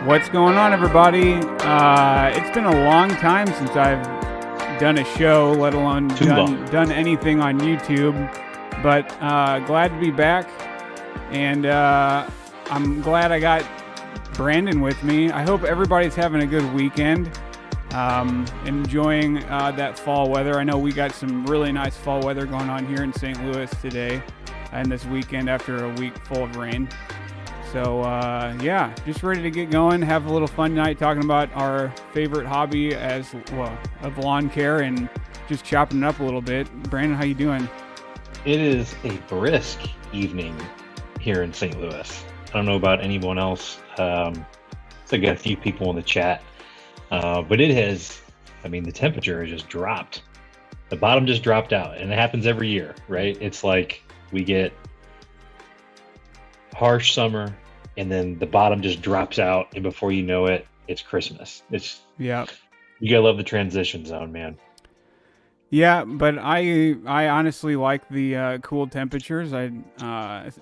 What's going on, everybody? It's been a long time since I've done a show, let alone Too long. done anything on YouTube. But glad to be back, and I'm glad I got Brandon with me. I hope everybody's having a good weekend, enjoying that fall weather. I know we got some really nice fall weather going on here in St. Louis today and this weekend after a week full of rain. So, yeah, just ready to get going, have a little fun night talking about our favorite hobby of lawn care and just chopping it up a little bit. Brandon, how you doing? It is a brisk evening here in St. Louis. I don't know about anyone else. So I got a few people in the chat, but it has, the temperature has just dropped. The bottom just dropped out, and it happens every year, right? It's like we get harsh summer, and then the bottom just drops out, and before you know it, it's Christmas. Yeah. You gotta love the transition zone, man. Yeah, but I honestly like the cool temperatures.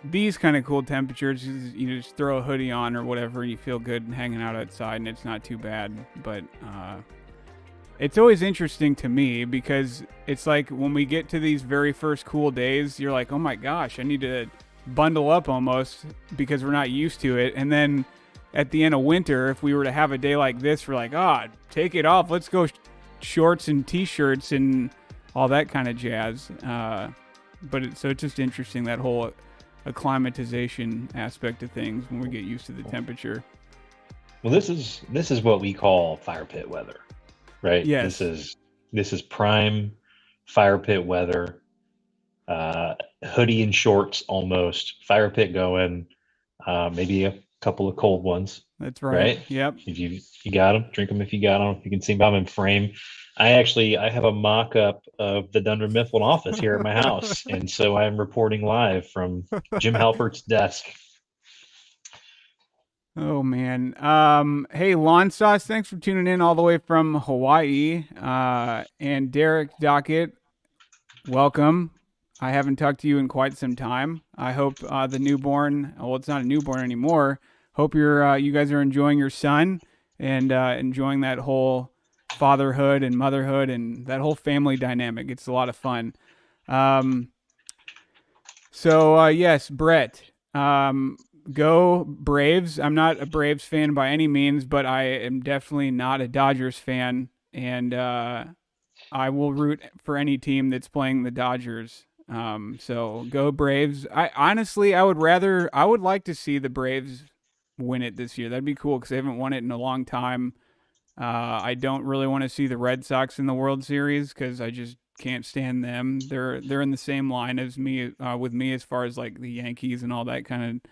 These kind of cool temperatures, you just throw a hoodie on or whatever, and you feel good hanging out outside, and it's not too bad. But it's always interesting to me because it's like when we get to these very first cool days, you're like, oh my gosh, I need to bundle up almost because we're not used to it. And then at the end of winter, if we were to have a day like this, we're like, take it off. Let's go shorts and t-shirts and all that kind of jazz. So it's just interesting, that whole acclimatization aspect of things when we get used to the temperature. Well, this is what we call fire pit weather, right? Yes. This is prime fire pit weather. Hoodie and shorts, almost fire pit going. Maybe a couple of cold ones. That's right. Yep. If you got them, drink them. If you got them, if you can see them in frame. I have a mock-up of the Dunder Mifflin office here at my house, and so I'm reporting live from Jim Halpert's desk. Oh man. Hey, Lawn Sauce, thanks for tuning in all the way from Hawaii. And Derek Dockett, welcome. I haven't talked to you in quite some time. I hope the newborn, well, it's not a newborn anymore. Hope you guys are enjoying your son and enjoying that whole fatherhood and motherhood and that whole family dynamic. It's a lot of fun. Yes, Brett, go Braves. I'm not a Braves fan by any means, but I am definitely not a Dodgers fan. And I will root for any team that's playing the Dodgers. So go Braves. I would like to see the Braves win it this year. That'd be cool because they haven't won it in a long time. I don't really want to see the Red Sox in the World Series because I just can't stand them. They're in the same line as me with me as far as like the Yankees and all that kind of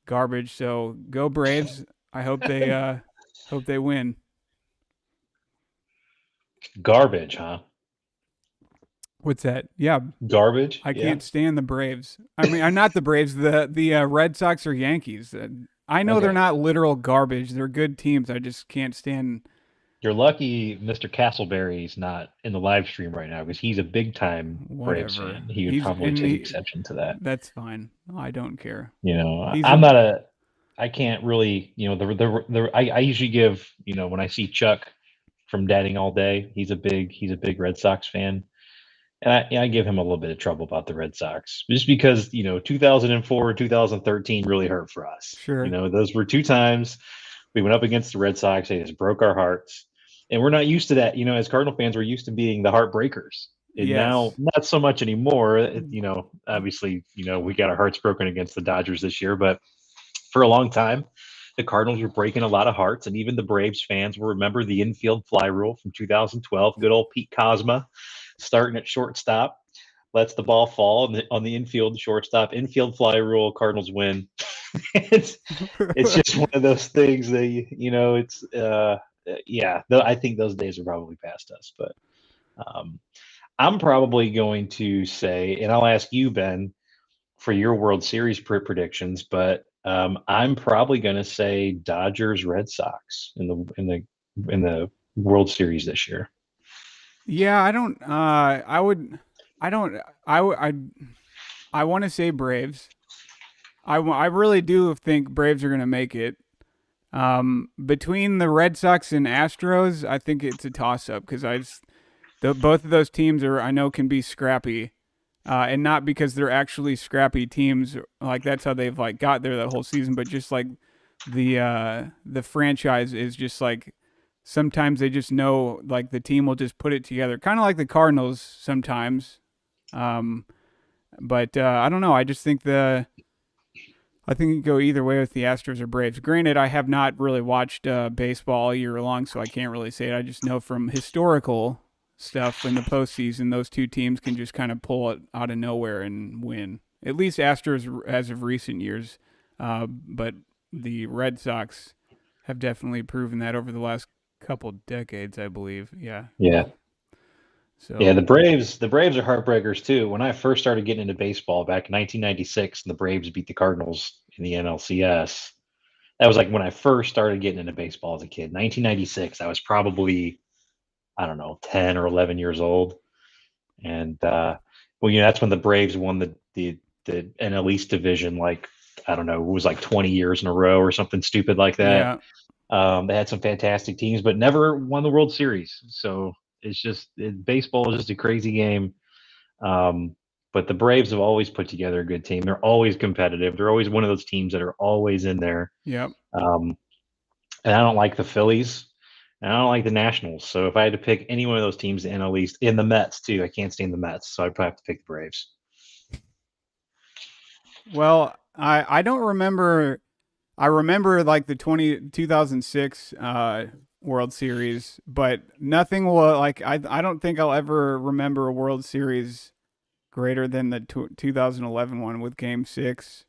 garbage. So go Braves. I hope they win. Garbage, huh? What's that? Yeah, Garbage. I can't stand the Braves. I mean, I'm not the Braves. The Red Sox or Yankees. I know They're not literal garbage. They're good teams. I just can't stand. You're lucky Mr. Castleberry's not in the live stream right now because he's a big time Braves fan. He would probably take exception to that. That's fine. I don't care. I can't really, I usually give, when I see Chuck from Dadding All Day, he's a big Red Sox fan. And I give him a little bit of trouble about the Red Sox just because, 2004, 2013 really hurt for us. Sure. Those were two times we went up against the Red Sox. They just broke our hearts. And we're not used to that. As Cardinal fans, we're used to being the heartbreakers. And now, not so much anymore. Obviously, we got our hearts broken against the Dodgers this year. But for a long time, the Cardinals were breaking a lot of hearts. And even the Braves fans will remember the infield fly rule from 2012. Good old Pete Kozma starting at shortstop, lets the ball fall on the infield, shortstop, infield fly rule, Cardinals win. it's just one of those things that, I think those days are probably past us. But I'm probably going to say, and I'll ask you, Ben, for your World Series predictions, but I'm probably going to say Dodgers, Red Sox in the World Series this year. Yeah, I want to say Braves. I really do think Braves are going to make it. Between the Red Sox and Astros, I think it's a toss up because both of those teams are I know can be scrappy, and not because they're actually scrappy teams. Like that's how they've like got there that whole season, but just like the franchise is just like sometimes they just know like the team will just put it together, kind of like the Cardinals sometimes. Um, but I don't know. I think you go either way with the Astros or Braves. Granted, I have not really watched baseball all year long, so I can't really say it. I just know from historical stuff in the postseason, those two teams can just kind of pull it out of nowhere and win. At least Astros as of recent years, but the Red Sox have definitely proven that over the last couple decades, I believe. Yeah, Yeah. Yeah, so The Braves are heartbreakers too. When I first started getting into baseball back in 1996, and the Braves beat the Cardinals in the NLCS, that was like when I first started getting into baseball as a kid. 1996, I was probably, I don't know, 10 or 11 years old, and well, that's when the Braves won the NL East division. Like, I don't know, it was like 20 years in a row or something stupid like that. yeah, They had some fantastic teams, but never won the World Series. So baseball is just a crazy game. Um, but the Braves have always put together a good team. They're always competitive. They're always one of those teams that are always in there. yep. Um, and I don't like the Phillies. And I don't like the Nationals. So if I had to pick any one of those teams in the East, in the Mets too, I can't stand the Mets. So I'd probably have to pick the Braves. Well, I don't remember. I remember like the 2006 World Series, but nothing will like I don't think I'll ever remember a World Series greater than the 2011 one with Game 6.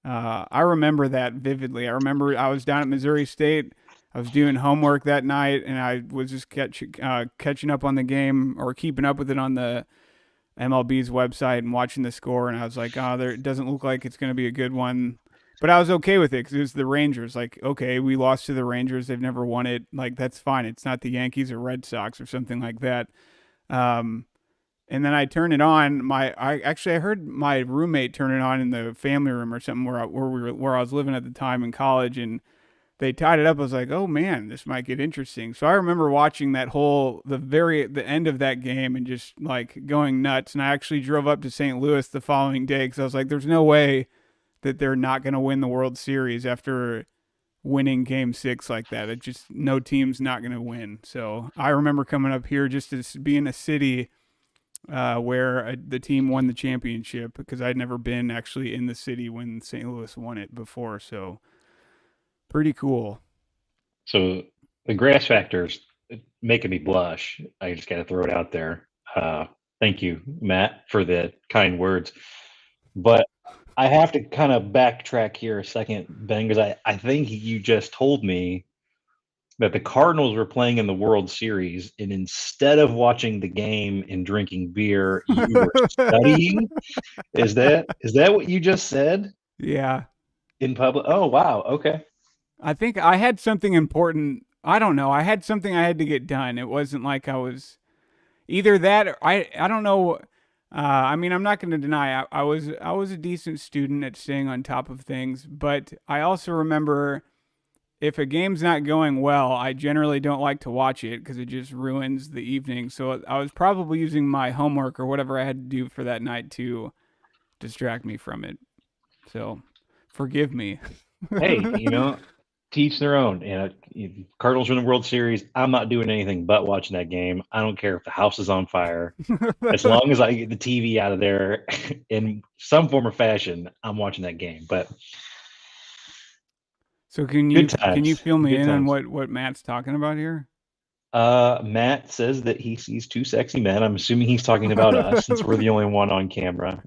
I remember that vividly. I remember I was down at Missouri State. I was doing homework that night, and I was just catching up on the game or keeping up with it on the MLB's website and watching the score. And I was like, oh, it doesn't look like it's going to be a good one. But I was okay with it because it was the Rangers. Like, okay, we lost to the Rangers. They've never won it. Like, that's fine. It's not the Yankees or Red Sox or something like that. Um, and then I turned it on. I heard my roommate turn it on in the family room or something where I was living at the time in college, and they tied it up. I was like, oh man, this might get interesting. So I remember watching the end of that game and just like going nuts. And I actually drove up to St. Louis the following day because I was like, there's no way that they're not going to win the World Series after winning Game 6 like that. It just no team's not going to win. So I remember coming up here just to be in a city where the team won the championship because I'd never been actually in the city when St. Louis won it before. So pretty cool. So the grass factor's making me blush. I just got to throw it out there. Thank you, Matt, for the kind words. But I have to kind of backtrack here a second, Ben, because I think you just told me that the Cardinals were playing in the World Series, and instead of watching the game and drinking beer, you were studying. Is that what you just said Yeah. in public? Oh, wow. Okay. I think I had something important. I don't know. I had something I had to get done. It wasn't like I was either that or I don't know. I mean, I'm not going to deny I was a decent student at staying on top of things, but I also remember if a game's not going well, I generally don't like to watch it because it just ruins the evening. So I was probably using my homework or whatever I had to do for that night to distract me from it. So forgive me. Hey, teach their own. Cardinals win the World Series. I'm not doing anything but watching that game. I don't care if the house is on fire. As long as I get the TV out of there in some form or fashion, I'm watching that game. But So can you good can you times, fill me good in on times. what Matt's talking about here? Matt says that he sees two sexy men. I'm assuming he's talking about us since we're the only one on camera.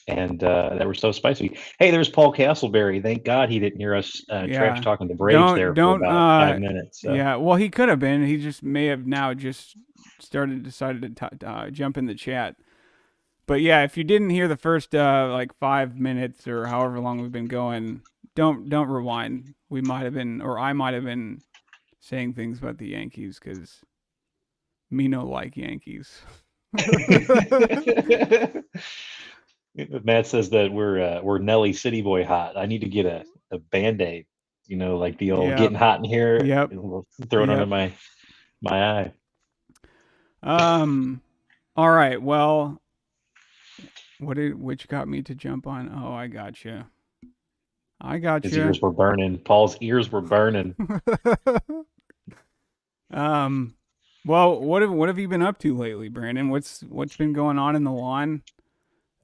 And that we're so spicy. Hey, there's Paul Castleberry. Thank God he didn't hear us trash Yeah. talking the Braves Don't there for don't about 5 minutes. So. yeah, well he could have been. He just may have now just decided to jump in the chat. But yeah, if you didn't hear the first like 5 minutes or however long we've been going, don't rewind. We might have been or I might have been saying things about the Yankees cuz me no like Yankees. Matt says that we're Nelly City Boy hot. I need to get a Band-Aid, like the old Yep. getting hot in here, Yep. we'll throw it under Yep. my eye. Um. All right. Well, which got me to jump on? Oh, I gotcha. I His gotcha. ears were burning. Paul's ears were burning. um. Well, what have you been up to lately, Brandon? What's been going on in the lawn?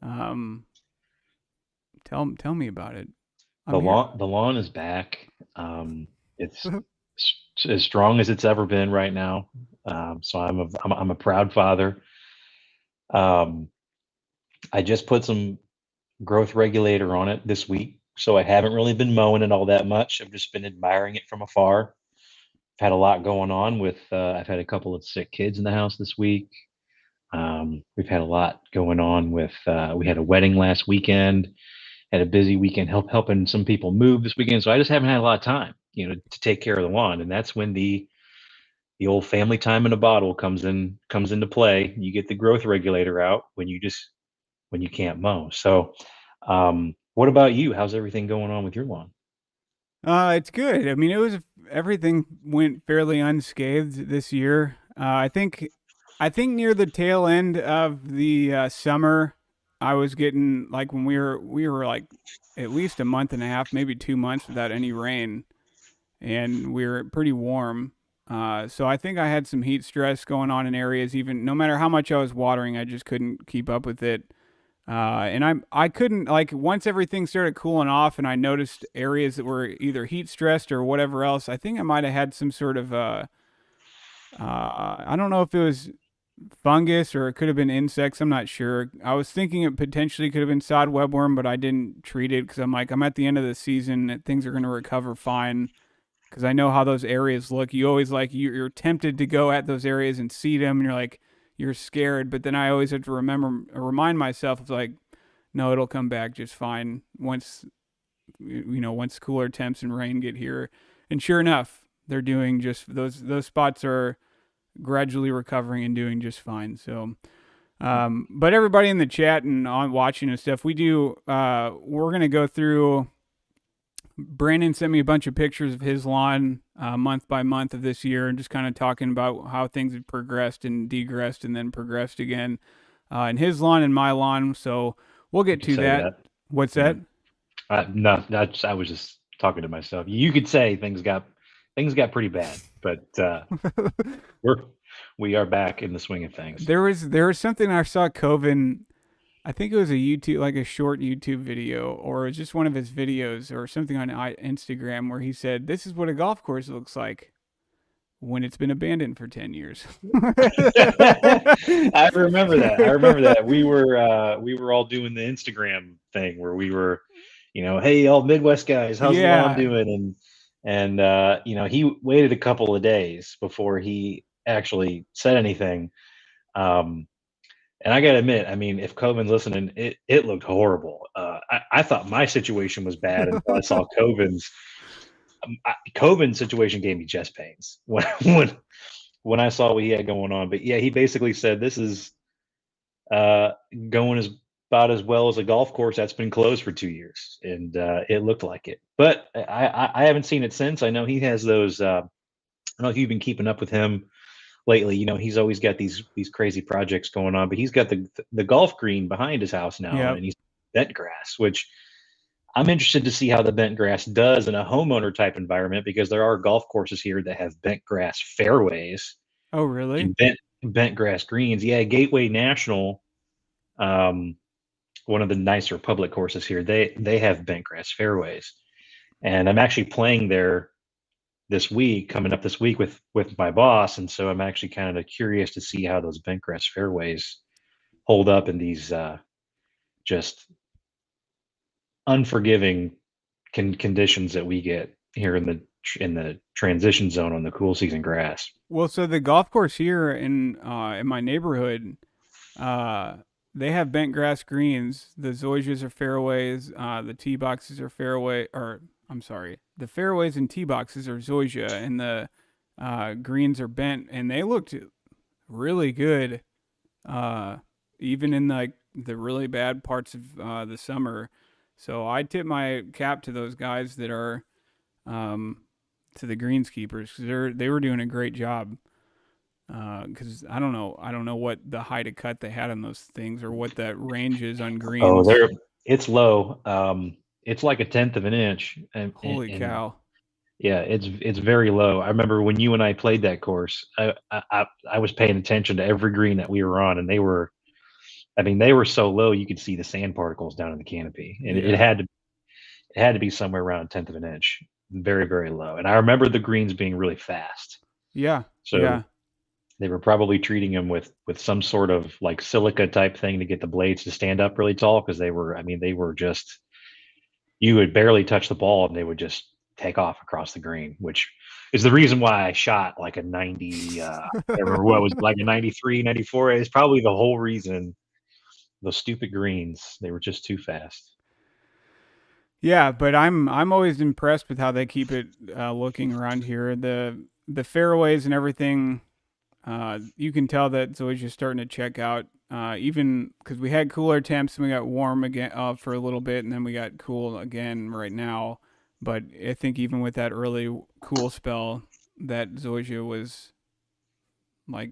Um. Tell me about it. I'm here. The lawn is back. It's as strong as it's ever been right now. So I'm a proud father. Um, I just put some growth regulator on it this week, so I haven't really been mowing it all that much. I've just been admiring it from afar. I've had a lot going on with. I've had a couple of sick kids in the house this week. We've had a lot going on with. We had a wedding last weekend. Had a busy weekend helping some people move this weekend, so I just haven't had a lot of time, to take care of the lawn, and that's when the old family time in a bottle comes into play. You get the growth regulator out when you can't mow. So, what about you? How's everything going on with your lawn? It's good. I mean, everything went fairly unscathed this year. I think near the tail end of the summer, I was getting like when we were like at least a month and a half, maybe 2 months without any rain, and we were pretty warm. So I think I had some heat stress going on in areas. Even no matter how much I was watering, I just couldn't keep up with it. And I couldn't like once everything started cooling off and I noticed areas that were either heat stressed or whatever else. I think I might have had some sort of I don't know if it was fungus or it could have been insects. I'm not sure. I was thinking it potentially could have been sod webworm, but I didn't treat it because I'm like I'm at the end of the season. Things are going to recover fine because I know how those areas look. You always like you're tempted to go at those areas and seed them, and you're like you're scared. But then I always have to remind myself of like, no, it'll come back just fine once cooler temps and rain get here. And sure enough, they're doing just those spots are gradually recovering and doing just fine. So. But everybody in the chat and on watching and stuff, we're gonna go through. Brandon sent me a bunch of pictures of his lawn month by month of this year and just kind of talking about how things have progressed and degressed and then progressed again in his lawn and my lawn. So we'll You get could to say that. that. What's Yeah. that? No, I was just talking to myself. You could say things got pretty bad, but we're we are back in the swing of things. There was something I saw Coven. I think it was a YouTube, like a short YouTube video, or it was just one of his videos, or something on Instagram, where he said, "This is what a golf course looks like when it's been abandoned for 10 years." I remember that. I remember that. We were all doing the Instagram thing where we were, hey, all Midwest guys, how's the lawn Yeah. doing? And he waited a couple of days before he actually said anything. Um, and I gotta admit, I mean, if Coven's listening, it looked horrible. I thought my situation was bad until I saw Coven's situation gave me chest pains when I saw what he had going on. But yeah, he basically said this is uh, going as about as well as a golf course that's been closed for 2 years, and it looked like it. But I haven't seen it since. I know he has those. I don't know if you've been keeping up with him lately. He's always got these crazy projects going on, but he's got the golf green behind his house now, Yep. and he's bent grass, which I'm interested to see how the bent grass does in a homeowner type environment because there are golf courses here that have bent grass fairways Oh, really? and bent grass greens. Yeah, Gateway National, um, one of the nicer public courses here, they have bent grass fairways, and I'm actually playing there coming up this week with my boss, and so I'm actually kind of curious to see how those bent grass fairways hold up in these just unforgiving conditions that we get here in the transition zone on the cool season grass. Well, so the golf course here in my neighborhood, uh, they have bent grass greens. The zoysias are fairways. The tee boxes are fairway, or I'm sorry, the fairways and tee boxes are zoysia, and the greens are bent, and they looked really good. Uh, Even in like the really bad parts of the summer. So I tip my cap to those guys that are um, to the greenskeepers because they were doing a great job. Because I don't know what the height of cut they had on those things or what that range is on Oh, greens. it's low. It's like a tenth of an inch, Holy and cow! yeah, it's very low. I remember when you and I played that course. I was paying attention to every green that we were on, and they were. I mean, they were so low you could see the sand particles down in the canopy, and Yeah, it had to be somewhere around a tenth of an inch, very very low. And I remember the greens being really fast, yeah, so yeah, they were probably treating them with some sort of like silica type thing to get the blades to stand up really tall because they were. I mean, they were just you would barely touch the ball and they would just take off across the green, which is the reason why I shot like a 90. I can't remember what it was like a 93, 94. It's probably the whole reason. Those stupid greens, they were just too fast. yeah. But I'm always impressed with how they keep it looking around here. The fairways and everything. You can tell that Zoysia's starting to check out. Even because we had cooler temps and we got warm again for a little bit, and then we got cool again right now. But I think even with that early cool spell, that Zoysia was like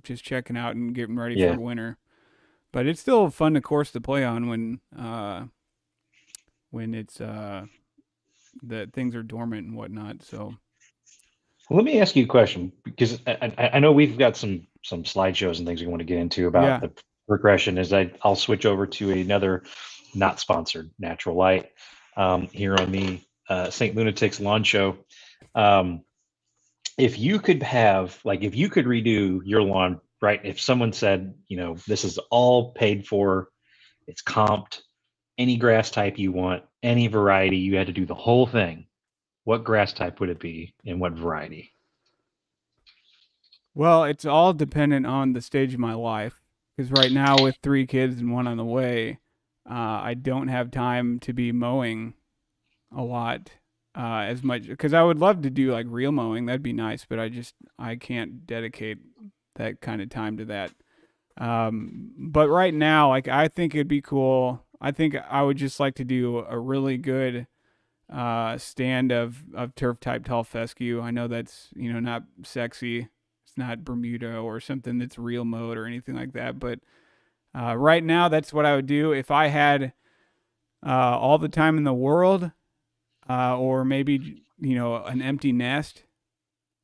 just checking out and getting ready Yeah. for winter. But it's still fun to course to play on when it's that things are dormant and whatnot. So Well, let me ask you a question because I know we've got some slideshows and things we want to get into about yeah. the progression. I'll switch over to another not sponsored natural light here on the St. Lunatics Lawn Show. Um, if you could have like if you could redo your lawn, right? If someone said, this is all paid for, it's comped, any grass type you want, any variety, you had to do the whole thing. What grass type would it be and what variety? Well, it's all dependent on the stage of my life. Because right now, with three kids and one on the way, I don't have time to be mowing a lot as much. Because I would love to do like real mowing, that'd be nice. But I can't dedicate that kind of time to that. But right now, like I think it'd be cool. I think I would just like to do a really good stand of turf type tall fescue. I know that's not sexy. It's not Bermuda or something that's real mode or anything like that. But right now, that's what I would do if I had all the time in the world, or maybe an empty nest.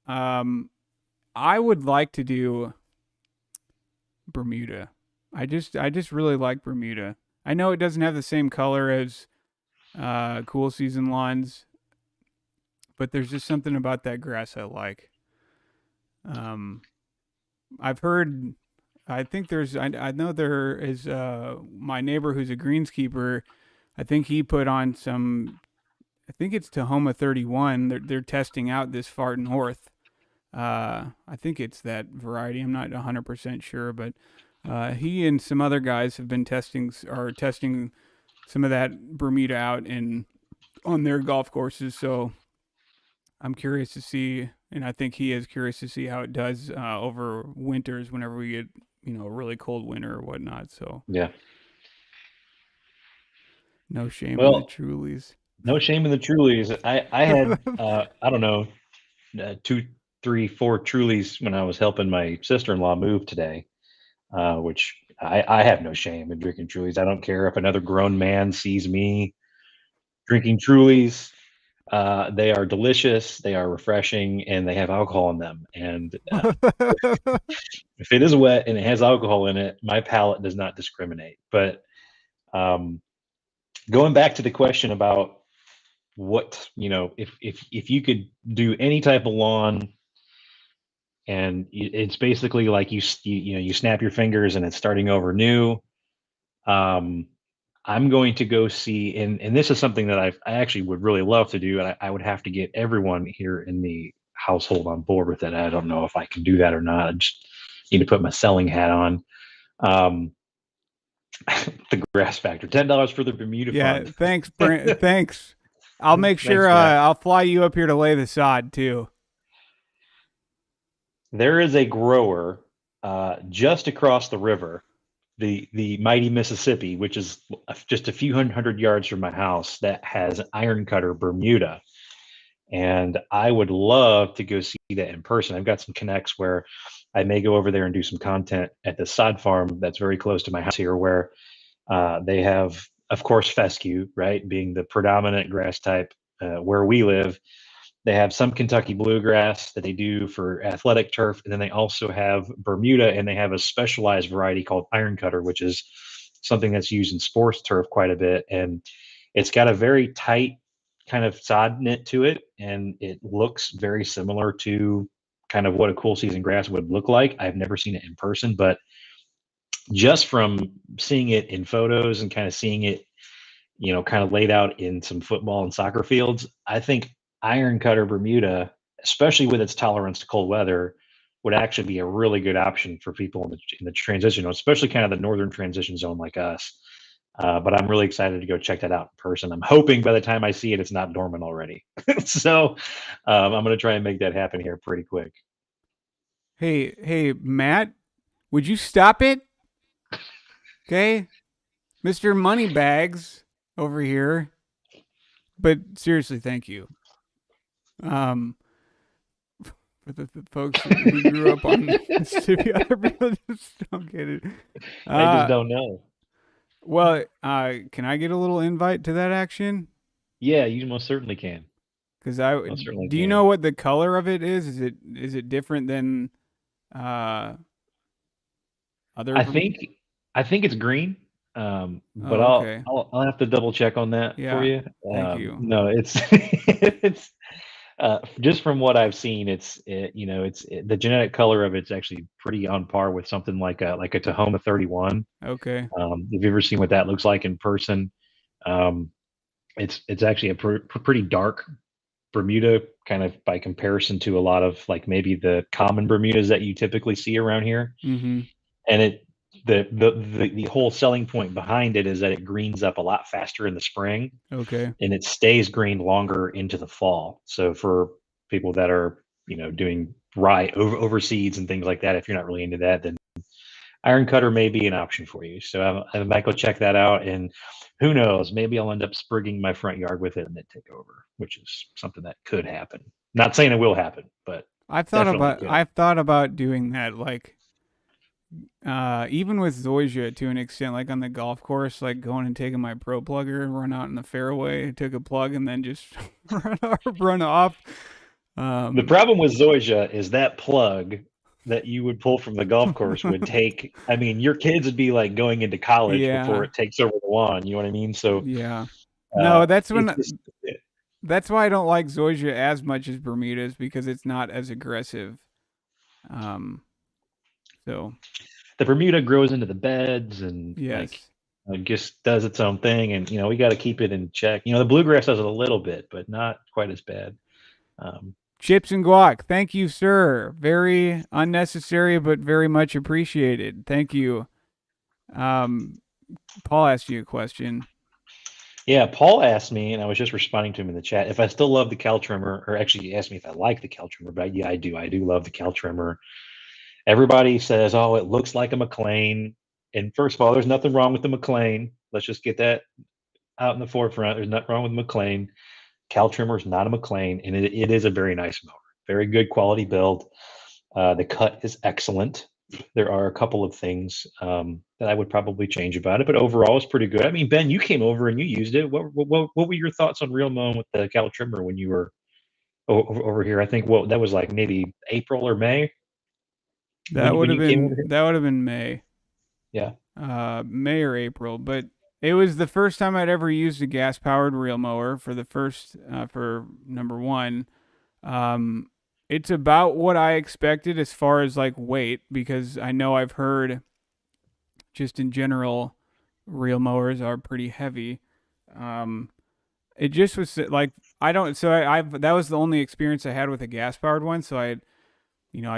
Um, I would like to do Bermuda. I just really like Bermuda. I know it doesn't have the same color as cool season lawns, but there's just something about that grass I like. Um, I've heard. I think there's. I know there is. My neighbor who's a greenskeeper. I think he put on some. I think it's Tahoma 31. They're testing out this far north. I think it's that variety. I'm not 100% sure, but he and some other guys have been testing some of that Bermuda out in on their golf courses. So I'm curious to see, and I think he is curious to see how it does over winters whenever we get a really cold winter or whatnot. So Yeah. no shame in the Well, Trulies. no shame in the Trulies. I had I don't know, two, three, four Trulies when I was helping my sister-in-law move today. Which I have no shame in drinking Trulies. I don't care if another grown man sees me drinking Trulies. They are delicious, they are refreshing, and they have alcohol in them. And if it is wet and it has alcohol in it, my palate does not discriminate. But um, going back to the question about what if you could do any type of lawn, and it's basically like you snap your fingers and it's starting over new. Um, I'm going to go see, and this is something that I actually would really love to do, and I would have to get everyone here in the household on board with it. I don't know if I can do that or not. I just need to put my selling hat on. Um, the grass factor, $10 for the Bermuda Yeah, fund. thanks, Brent. Thanks. I'll make Thanks, sure Matt. I'll fly you up here to lay the sod too. There is a grower just across the river, the mighty Mississippi, which is just a few hundred yards from my house, that has iron cutter Bermuda. And I would love to go see that in person. I've got some connects where I may go over there and do some content at the sod farm that's very close to my house here, where they have, of course, fescue, right, being the predominant grass type where we live. They have some Kentucky bluegrass that they do for athletic turf, and then they also have Bermuda, and they have a specialized variety called iron cutter, which is something that's used in sports turf quite a bit. And it's got a very tight kind of sod knit to it, and it looks very similar to kind of what a cool season grass would look like. I've never seen it in person, but just from seeing it in photos and kind of seeing it, kind of laid out in some football and soccer fields, I think iron cutter Bermuda, especially with its tolerance to cold weather, would actually be a really good option for people in the transition zone, especially kind of the northern transition zone like us. But I'm really excited to go check that out in person. I'm hoping by the time I see it, it's not dormant already. So I'm going to try and make that happen here pretty quick. Hey, Matt, would you stop it? Okay, Mister Moneybags over here. But seriously, thank you. Um, for the folks who grew up on Mississippi, other people just don't get it. They just Uh, don't know. well, can I get a little invite to that action? Yeah, you most certainly can. Because Most certainly do you know can. what the color of it is? Is it different than uh other? I think I think it's green, but Oh, I'll okay. I'll I'll have to double check on that for Yeah. you. Thank you. No, it's it's just from what I've seen, the genetic color of it's actually pretty on par with something like a Tahoma 31. Okay. If you've ever seen what that looks like in person, um, it's actually a pretty dark Bermuda, kind of by comparison to a lot of like maybe the common Bermudas that you typically see around here. Mm-hmm. And the whole selling point behind it is that it greens up a lot faster in the spring, Okay. and it stays green longer into the fall. So for people that are doing rye overseeds and things like that, if you're not really into that, then iron cutter may be an option for you. So I might go check that out, and who knows, maybe I'll end up sprigging my front yard with it and then take over, which is something that could happen. Not saying it will happen, but definitely could. I've thought about doing that, like even with Zoysia to an extent, like on the golf course, like going and taking my pro plugger and run out in the fairway, take a plug, and then just run off. The Um, problem with Zoysia is that plug that you would pull from the golf course would take. I mean, your kids would be like going into college before yeah, it takes over the lawn. You know what I mean? So yeah. No, it's just that's why I don't like Zoysia as much as Bermudas because it's not as aggressive. Um, so the Bermuda grows into the beds and like yes. just does its own thing, and we got to keep it in check. The bluegrass does it a little bit, but not quite as bad. Um, Chips and guac. Thank you, sir. Very unnecessary, but very much appreciated. Thank you. Um, Paul asked you a question. yeah, Paul asked me, and I was just responding to him in the chat, if I still love the cow trimmer, or actually he asked me if I like the cow trimmer, but yeah, I do. I do love the cow trimmer. Everybody says, "Oh, it looks like a McLean." And first of all, there's nothing wrong with the McLean. Let's just get that out in the forefront. There's nothing wrong with McLean. Cow trimmer is not a McLean, and it is a very nice mower. Very good quality build. The cut is excellent. There are a couple of things that I would probably change about it, but overall, it's pretty good. I mean, Ben, you came over and you used it. What were your thoughts on real mowing with the cow trimmer when you were over here? I think that was like maybe April or May when you came over here. That would have been May. Yeah. May or April, but it was the first time I'd ever used a gas powered reel mower for number one. Um, it's about what I expected as far as like weight because I know I've heard just in general reel mowers are pretty heavy. Um, it just was like I don't so I've that was the only experience I had with a gas powered one, so I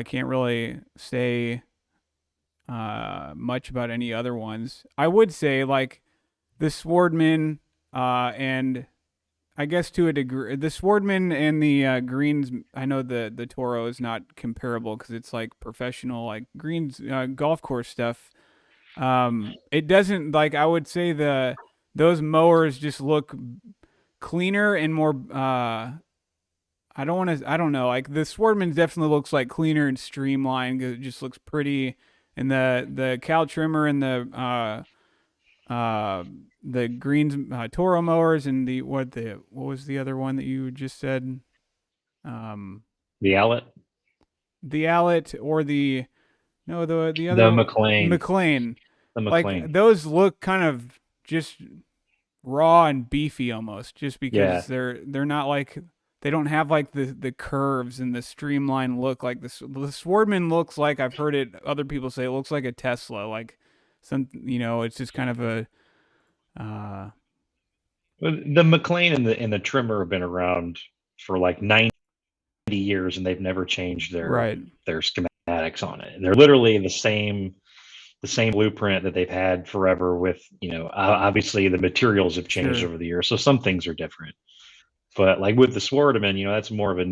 can't really say much about any other ones. I would say like the Swordman and I guess to a degree the Swordman and the Greens. I know the Toro is not comparable because it's like professional like Greens golf course stuff. It doesn't like I would say those mowers just look cleaner and more I don't want to. I don't know. Like the Swordman definitely looks like cleaner and streamlined. 'Cause it just looks pretty. And the cow trimmer and uh the greens Toro mowers and what was the other one that you just said? Um, The outlet, the Allet or the no the the other McLean, McLean. the Like McLean. those look kind of just raw and beefy almost, just Yeah. because they're not like they don't have like the curves and the streamlined look like the Swordman looks like I've heard it other people say it looks like a Tesla, like some it's just kind of a uh Well, the McLean and the trimmer have been around for like 90 years, and they've never changed right, their schematics on it. And they're literally the same blueprint that they've had forever. With obviously the materials have changed sure, over the years, so some things are different. But like with the Swartman, that's more of a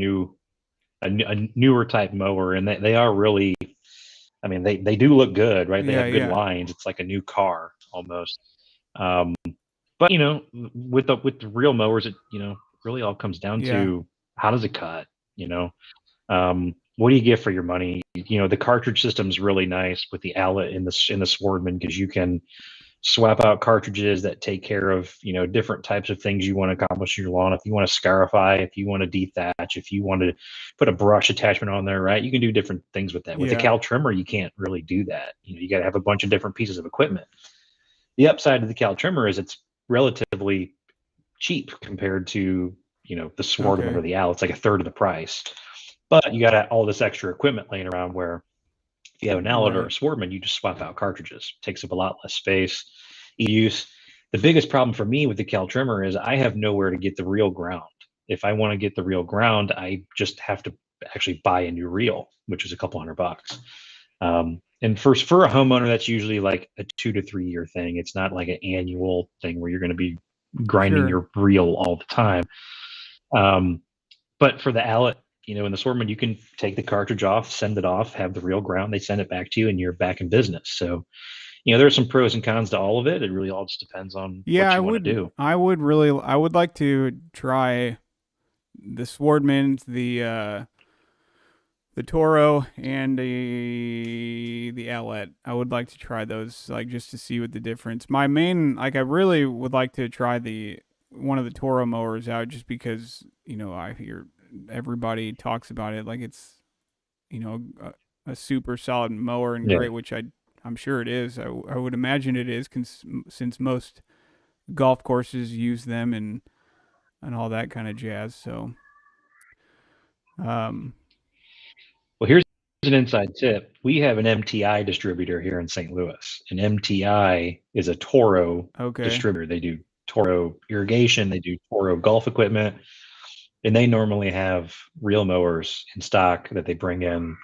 newer type mower, and they are really. I mean, they do look good, right? They yeah, have good yeah, lines. It's like a new car almost. Um, but with the real mowers, it really all comes down yeah, to how does it cut? What do you get for your money? The cartridge system's really nice with the outlet in the Swordman, because you can swap out cartridges that take care of different types of things you want to accomplish in your lawn. If you want to scarify, if you want to dethatch, if you want to put a brush attachment on there, right? You can do different things with that. With the yeah, cow trimmer, you can't really do that. You got to have a bunch of different pieces of equipment. The upside of the cow trimmer is it's relatively cheap compared to the Swartman okay, or the Owl. It's like a third of the price, but you got all this extra equipment laying around. Where if you have an Outlet or a right, Swartman, you just swap out cartridges. It takes up a lot less space. Use. The biggest problem for me with the Cal trimmer is I have nowhere to get the real ground. If I want to get the real ground, I just have to actually buy a new reel, which is a couple $100. And for a homeowner, that's usually like a 2 to 3 year thing. It's not like an annual thing where you're going to be grinding sure. your reel all the time. Um, but for the Allet, in the Swordman, you can take the cartridge off, send it off, have the real ground. They send it back to you, and you're back in business. So, there are some pros and cons to all of it. It really all just depends on Yeah, what you want to do. I would like to try the Swordman, the Toro and the Outlet. I would like to try those, like just to see what the difference. My main, like, I really would like to try the one of the Toro mowers out, just because I hear everybody talks about it, like it's a super solid mower and Yeah. great, which I'm sure it is. I would imagine it is, since most golf courses use them and all that kind of jazz. So, um, Well, here's an inside tip. We have an MTI distributor here in St. Louis. And MTI is a Toro okay, distributor. They do Toro irrigation, they do Toro golf equipment, and they normally have reel mowers in stock that they bring in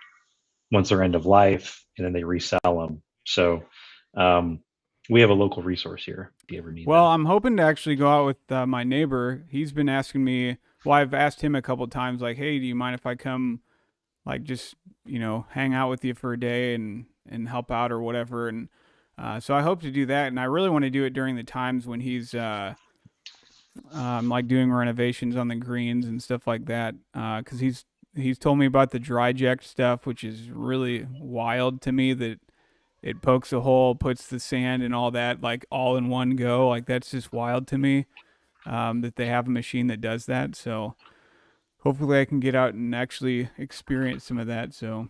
once they're end of life, and then they resell them. So um, we have a local resource here if you ever need well, that. I'm hoping to actually go out with my neighbor. He's been asking me. Well, I've asked him a couple times, like, "Hey, do you mind if I come, like, just hang out with you for a day and help out or whatever?" And so I hope to do that, and I really want to do it during the times when he's like doing renovations on the greens and stuff like that. Because he's told me about the dry jack stuff, which is really wild to me that it pokes a hole, puts the sand and all that like all in one go. Like that's just wild to me, that they have a machine that does that. So hopefully I can get out and actually experience some of that. So,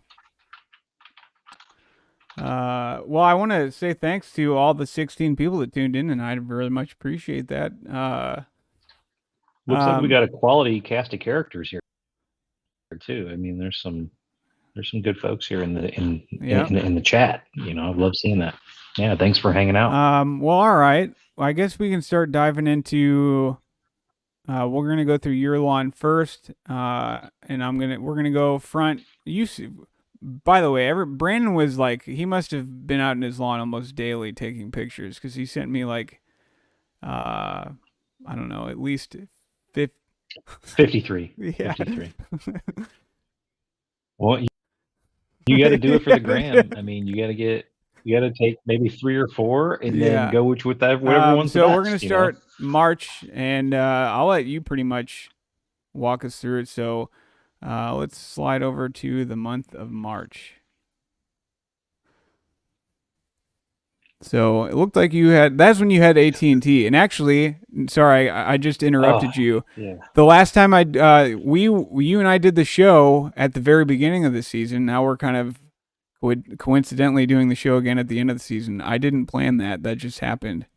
well, I want to say thanks to all the 16 people that tuned in, and I very much appreciate that. Looks like we Um, got a quality cast of characters here too. I mean, there's some good folks here yeah. in the chat. I love seeing that. Yeah, thanks for hanging out. Well, all right. Well, I guess we can start diving into. We're gonna go through your lawn first, and we're gonna go front. By the way, Brandon was like he must have been out in his lawn almost daily taking pictures, because he sent me like uh, I don't know, at least 50. 53, Yeah, 53. Well, you got to do it for the gram. I mean, you got to take maybe 3 or 4, and then yeah. go whatever one's the So we're gonna best. start March, and I'll let you pretty much walk us through it. So let's slide over to the month of March. So it looked like you had. That's when you had AT&T. And actually, sorry, I just Oh, interrupted you. yeah. The last time you and I did the show at the very beginning of the season. Now we're kind of coincidentally doing the show again at the end of the season. I didn't plan that. That just happened.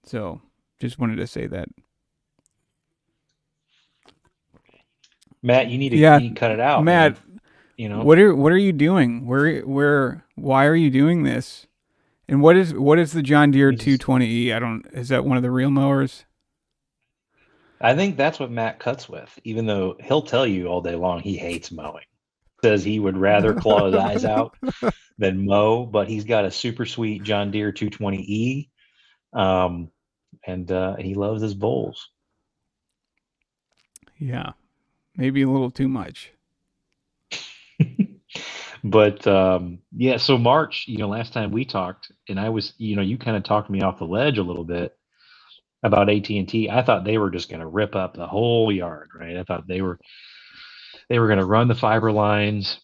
So just wanted to say that. Matt, Yeah, you need to cut it out, Matt, man. You know, what are you doing? Why are you doing this? And what is the John Deere we just 220E? I don't. Is that one of the real mowers? I think that's what Matt cuts with, even though he'll tell you all day long he hates mowing. Says he would rather claw his eyes out than mow, but he's got a super sweet John Deere 220E, um, and he loves his bowls. Yeah, maybe a little too much. But yeah, so March, last time we talked, and I was, you kind of talked me off the ledge a little bit about AT&T. I thought they were just going to rip up the whole yard, right? I thought they were going to run the fiber lines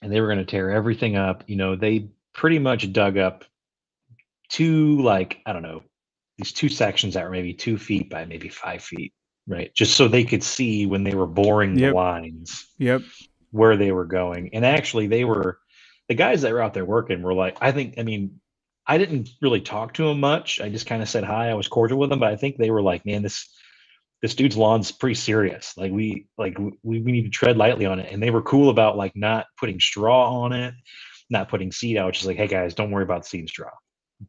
and they were going to tear everything up. They pretty much dug up two, like, I don't know, these two sections that were maybe 2 feet by maybe 5 feet, right? Just so they could see when they were boring the Yep. lines Yep. where they were going. And actually, the guys that were out there working were like, I mean, I didn't really talk to them much. I just kind of said hi. I was cordial with them, but I think they were like, man, this dude's lawn's pretty serious. Like we need to tread lightly on it. And they were cool about like not putting straw on it, not putting seed out. Just like, hey guys, don't worry about seed and straw.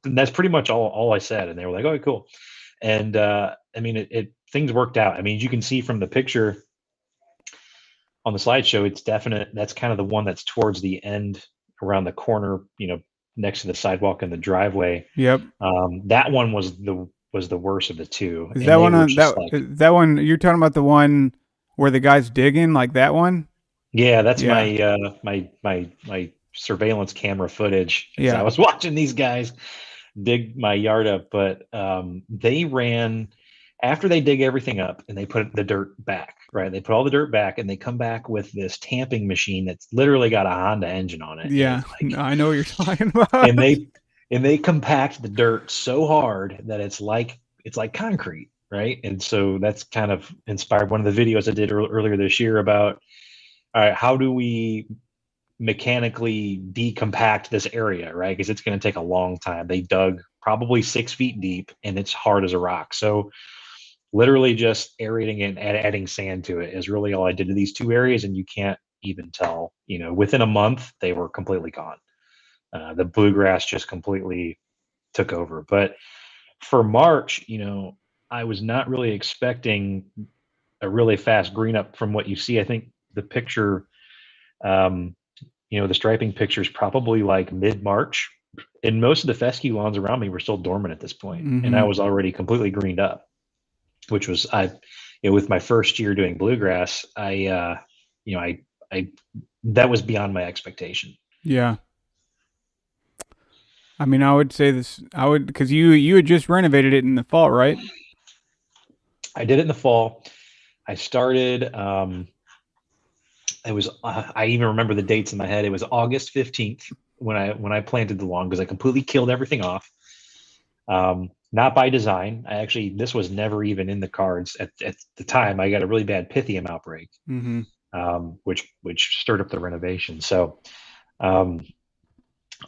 And that's pretty much all I said. And they were like, okay, cool. And I mean, it things worked out. I mean, as you can see from the picture on the slideshow, it's definite. That's kind of the one that's towards the end, around the corner, next to the sidewalk and the driveway. Yep. That one was the worst of the two, Is that and they one were on just that? like, Is that one you're talking about? The one where the guy's digging, like that one? yeah, that's Yeah. my surveillance camera footage as I Yeah. was watching these guys dig my yard up. But they ran after they dig everything up and they put the dirt back, right? They put all the dirt back and they come back with this tamping machine that's literally got a Honda engine on it, Yeah. and like, I know what you're talking about. and they compact the dirt so hard that it's like concrete, right? And so that's kind of inspired one of the videos I did earlier this year about, all right, how do we mechanically decompact this area, right? Because it's going to take a long time. They dug probably 6 feet deep and it's hard as a rock. So literally just aerating it and adding sand to it is really all I did to these two areas. And you can't even tell, within a month, they were completely gone. The bluegrass just completely took over. But for March, I was not really expecting a really fast green up from what you see. I think the picture, um, the striping picture is probably like mid-March, and most of the fescue lawns around me were still dormant at this point, and I Mm-hmm. was already completely greened up, which was with my first year doing bluegrass, I that was beyond my expectation. Yeah. I mean, I would say this. I would because you had just renovated it in the fall, right? I did it in the fall. I started. It was. I even remember the dates in my head. It was August 15th when I planted the lawn because I completely killed everything off. Not by design. This was never even in the cards at the time. I got a really bad Pythium outbreak, Mm-hmm. which stirred up the renovation. So um,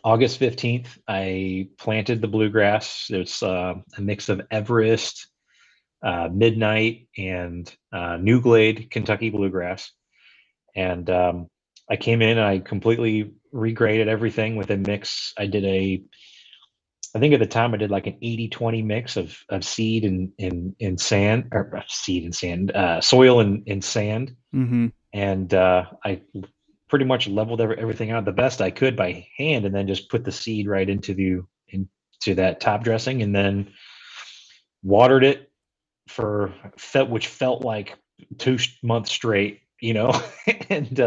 August 15th, I planted the bluegrass. It's a mix of Everest, Midnight, and New Glade Kentucky bluegrass. And I came in, I completely regraded everything with a mix. I think at the time I did like an 80-20 mix of seed and sand, or seed and sand, soil and sand. Mm-hmm. And I pretty much leveled everything out the best I could by hand, and then just put the seed right into that top dressing, and then watered it which felt like 2 months straight, and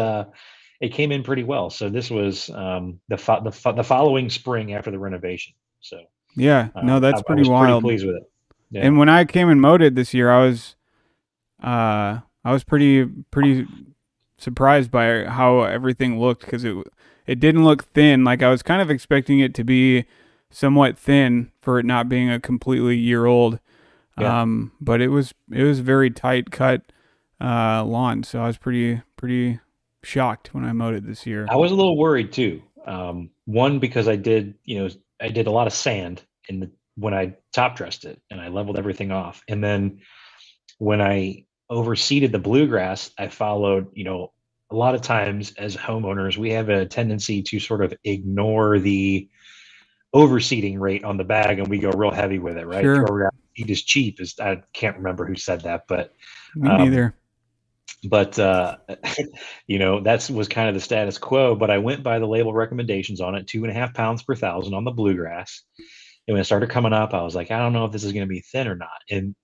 it came in pretty well. So this was the following spring after the renovation. So Yeah. No, I, that's I pretty was pretty wild. pleased with it. Yeah. And when I came and mowed it this year, I was pretty surprised by how everything looked because it didn't look thin. Like I was kind of expecting it to be somewhat thin for it not being a completely year old. Yeah. But it was very tight cut lawn, so I was pretty shocked when I mowed it this year. I was a little worried too. One because I did a lot of sand when I top dressed it and I leveled everything off, and then when I overseeded the bluegrass, I followed. A lot of times as homeowners, we have a tendency to sort of ignore the overseeding rate on the bag, and we go real heavy with it, right? Sure, Throw seed is cheap. Is I can't remember who said that, but me um, neither. but that was kind of the status quo. But I went by the label recommendations on it, 2.5 pounds per thousand on the bluegrass. And when it started coming up, I was like, I don't know if this is going to be thin or not. And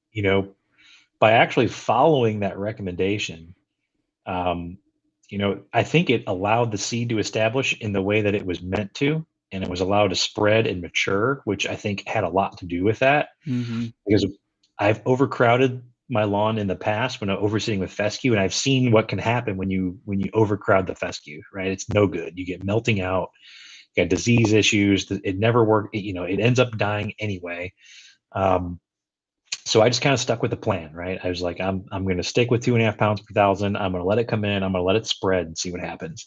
by actually following that recommendation, um, I think it allowed the seed to establish in the way that it was meant to, and it was allowed to spread and mature, which I think had a lot to do with that. Mm-hmm. Because I've overcrowded my lawn in the past when I'm overseeing with fescue, and I've seen what can happen when you overcrowd the fescue. Right, it's no good. You get melting out, you got disease issues. It never worked. It ends up dying anyway. Um, so I just kind of stuck with the plan. Right, I was like, I'm going to stick with 2.5 pounds per thousand. I'm going to let it come in. I'm going to let it spread and see what happens.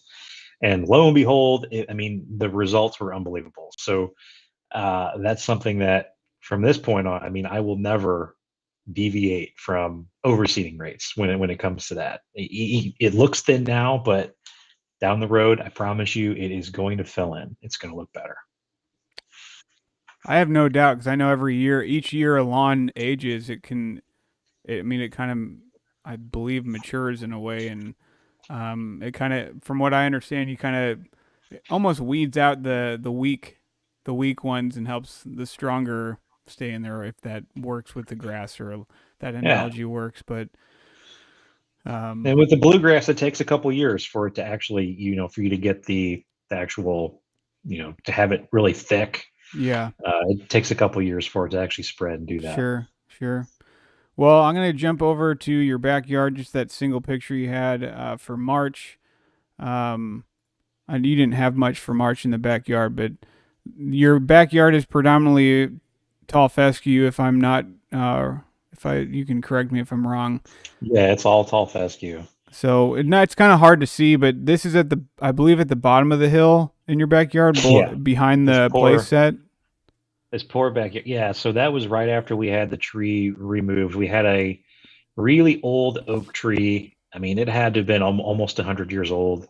And lo and behold, the results were unbelievable. So that's something that from this point on, I mean, I will never deviate from overseeding rates when it comes to that. It looks thin now, but down the road, I promise you, it is going to fill in. It's going to look better. I have no doubt because I know each year a lawn ages, I mean, it kind of, I believe, matures in a way, and it kind of, from what I understand, you kind of almost weeds out the weak ones and helps the stronger stay in there if that works with the grass or that Yeah. analogy works. But And um, with the bluegrass, it takes a couple years for it to actually, for you to get the actual, to have it really thick. yeah, It takes a couple years for it to actually spread and do that. sure. Well, I'm gonna jump over to your backyard, just that single picture you had for March. Um, and you didn't have much for March in the backyard, but your backyard is predominantly tall fescue. If I'm not, if I, you can correct me if I'm wrong. Yeah, it's all tall fescue. So it's kind of hard to see, but this is I believe, at the bottom of the hill in your backyard, Yeah, behind this the play poor set. this poor backyard. Yeah, so that was right after we had the tree removed. We had a really old oak tree. I mean, it had to have been almost 100 years old.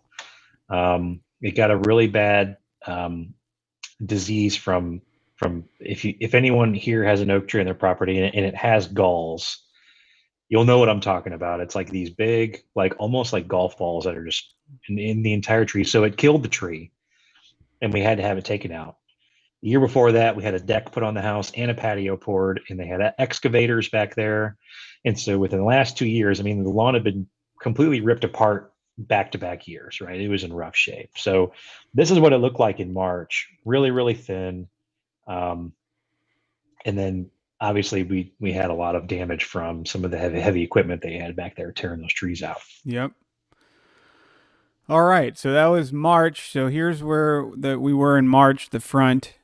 It got a really bad disease from if anyone here has an oak tree on their property and it has galls, you'll know what I'm talking about. It's like these big, like almost like golf balls that are just in the entire tree. So it killed the tree, and we had to have it taken out. The year before that, we had a deck put on the house and a patio poured, and they had excavators back there. And so within the last 2 years, I mean, the lawn had been completely ripped apart back to back years, right? It was in rough shape. So this is what it looked like in March, really, really thin. Um, and then obviously we had a lot of damage from some of the heavy equipment they had back there tearing those trees out. Yep. All right, so that was March. So here's where we were in March, the front.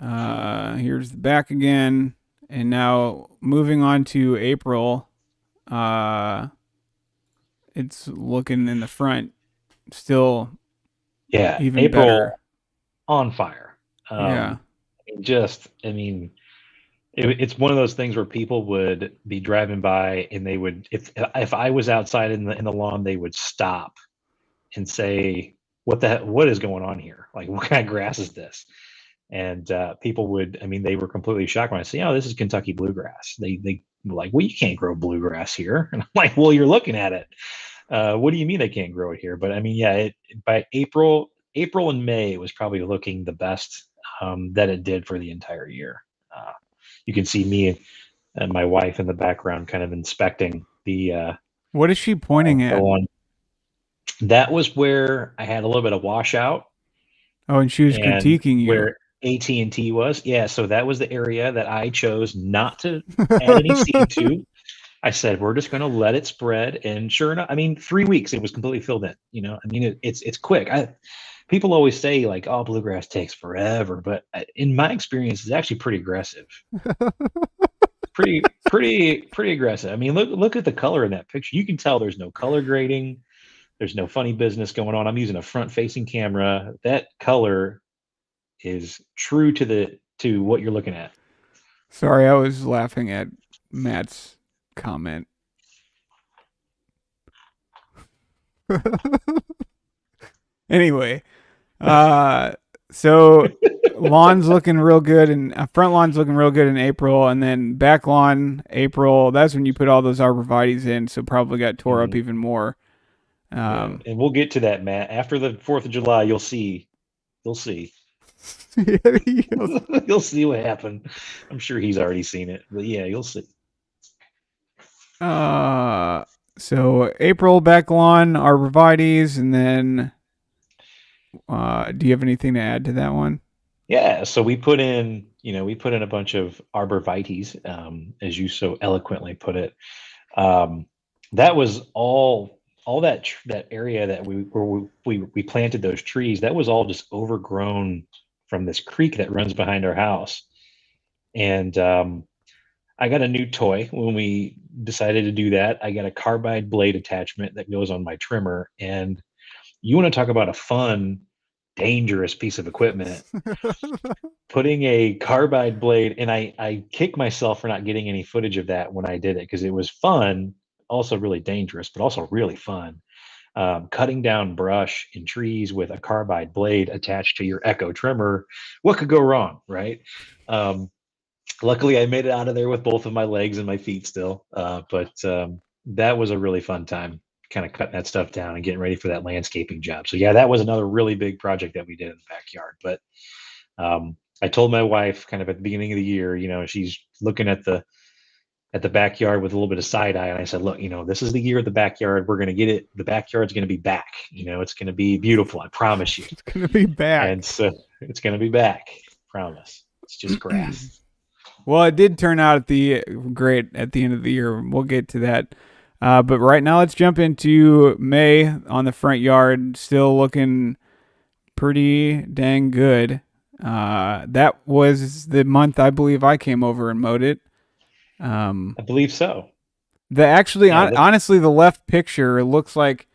Here's the back again, and now moving on to April. Uh, it's looking in the front still Yeah, even better. April on fire. Yeah. I mean, it's one of those things where people would be driving by and they would, if I was outside in the lawn, they would stop and say, what is going on here? Like, what kind of grass is this?" And people would, I mean, they were completely shocked when I say, "Oh, this is Kentucky bluegrass." They were like, "Well, you can't grow bluegrass here." And I'm like, "Well, you're looking at it. What do you mean they can't grow it here?" But I mean, yeah, by April and May, it was probably looking the best that it did for the entire year. Uh, you can see me and my wife in the background, kind of inspecting What is she pointing the at? lawn. That was where I had a little bit of washout Oh, and she was and critiquing you. where AT&T was. Yeah, so that was the area that I chose not to add any seed to. I said we're just going to let it spread, and sure enough, I mean, 3 weeks it was completely filled in. I mean, it's quick. People always say like, "Oh, bluegrass takes forever," but in my experience, it's actually pretty aggressive. Pretty aggressive. I mean, look at the color in that picture. You can tell there's no color grading. There's no funny business going on. I'm using a front-facing camera. That color is true to what you're looking at. Sorry, I was laughing at Matt's comment. Anyway, uh, so lawn's looking real good, and front lawn's looking real good in April, and then back lawn April. That's when you put all those arborvitaes in, so probably got tore up Mhm. even more. Yeah, Um, and we'll get to that, Matt. After the 4th of July, you'll see. You'll see. You'll see what happened. I'm sure he's already seen it, but yeah, you'll see. uh, so April back lawn arborvitaes, and then do you have anything to add to that one? Yeah, so we put in a bunch of arborvitaes, as you so eloquently put it. Um, that was all that area that we planted those trees. That was all just overgrown from this creek that runs behind our house. And I got a new toy when we decided to do that. I got a carbide blade attachment that goes on my trimmer. And you want to talk about a fun, dangerous piece of equipment. Putting a carbide blade, and I kick myself for not getting any footage of that when I did it because it was fun, also really dangerous, but also really fun. Cutting down brush in trees with a carbide blade attached to your Echo trimmer. What could go wrong, right? Um, Luckily, I made it out of there with both of my legs and my feet still. But that was a really fun time, kind of cutting that stuff down and getting ready for that landscaping job. So yeah, that was another really big project that we did in the backyard. But I told my wife kind of at the beginning of the year, she's looking at the backyard with a little bit of side eye, and I said, "Look, this is the year of the backyard. We're going to get it. The backyard's going to be back. It's going to be beautiful. I promise you." It's gonna be And back. so it's going to be back. Promise. It's just grass. Well, it did turn out at the great at the end of the year. We'll get to that. But right now, let's jump into May on the front yard. Still looking pretty dang good. That was the month I believe I came over and mowed it. Um, I believe so. the actually, Yeah. honestly, the left picture looks like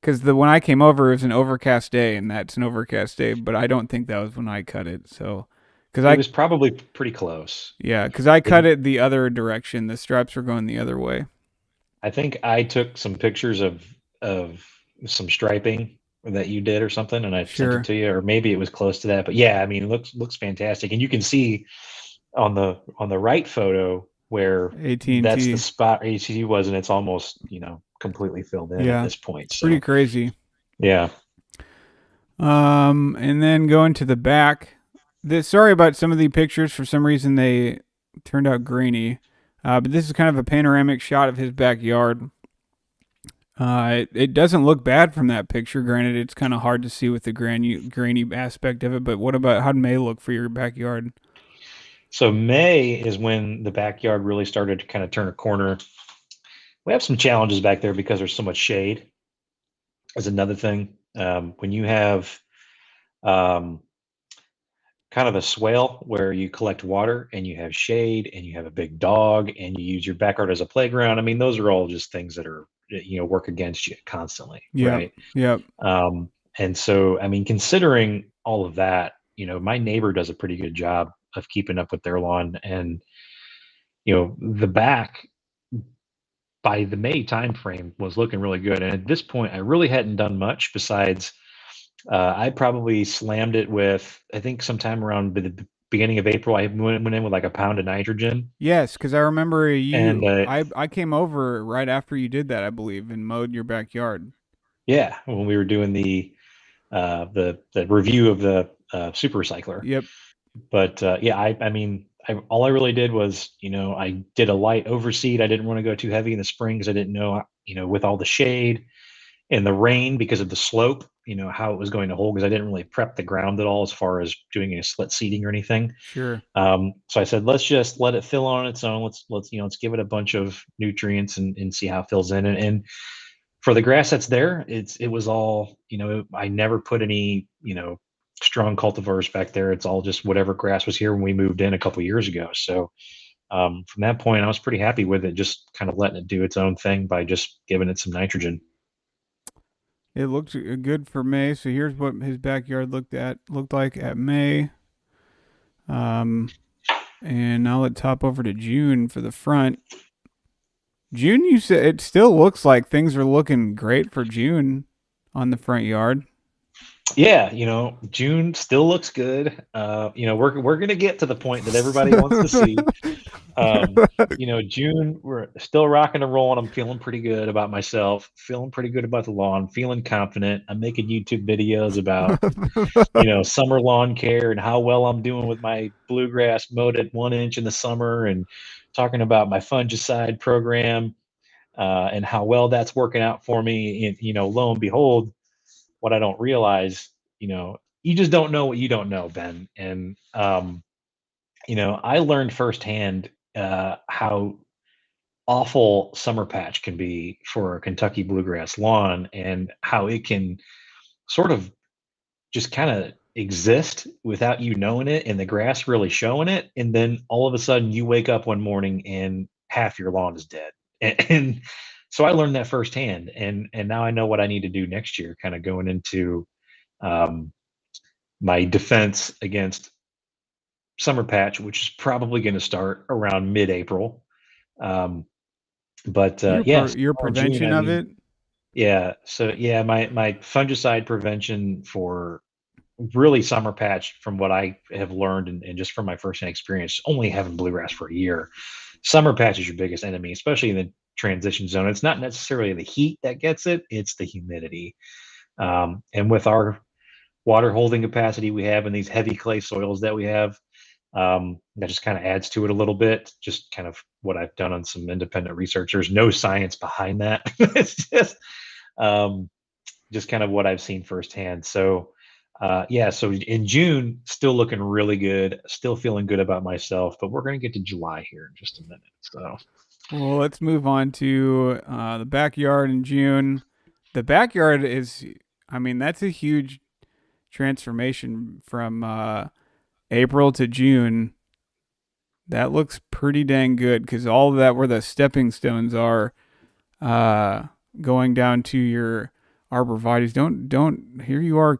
because the when I came over it was an overcast day, and that's an overcast day. But I don't think that was when I cut it. So, because It I was probably pretty close. yeah, because I cut It, it the other direction. The stripes were going the other way. I think I took some pictures of some striping that you did or something, and I sent it Sure. to you, or maybe it was close to that. But yeah, I mean, it looks fantastic, and you can see on the right photo where that's the AT&T. spot ACT was, and it's almost completely filled in at Yeah, this point. it's pretty So crazy. yeah, And then going to the back. Sorry about some of the pictures. For some reason, they turned out grainy. But this is kind of a panoramic shot of his backyard. It doesn't look bad from that picture. Granted, it's kind of hard to see with the grainy aspect of it. But what about how did May look for your backyard? so May is when the backyard really started to kind of turn a corner. We have some challenges back there because there's so much shade. Is another thing. When you have um, kind of a swale where you collect water and you have shade and you have a big dog and you use your backyard as a playground. I mean, those are all just things that are work against you constantly, Yep. right? Yep. Um, and so, I mean, considering all of that, my neighbor does a pretty good job of keeping up with their lawn, and the back by the May timeframe was looking really good. And at this point, I really hadn't done much besides I probably slammed it with, I think sometime around the beginning of April, I went in with like a pound of nitrogen. Yes, because I remember And I came over right after you did that, I believe, and mowed your backyard. yeah, when we were doing the review of the super recycler. Yep. But yeah, I mean, all I really did was, I did a light overseed. I didn't want to go too heavy in the spring because I didn't know, with all the shade and the rain because of the slope, how it was going to hold because I didn't really prep the ground at all as far as doing any split seeding or anything. Sure. So I said, let's just let it fill on its own. Let's give it a bunch of nutrients and see how it fills in. And for the grass that's there, it was all, I never put any, strong cultivars back there. It's all just whatever grass was here when we moved in a couple years ago. So from that point, I was pretty happy with it, just kind of letting it do its own thing by just giving it some nitrogen. It looked good for May. So here's what his backyard looked like at May. And now let's hop over to June for the front. June, you said it still looks like things are looking great for June on the front yard. Yeah, June still looks good. We're gonna get to the point that everybody wants to see. Um, June, we're still rocking and rolling. I'm feeling pretty good about myself, feeling pretty good about the lawn, feeling confident. I'm making YouTube videos about, summer lawn care and how well I'm doing with my bluegrass mowed at 1 inch in the summer, and talking about my fungicide program, and how well that's working out for me. And, lo and behold, what I don't realize, you just don't know what you don't know, Ben. And, I learned firsthand how awful summer patch can be for a Kentucky bluegrass lawn, and how it can sort of just kind of exist without you knowing it and the grass really showing it. And then all of a sudden you wake up one morning and half your lawn is dead. And so I learned that firsthand. And now I know what I need to do next year, kind of going into um, my defense against summer patch, which is probably going to start around mid-April. Um, but yes, Your June. prevention I of mean, it. yeah. So yeah, my fungicide prevention for really summer patch, from what I have learned and just from my firsthand experience, only having bluegrass for a year, summer patch is your biggest enemy, especially in the transition zone. It's not necessarily the heat that gets it; it's the humidity. And with our water holding capacity we have in these heavy clay soils that we have, that just kind of adds to it a little bit. Just kind of what I've done on some independent research. There's no science behind that. It's um, just kind of what I've seen firsthand. So, yeah, so in June, still looking really good, still feeling good about myself, but we're going to get to July here in just a minute. So, Well, let's move on to the backyard in June. The backyard is, I mean, that's a huge transformation from April to June. That looks pretty dang good because all of that where the stepping stones are uh, going down to your arborvitaes. Don't here you are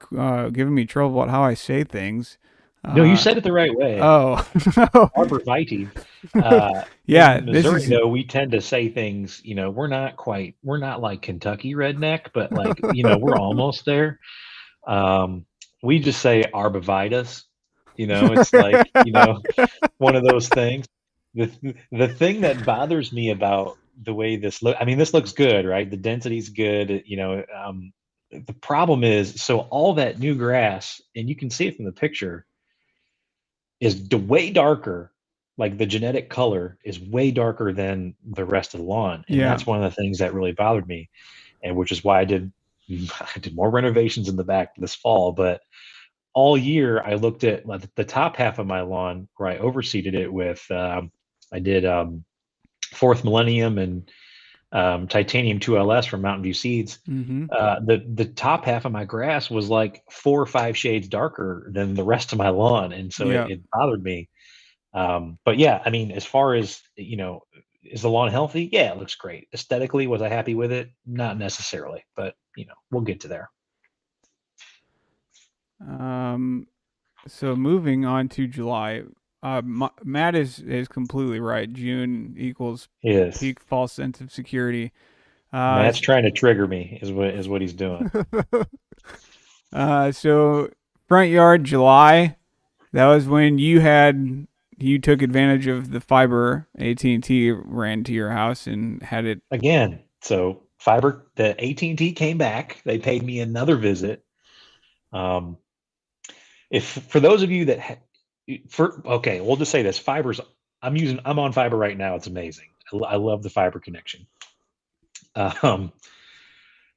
giving me trouble about how I say things. no, you Uh, said it the right way. oh, Arborvitae. yeah, In this Missouri, is though, we tend to say things, we're not like Kentucky redneck, but like, we're almost there. Um, we just say arborvitaes. It's like, one of those things. The thing that bothers me about the way this look, I mean, this looks good, right? The density's good, the problem is, so all that new grass, and you can see it from the picture, is way darker. Like the genetic color is way darker than the rest of the lawn, and yeah. that's one of the things that really bothered me, and which is why I did I did more renovations in the back this fall. But all year I looked at like the top half of my lawn where I overseeded it with I did fourth millennium and titanium 2LS from Mountain View Seeds. Mm-hmm. The top half of my grass was like 4 or 5 shades darker than the rest of my lawn, and so Yeah. it bothered me. But yeah, I mean, as far as is the lawn healthy? Yeah, it looks great. Aesthetically, was I happy with it? Not necessarily, but we'll get to there. Um. So moving on to July. Matt is completely right. June equals Yes, peak false sense of security. Matt's trying to trigger me, is what he's doing. So front yard July. That was when you took advantage of the fiber AT&T ran to your house and had it. Again, so fiber, the AT&T came back. They paid me another visit. Um, if for those of you that for okay, we'll just say this: fiber's. I'm on fiber right now. It's amazing. I love the fiber connection. Um,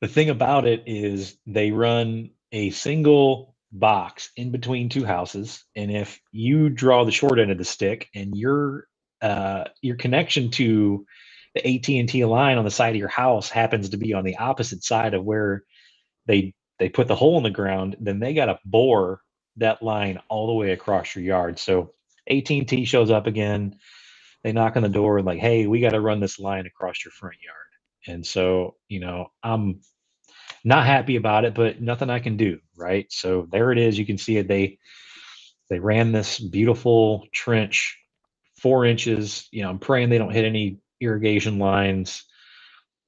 The thing about it is they run a single box in between two houses, and if you draw the short end of the stick and your connection to the AT&T line on the side of your house happens to be on the opposite side of where they put the hole in the ground, then they got to bore that line all the way across your yard. So AT&T shows up again. They knock on the door and like, hey, we got to run this line across your front yard. And so, I'm not happy about it, but nothing I can do, right? So there it is. You can see it. They ran this beautiful trench, 4 inches. I'm praying they don't hit any irrigation lines.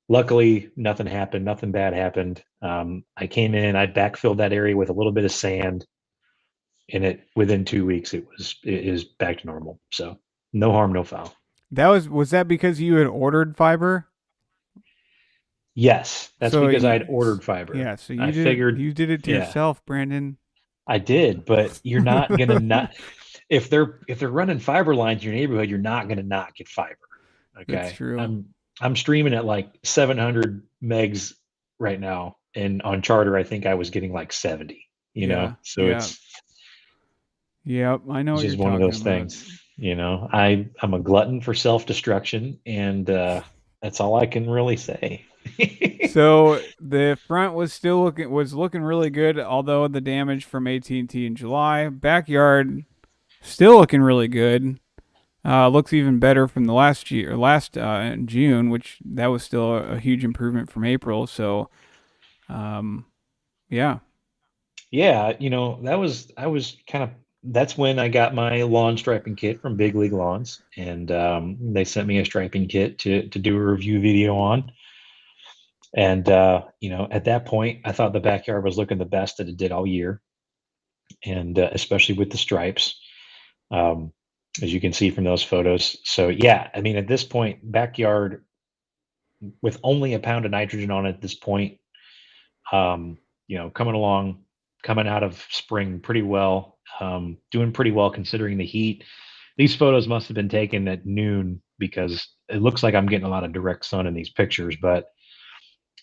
Luckily, nothing happened. Nothing bad happened. I came in, I backfilled that area with a little bit of sand, and it within 2 weeks it is back to normal. So no harm, no foul. That was that because you had ordered fiber? Yes, that's So because I had ordered fiber. yeah, so I you did it. figured, You did it to yeah, yourself, Brandon. I did, but you're not gonna not if they're running fiber lines in your neighborhood, you're not gonna not get fiber. That's Okay, true. I'm streaming at like 700 megs right now, and on Charter, I think I was getting like 70. Yeah, So yeah, yeah. I know it's what you're just one of talking those about. things. I'm a glutton for self destruction, and that's all I can really say. So the front was looking really good, although the damage from AT&T in July. Backyard still looking really good. Looks even better from the last in June, which that was still a huge improvement from April. So, um, yeah, Yeah, that was I was kind of that's when I got my lawn striping kit from Big League Lawns, and they sent me a striping kit to do a review video on. And at that point, I thought the backyard was looking the best that it did all year, and especially with the stripes, um, as you can see from those photos. So yeah, I mean, at this point, backyard with only a pound of nitrogen on it at this point, coming along, coming out of spring pretty well, doing pretty well considering the heat. These photos must have been taken at noon because it looks like I'm getting a lot of direct sun in these pictures. But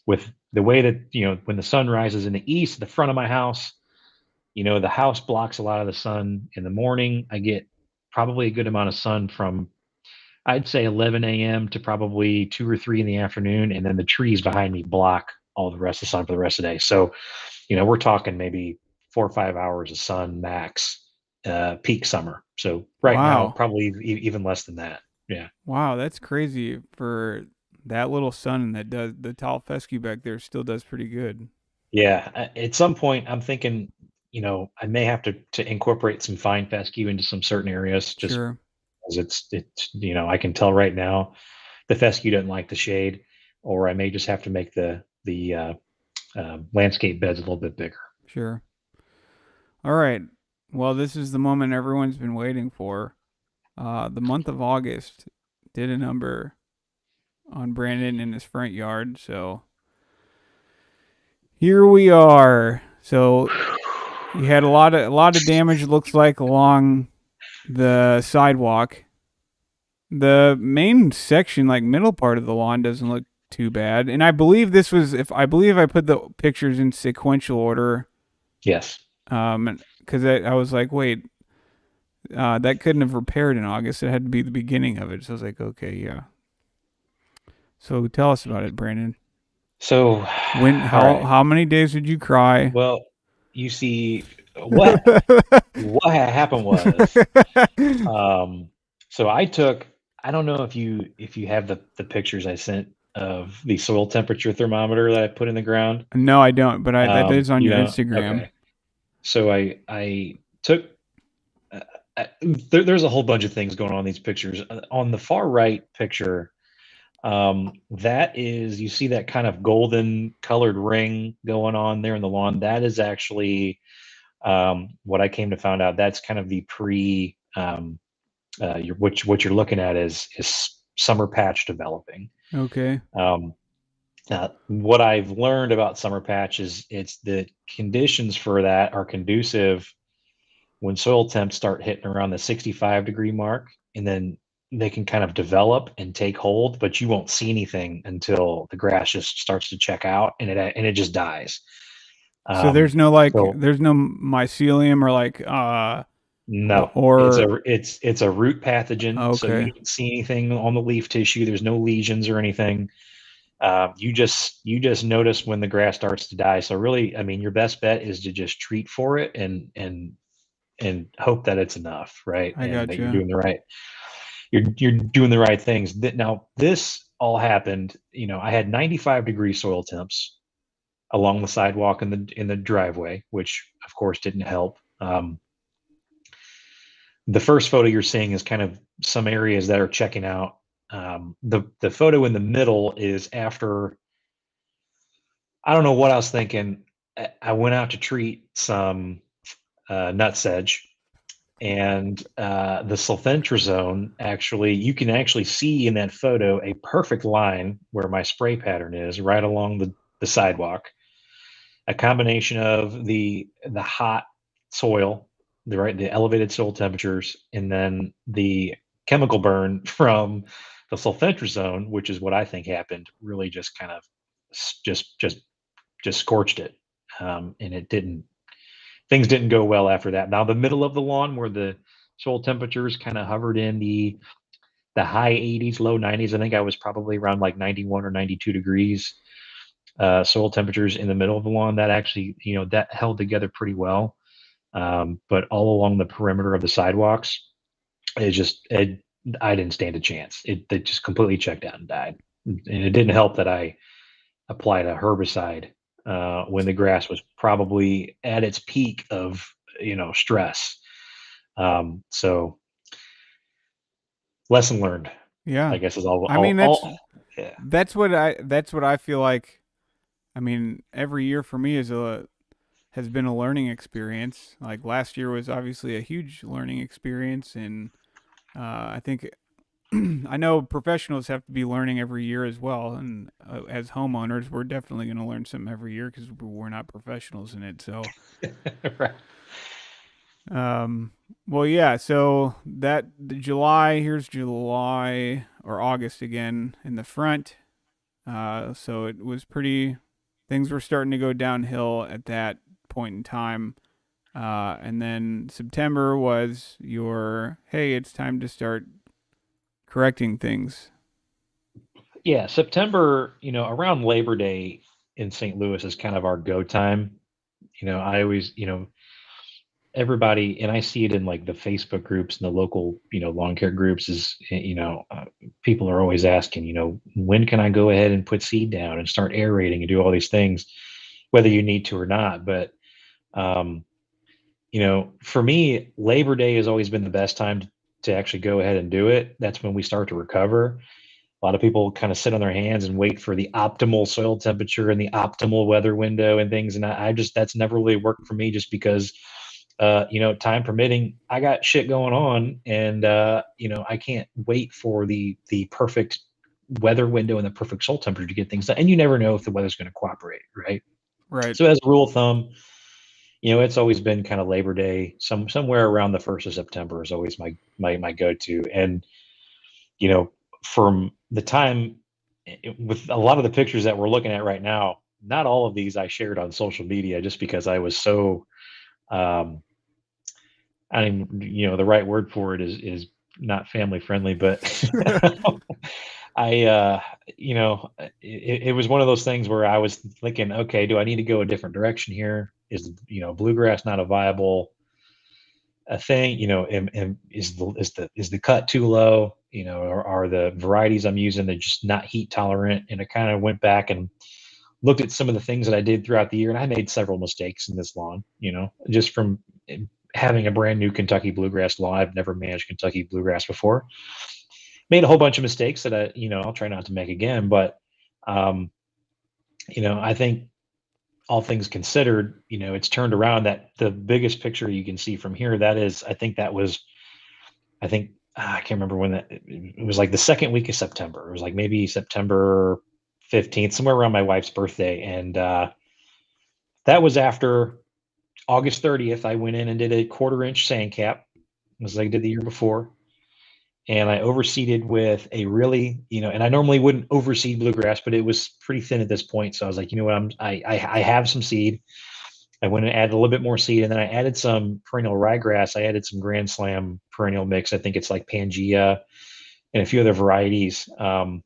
with the way that, when the sun rises in the east, the front of my house, the house blocks a lot of the sun in the morning. I get probably a good amount of sun from, I'd say 11 a.m. to probably 2 or 3 in the afternoon. And then the trees behind me block all the rest of the sun for the rest of the day. So we're talking maybe 4 or 5 hours of sun max, peak summer. So right now, wow, probably even less than that. Yeah. wow, that's crazy for that little sun that does the tall fescue back there still does pretty good. Yeah. At some point, I'm thinking, I may have to incorporate some fine fescue into some certain areas just Sure, because I can tell right now the fescue doesn't like the shade, or I may just have to make the landscape beds a little bit bigger. sure. All right. Well, this is the moment everyone's been waiting for. The month of August did a number on Brandon in his front yard. So here we are. So you had a lot of damage. It looks like along the sidewalk. The main section, like middle part of the lawn, doesn't look too bad. And I believe this was if I believe I put the pictures in sequential order. Yes. Because I was like, wait, that couldn't have repaired in August. It had to be the beginning of it. So I was like, okay, yeah. So tell us about it, Brandon. So, When all how right. how many days did you cry? Well, you see, what had happened was, um, so I don't know if you have the pictures I sent of the soil temperature thermometer that I put in the ground. No, I don't. But that is on your Instagram. Okay. So I took there's a whole bunch of things going on in these pictures. On the far right picture, that is, you see that kind of golden colored ring going on there in the lawn. That is actually, what I came to find out. That's kind of the pre, what you're looking at is summer patch developing. Okay. Um, what I've learned about summer patch is it's the conditions for that are conducive when soil temps start hitting around the 65-degree mark, and then they can kind of develop and take hold, but you won't see anything until the grass just starts to check out and it just dies. So Um, so there's no mycelium or no, or it's a root pathogen, so you okay, don't see anything on the leaf tissue. There's no lesions or anything. You just notice when the grass starts to die. So really, I mean, your best bet is to just treat for it and hope that it's enough, right? I And that gotcha. you're doing the right things. Now this all happened. I had 95-degree soil temps along the sidewalk in the driveway, which of course didn't help. The first photo you're seeing is kind of some areas that are checking out. The photo in the middle is after. I don't know what I was thinking. I went out to treat some nutsedge, and the sulfentrazone, actually, you can actually see in that photo a perfect line where my spray pattern is right along the sidewalk. A combination of the hot soil, the elevated soil temperatures, and then the chemical burn from the sulfentrazone, which is what I think happened, really just kind of just scorched it, and it didn't. Things didn't go well after that. Now the middle of the lawn, where the soil temperatures kind of hovered in the high 80s, low 90s. I think I was probably around like 91 or 92 degrees soil temperatures in the middle of the lawn. That actually, that held together pretty well. But all along the perimeter of the sidewalks, I didn't stand a chance. It just completely checked out and died. And it didn't help that I applied a herbicide when the grass was probably at its peak of stress. So lesson learned, Yeah. I guess, is all. I mean Yeah. that's what I feel like. I mean, every year for me has been a learning experience. Like last year was obviously a huge learning experience, and I think I know professionals have to be learning every year as well. And as homeowners, we're definitely going to learn something every year because we're not professionals in it. So, Right. um, well, yeah. So here's July or August again in the front. So it was pretty. Things were starting to go downhill at that point in time. And then September was your hey, it's time to start correcting things. Yeah, September, around Labor Day in St. Louis is kind of our go time. I always, everybody, and I see it in like the Facebook groups and the local, lawn care groups is, people are always asking, when can I go ahead and put seed down and start aerating and do all these things, whether you need to or not. But, um, for me, Labor Day has always been the best time to actually go ahead and do it. That's when we start to recover. A lot of people kind of sit on their hands and wait for the optimal soil temperature and the optimal weather window and things. And I just, that's never really worked for me just because, time permitting, I got shit going on and, I can't wait for the perfect weather window and the perfect soil temperature to get things done. And you never know if the weather's going to cooperate, right? Right. So as a rule of thumb, it's always been kind of Labor Day, somewhere around the 1st of September is always my go-to. And you know, from the time with a lot of the pictures that we're looking at right now, not all of these I shared on social media just because I was so, um, I mean, the right word for it is not family friendly, but I, it was one of those things where I was thinking, okay, do I need to go a different direction here? Is, bluegrass not a viable a thing? Is the cut too low? Or are the varieties I'm using, they're just not heat tolerant? And I kind of went back and looked at some of the things that I did throughout the year, and I made several mistakes in this lawn. Just from having a brand new Kentucky bluegrass lawn. I've never managed Kentucky bluegrass before. Made a whole bunch of mistakes that I'll try not to make again. But um, I think all things considered, it's turned around. That the biggest picture you can see from here, that is, I think I can't remember when it was, like the second week of September. It was like maybe September 15th, somewhere around my wife's birthday. And that was after August 30th. I went in and did a 1/4 inch sand cap, as I did the year before. and I overseeded with a really, and I normally wouldn't overseed bluegrass, but it was pretty thin at this point. So I was like, you know what, I have some seed. I went and added a little bit more seed, and then I added some perennial ryegrass. I added some Grand Slam perennial mix. I think it's like Pangea and a few other varieties. And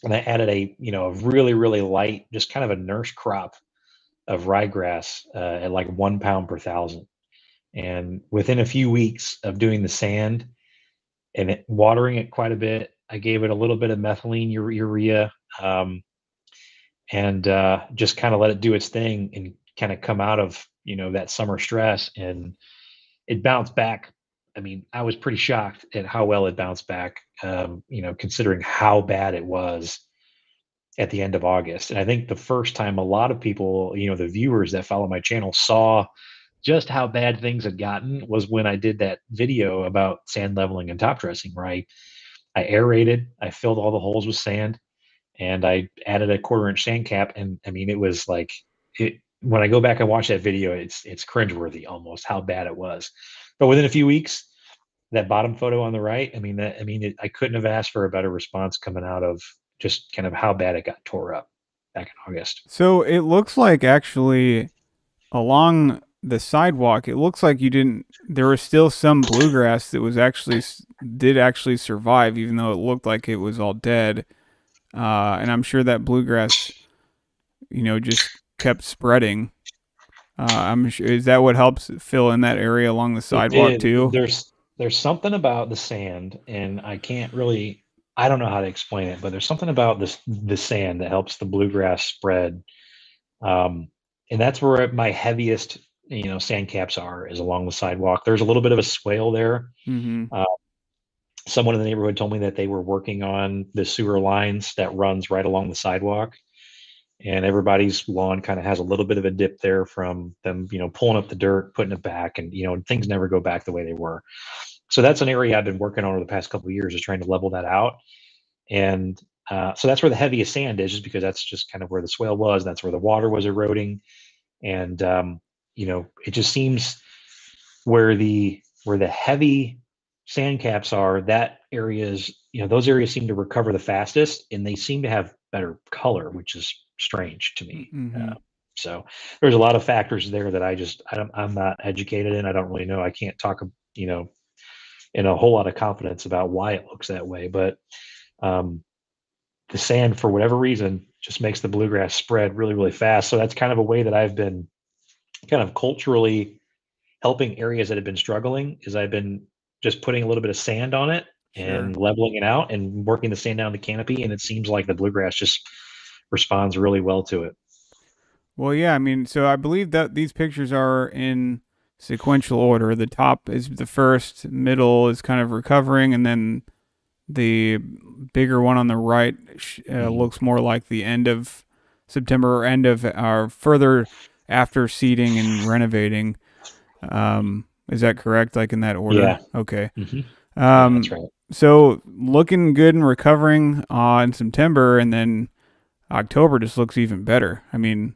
I added a really, really light, just kind of a nurse crop of ryegrass at like 1 pound per thousand. And within a few weeks of doing the sand and watering it quite a bit, I gave it a little bit of methylene urea, and just kind of let it do its thing and kind of come out of that summer stress, and it bounced back. I mean, I was pretty shocked at how well it bounced back, considering how bad it was at the end of August. And I think the first time a lot of people, the viewers that follow my channel, saw just how bad things had gotten was when I did that video about sand leveling and top dressing, where I aerated, I filled all the holes with sand, and I added a 1/4 inch sand cap. And I mean, it was like it. When I go back and watch that video, it's cringeworthy almost how bad it was. But within a few weeks, that bottom photo on the right, I couldn't have asked for a better response coming out of just kind of how bad it got tore up back in August. So it looks like actually along the sidewalk, it looks like you didn't. There was still some bluegrass that was actually did actually survive, even though it looked like it was all dead. And I'm sure that bluegrass, just kept spreading. I'm sure, is that what helps fill in that area along the It sidewalk did. too? There's something about the sand, and I don't know how to explain it, but there's something about the sand that helps the bluegrass spread. And that's where my heaviest, sand caps are, is along the sidewalk. There's a little bit of a swale there. Mm-hmm. Uh, Someone in the neighborhood told me that they were working on the sewer lines that runs right along the sidewalk, and everybody's lawn kind of has a little bit of a dip there from them, pulling up the dirt, putting it back, and things never go back the way they were. So that's an area I've been working on over the past couple of years, is trying to level that out. And so that's where the heaviest sand is, just because that's just kind of where the swale was. That's where the water was eroding, and it just seems where the heavy sand caps are, that areas, those areas seem to recover the fastest, and they seem to have better color, which is strange to me. Mm-hmm. So there's a lot of factors there that I'm not educated in. I don't really know. I can't talk, you know, in a whole lot of confidence about why it looks that way. But um, the sand, for whatever reason, just makes the bluegrass spread really, really fast. So that's kind of a way that I've been kind of culturally helping areas that have been struggling, is I've been just putting a little bit of sand on it Sure. and leveling it out and working the sand down the canopy. And it seems like the bluegrass just responds really well to it. Well, yeah, I mean, so I believe that these pictures are in sequential order. The top is the first, middle is kind of recovering, and then the bigger one on the right Mhm. looks more like the end of September or end of our further after seeding and renovating. Is that correct? Like in that order? Yeah. Okay. hmm Yeah, that's Um, right. so looking good and recovering in September, and then October just looks even better. I mean,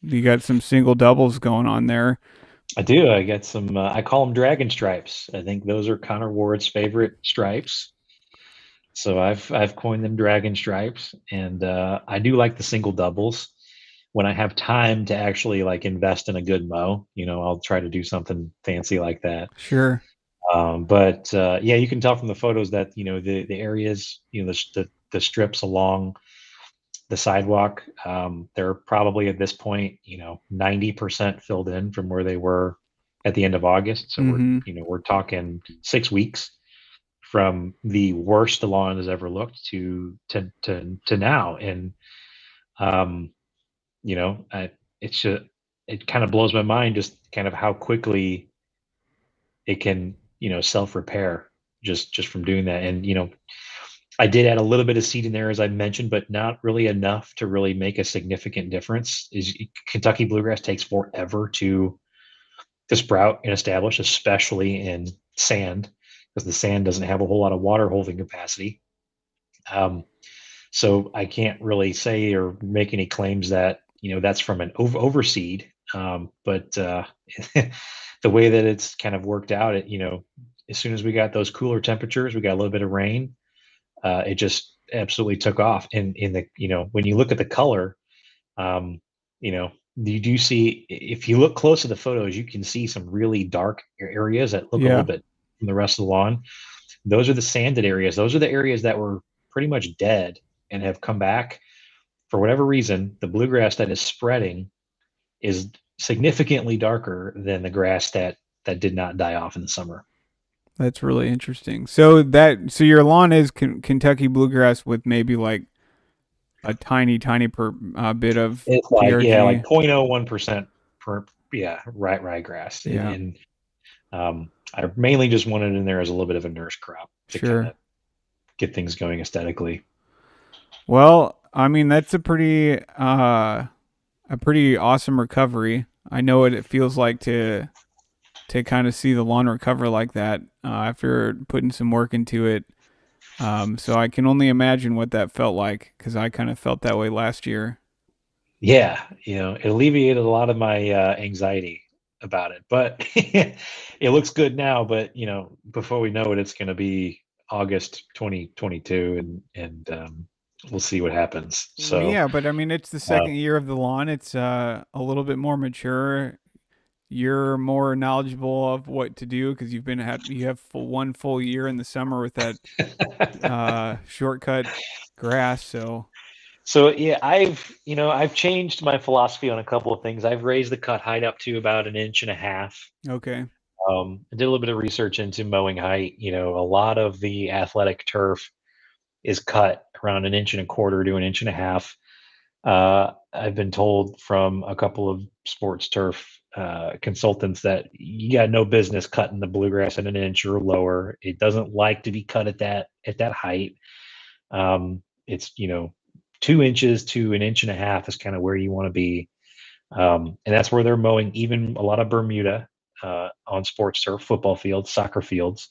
you got some single doubles going on there. I do. I get some. I call them dragon stripes. I think those are Connor Ward's favorite stripes. So I've coined them dragon stripes, and I do like the single doubles. When I have time to actually like invest in a good mow, I'll try to do something fancy like that. Sure. But yeah, you can tell from the photos that the areas, the strips along the sidewalk, they're probably at this point 90% filled in from where they were at the end of August. So we're Mm-hmm. we're talking 6 weeks from the worst the lawn has ever looked to now. And um, it's just, it kind of blows my mind just kind of how quickly it can self repair just from doing that. And I did add a little bit of seed in there, as I mentioned, but not really enough to really make a significant difference. Is Kentucky bluegrass takes forever to sprout and establish, especially in sand, because the sand doesn't have a whole lot of water holding capacity. Um, so I can't really say or make any claims that that's from an overseed. But the way that it's kind of worked out, as soon as we got those cooler temperatures, we got a little bit of rain. It just absolutely took off. And in the when you look at the color, um, you know, you do see if you look close at the photos, you can see some really dark areas that look a little Yeah, bit from the rest of the lawn. Those are the sanded areas. Those are the areas that were pretty much dead and have come back for whatever reason. The bluegrass that is spreading is significantly darker than the grass that did not die off in the summer. that's really interesting. So your lawn is Kentucky bluegrass with maybe like a tiny bit of It's like like TRG. 0.01% per ryegrass, and Yeah, I mainly just wanted it in there as a little bit of a nurse crop to kind sure. of get things going aesthetically. Well, I mean that's a pretty awesome recovery. I know what it feels like to kind of see the lawn recover like that after putting some work into it. So I can only imagine what that felt like because I kind of felt that way last year. Yeah, it alleviated a lot of my anxiety about it, but it looks good now. But before we know it, it's going to be August 2022, and we'll see what happens. Well, So, yeah, but I mean, it's the uh, second year of the lawn. It's a little bit more mature. You're more knowledgeable of what to do because you have one full year in the summer with that shortcut grass. So so yeah, I've changed my philosophy on a couple of things. I've raised the cut height up to about an inch and a half. okay, I did a little bit of research into mowing height. A lot of the athletic turf is cut around an inch and a quarter to an inch and a half. I've been told from a couple of sports turf consultants that you got no business cutting the bluegrass at an inch or lower. It doesn't like to be cut at that height. It's 2 inches to an inch and a half is kind of where you want to be, and that's where they're mowing even a lot of Bermuda on sports turf, football fields, soccer fields.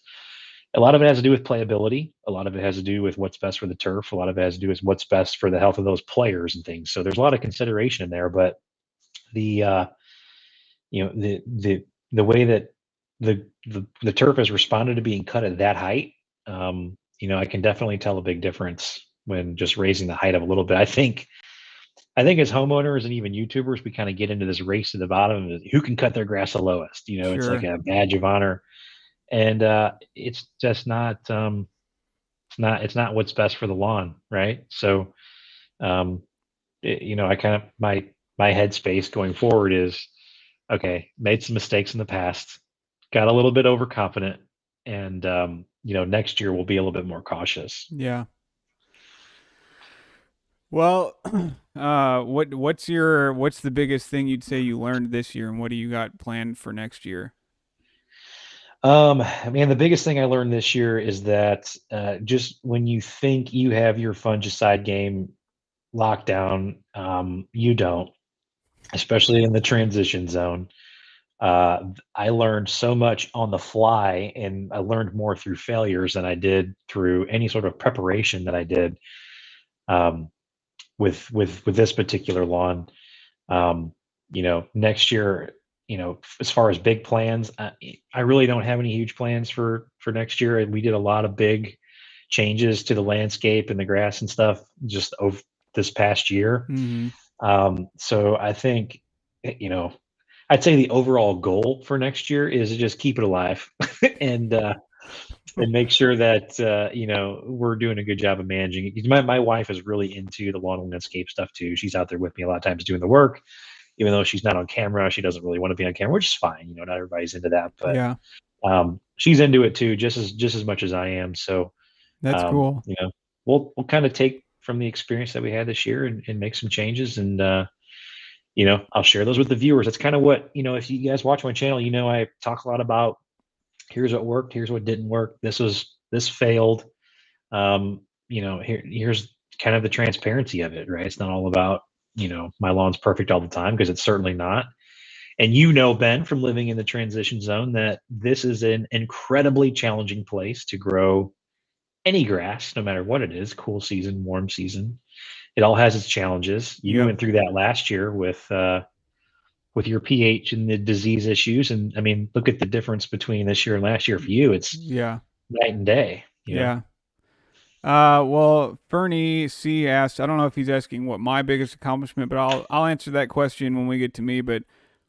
A lot of it has to do with playability. A lot of it has to do with what's best for the turf. A lot of it has to do with what's best for the health of those players and things. So there's a lot of consideration in there. But the the way that the turf has responded to being cut at that height, I can definitely tell a big difference when just raising the height up a little bit. I think as homeowners and even YouTubers, we kind of get into this race to the bottom of who can cut their grass the lowest. It's like sure, a badge of honor, and it's just not. It's not what's best for the lawn, right? So, um, I kind of my headspace going forward is okay. Made some mistakes in the past, got a little bit overconfident, and next year we'll be a little bit more cautious. yeah. Well, what's the biggest thing you'd say you learned this year, and what do you got planned for next year? Man, the biggest thing I learned this year is that just when you think you have your fungicide game locked down, you don't, especially in the transition zone. I learned so much on the fly, and I learned more through failures than I did through any sort of preparation that I did um, with this particular lawn. Next year, as far as big plans, I really don't have any huge plans for next year. And we did a lot of big changes to the landscape and the grass and stuff just over this past year. Mm-hmm. So I think, I'd say the overall goal for next year is to just keep it alive and make sure that we're doing a good job of managing it. 'Cause my wife is really into the lawn and landscape stuff too. She's out there with me a lot of times doing the work, even though she's not on camera. She doesn't really want to be on camera, which is fine. Not everybody's into that, but Yeah, she's into it too, just as much as I am. So that's um, cool. you know, we'll kind of take from the experience that we had this year and make some changes, and I'll share those with the viewers. That's kind of what if you guys watch my channel, I talk a lot about here's what worked, here's what didn't work. This failed. Here's kind of the transparency of it, right? It's not all about my lawn's perfect all the time because it's certainly not. And Ben, from living in the transition zone, that this is an incredibly challenging place to grow any grass, no matter what it is, cool season, warm season. It all has its challenges. You Yep. went through that last year with with your pH and the disease issues. And I mean, look at the difference between this year and last year for you. It's Yeah. night and day, you know. Yeah. Well, Fernie C asked, I don't know if he's asking what my biggest accomplishment, but I'll answer that question when we get to me. But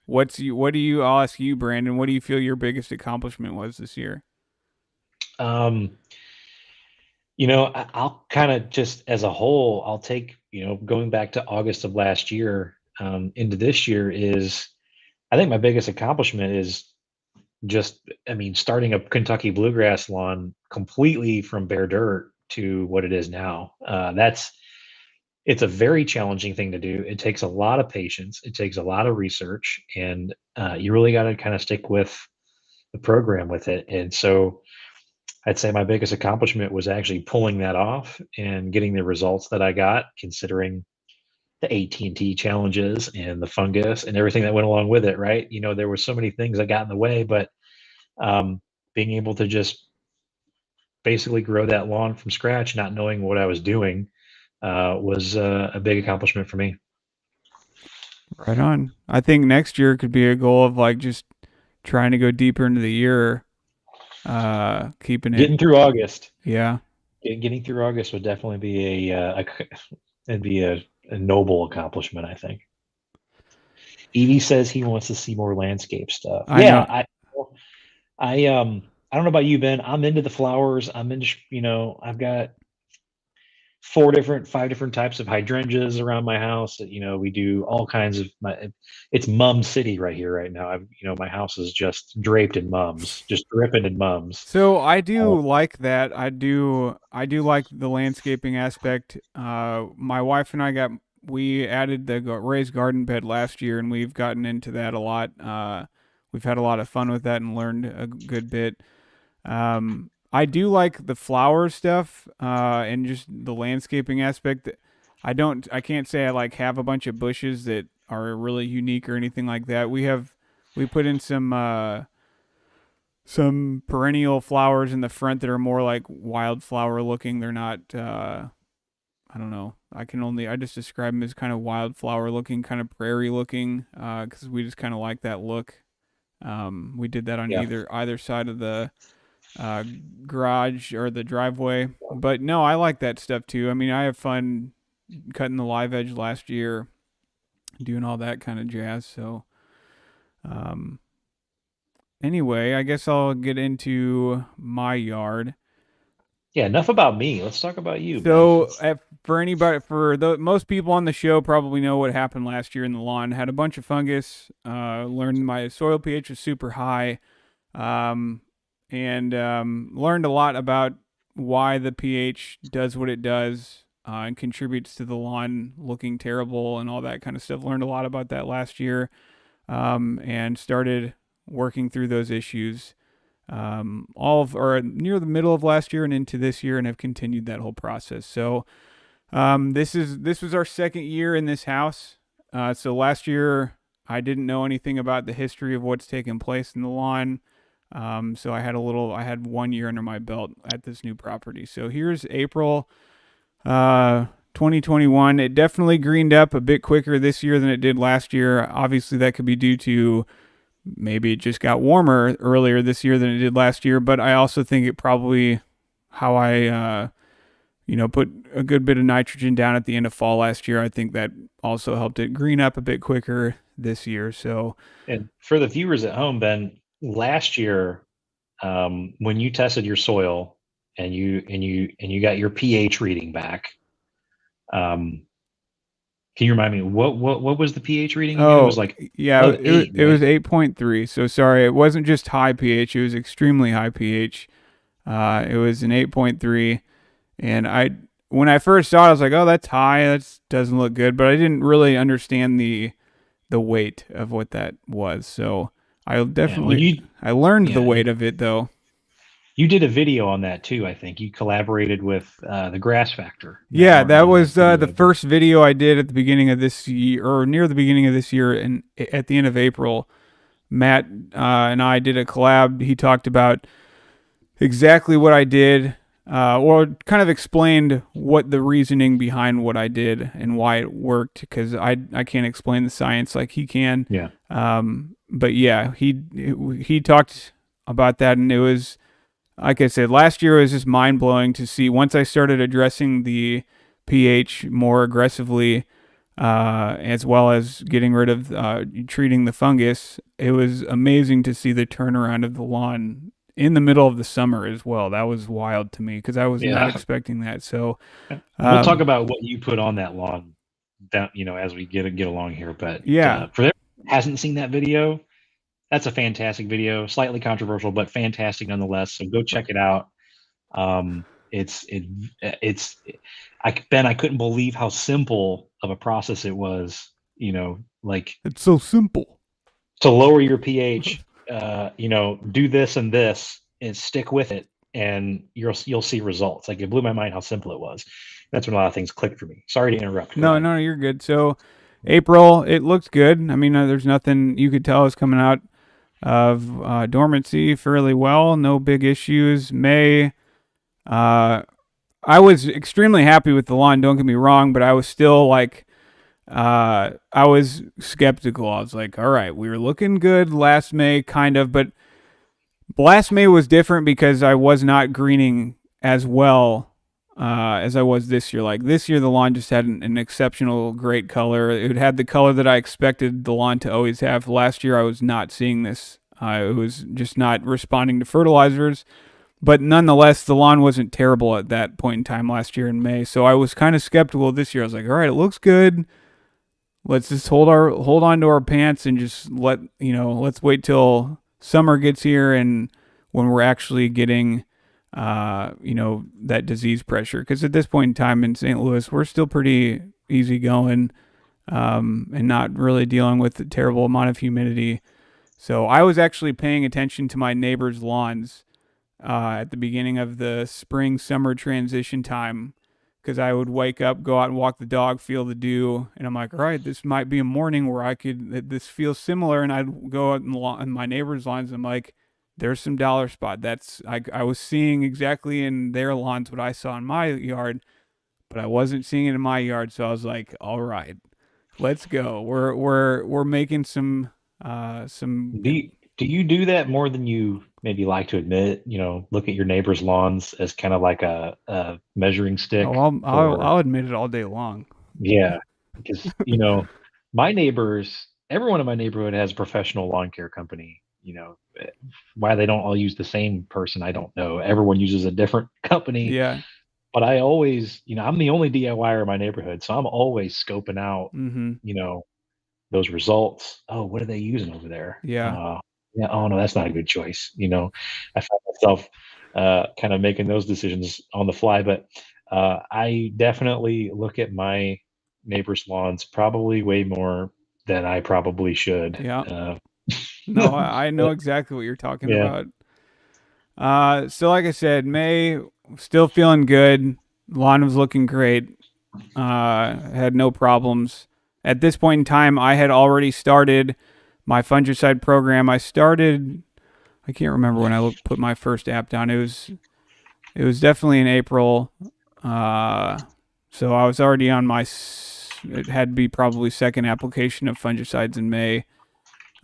I'll ask you, Brandon, what do you feel your biggest accomplishment was this year? Um, I'll kind of just as a whole, I'll take, going back to August of last year, into this year is, I think my biggest accomplishment is just, I mean, starting a Kentucky bluegrass lawn completely from bare dirt to what it is now. It's a very challenging thing to do. It takes a lot of patience. It takes a lot of research, and you really got to kind of stick with the program with it. And so, I'd say my biggest accomplishment was actually pulling that off and getting the results that I got, considering the AT&T challenges and the fungus and everything that went along with it. Right? There were so many things that got in the way, but um, being able to just basically grow that lawn from scratch, not knowing what I was doing, was a big accomplishment for me. Right on. I think next year could be a goal of like just trying to go deeper into the year, keeping it. Getting through August, Yeah. getting through August would definitely be it'd be a noble accomplishment, I think. Evie says he wants to see more landscape stuff. I Yeah, know. I don't know about you, Ben. I'm into the flowers. I'm into, I've got 5 different types of hydrangeas around my house. We do all kinds of it's mum city right here right now. My house is just draped in mums, just dripping in mums. So I do Uh, like that. I do like the landscaping aspect. My wife and we added the raised garden bed last year, and we've gotten into that a lot. We've had a lot of fun with that and learned a good bit. I do like the flower stuff, and just the landscaping aspect. I can't say I like have a bunch of bushes that are really unique or anything like that. We put in some perennial flowers in the front that are more like wildflower looking. They're not. I don't know. I just describe them as kind of wildflower looking, kind of prairie looking, because we just kind of like that look. We did that on yeah, either side of the uh, garage or the driveway. But no, I like that stuff too. I mean, I have fun cutting the live edge last year, doing all that kind of jazz. So, um, anyway, I guess I'll get into my yard. yeah. Enough about me. Let's talk about you, Ben. So, for anybody, most people on the show probably know what happened last year in the lawn. Had a bunch of fungus. Learned my soil pH was super high. Um, and learned a lot about why the pH does what it does, and contributes to the lawn looking terrible and all that kind of stuff. Learned a lot about that last year, and started working through those issues, or near the middle of last year and into this year, and have continued that whole process. So this was our second year in this house. So last year I didn't know anything about the history of what's taken place in the lawn. So I had 1 year under my belt at this new property. So here's April, 2021. It definitely greened up a bit quicker this year than it did last year. Obviously, that could be due to maybe it just got warmer earlier this year than it did last year. But I also think it probably how I, put a good bit of nitrogen down at the end of fall last year. I think that also helped it green up a bit quicker this year. So And for the viewers at home, Ben, last year, when you tested your soil and you got your pH reading back, um, can you remind me what was the pH reading again? It was Oh, like yeah, above eight, it was right? 8.3. So sorry, it wasn't just high pH, it was extremely high pH. It was an 8.3, and when I first saw it, I was like, "Oh, that's high. That doesn't look good." But I didn't really understand the weight of what that was. So Yeah. When I learned the yeah, weight of it though. you did a video on that too. I think you collaborated with the Grass Factor, Matt Yeah, Martin that did that was video, the I believe. first video I did at the beginning of this year, or near the beginning of this year, and at the end of April. Matt and I did a collab. He talked about exactly what I did, or kind of explained what the reasoning behind what I did and why it worked, because I can't explain the science like he can. Yeah. But yeah, he talked about that, and it was, like I said, last year was just mind blowing to see once I started addressing the pH more aggressively, as well as getting rid of treating the fungus. It was amazing to see the turnaround of the lawn in the middle of the summer as well. That was wild to me because I was not Yeah. expecting that. So, We'll talk um, about what you put on that lawn that as we get along here. But yeah, for everyone who hasn't seen that video, that's a fantastic video. Slightly controversial, but fantastic nonetheless. So go check it out. It's Ben, I couldn't believe how simple of a process it was. Like it's so simple. to lower your pH. Do this and stick with it, and you'll see results. Like, it blew my mind how simple it was. That's when a lot of things clicked for me. Sorry to interrupt. Go No, ahead. no, you're good. So, April, it looked good. I mean, there's nothing you could tell is coming out of dormancy fairly well. No big issues. May, uh, I was extremely happy with the lawn. Don't get me wrong, but I was still like, I was skeptical. I was like, all right, we were looking good last May, kind of, but last May was different because I was not greening as well as I was this year. Like this year, the lawn just had an exceptional, great color. It had the color that I expected the lawn to always have. Last year, I was not seeing this. It was just not responding to fertilizers. But nonetheless, the lawn wasn't terrible at that point in time last year in May. So I was kind of skeptical this year. I was like, all right, it looks good. Let's just hold on to our pants and just let's wait till summer gets here and when we're actually getting that disease pressure, because at this point in time in St. Louis we're still pretty easy going, and not really dealing with the terrible amount of humidity. So I was actually paying attention to my neighbors' lawns at the beginning of the spring summer transition time, because I would wake up, go out and walk the dog, feel the dew, and I'm like, all right, this might be a morning where this feels similar, and I'd go out in my neighbor's lawns, and I'm like, there's some dollar spot. I was seeing exactly in their lawns what I saw in my yard, but I wasn't seeing it in my yard, so I was like, all right, let's go. We're making some. Do you do that more than you maybe like to admit? Look at your neighbor's lawns as kind of like a measuring Oh, stick for. I'll admit it all day long. Yeah, because my neighbors, everyone in my neighborhood has a professional lawn care company. Why they don't all use the same person, I don't know. Everyone uses a different company, Yeah. but I always, I'm the only DIYer in my neighborhood, so I'm always scoping out, Mm-hmm. you know, those results. Oh, what are they using over there? Yeah. Yeah. Oh no, that's not a good choice. I find myself kind of making those decisions on the fly, but I definitely look at my neighbors' lawns probably way more than I probably should. Yeah. No, I know But, exactly what you're talking yeah. about. So like I said, May still feeling good. Lawn was looking great. Had no problems. At this point in time, I had already started my fungicide program. I can't remember when put my first app down. It was definitely in April. So I was already on it had to be probably second application of fungicides in May.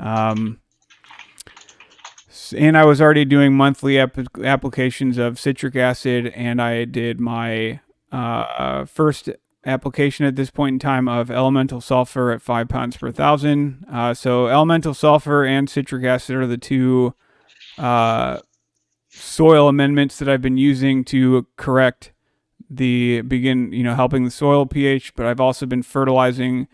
Um, and I was already doing monthly applications of citric acid, and I did my first application at this point in time of elemental sulfur at 5 pounds per thousand. So elemental sulfur and citric acid are the two soil amendments that I've been using to correct helping the soil pH, but I've also been fertilizing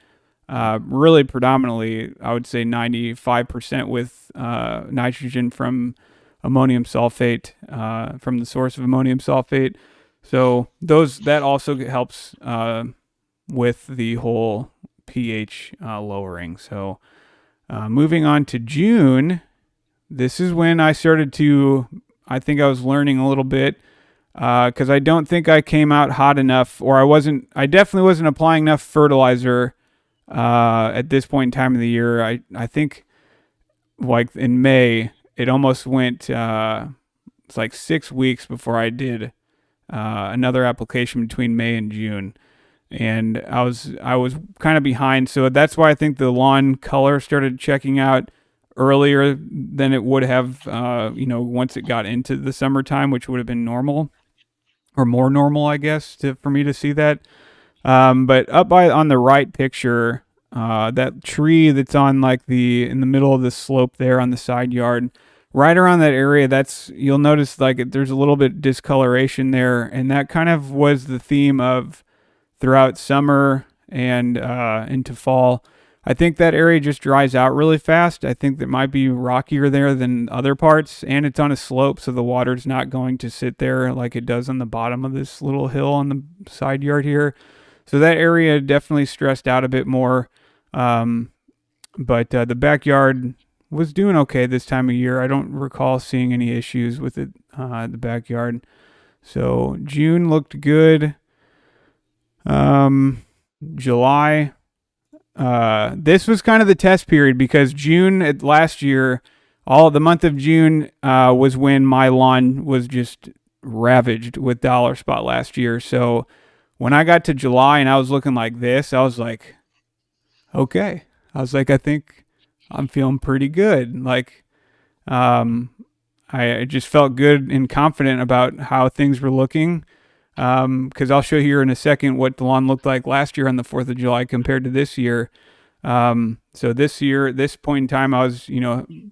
really predominantly, I would say 95% with nitrogen from ammonium sulfate, from the source of ammonium sulfate. So that also helps with the whole pH lowering. So moving on to June, this is when I started I think I was learning a little bit, because I don't think I came out hot enough, or I definitely wasn't applying enough fertilizer at this point in time of the year. I think like in May, it almost went, it's like 6 weeks before I did another application between May and June, and I was kind of behind. So that's why I think the lawn color started checking out earlier than it would have, once it got into the summertime, which would have been normal or more normal, I guess, for me to see that. But up by on the right picture, that tree that's on like in the middle of the slope there on the side yard, right around that area, that's you'll notice like there's a little bit discoloration there, and that kind of was the theme of throughout summer and into fall. I think that area just dries out really fast. I think that might be rockier there than other parts, and it's on a slope, so the water's not going to sit there like it does on the bottom of this little hill on the side yard here. So that area definitely stressed out a bit more. Um, but the backyard was doing okay this time of year. I don't recall seeing any issues with it, the backyard. So June looked good. July. This was kind of the test period because June last year, all the month of June was when my lawn was just ravaged with dollar spot last year. So when I got to July and I was looking like this, I was like, okay. I was like, I think I'm feeling pretty good. Like, um, I just felt good and confident about how things were looking. Because I'll show you here in a second what the lawn looked like last year on the 4th of July compared to this year. So this year, at this point in time, I was,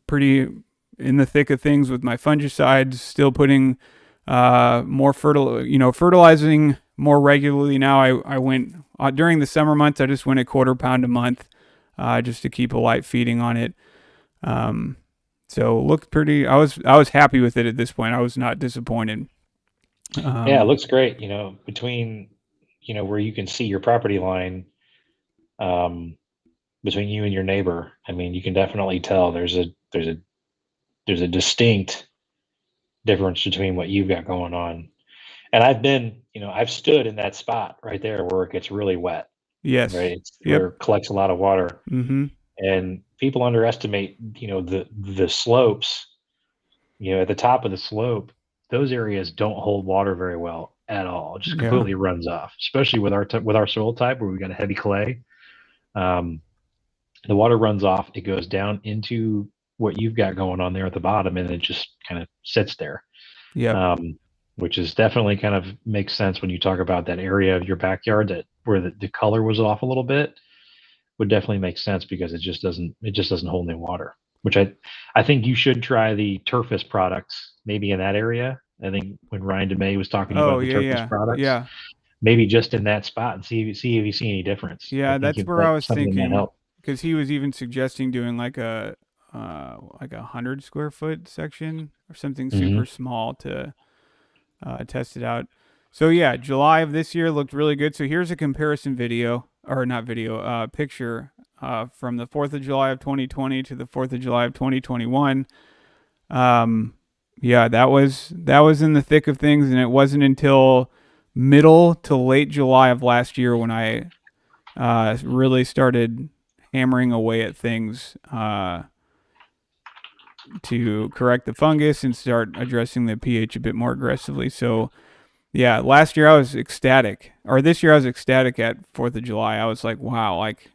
pretty in the thick of things with my fungicides, still putting fertilizing more regularly now. I went during the summer months. I just went a quarter pound a month, just to keep a light feeding on it. So looked pretty. I was happy with it at this point. I was not disappointed. Yeah, it looks great. Between where you can see your property line, um, between you and your neighbor. I mean, you can definitely tell there's a distinct difference between what you've got going on. And I've stood in that spot right there where it gets really wet, Yes. right? It's Yep. where it collects a lot of water. Mm-hmm. And people underestimate, the slopes, at the top of the slope, those areas don't hold water very well at all. It just Yeah. completely runs off, especially with our soil type where we got a heavy clay. Um, the water runs off, it goes down into what you've got going on there at the bottom, and it just kind of sits there. Yep. um, which is definitely kind of makes sense when you talk about that area of your backyard that where the color was off a little bit, would definitely make sense because it just doesn't hold any water. Which I think you should try the Turfus products maybe in that area. I think when Ryan DeMay was talking Oh about the yeah, Turfus yeah, products, yeah, maybe just in that spot and see if you see any difference. I yeah. think That's it where might I was something that might thinking, help. because he was even suggesting doing like a 100 square foot section or something super Hmm. small to test it out. So yeah, July of this year looked really good. So here's a comparison video, or not video, picture from the 4th of July of 2020 to the 4th of July of 2021. Um, yeah, that was in the thick of things, and it wasn't until middle to late July of last year when I really started hammering away at things to correct the fungus and start addressing the pH a bit more aggressively. So yeah, last year I was ecstatic, or this year I was ecstatic at 4th of July. I was like, wow, like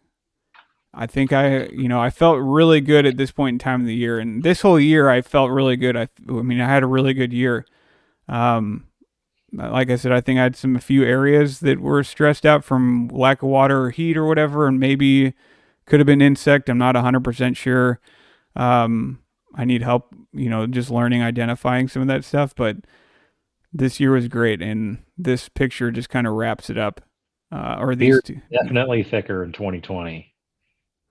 I think I felt really good at this point in time of the year, and this whole year I felt really good. I mean, I had a really good year. Um, like I said, I think I had a few areas that were stressed out from lack of water or heat or whatever, and maybe could have been insect. I'm not 100% sure. Um, I need help, just learning, identifying some of that stuff. But this year was great, and this picture just kind of wraps it up. Or these Beard two. definitely thicker in 2020.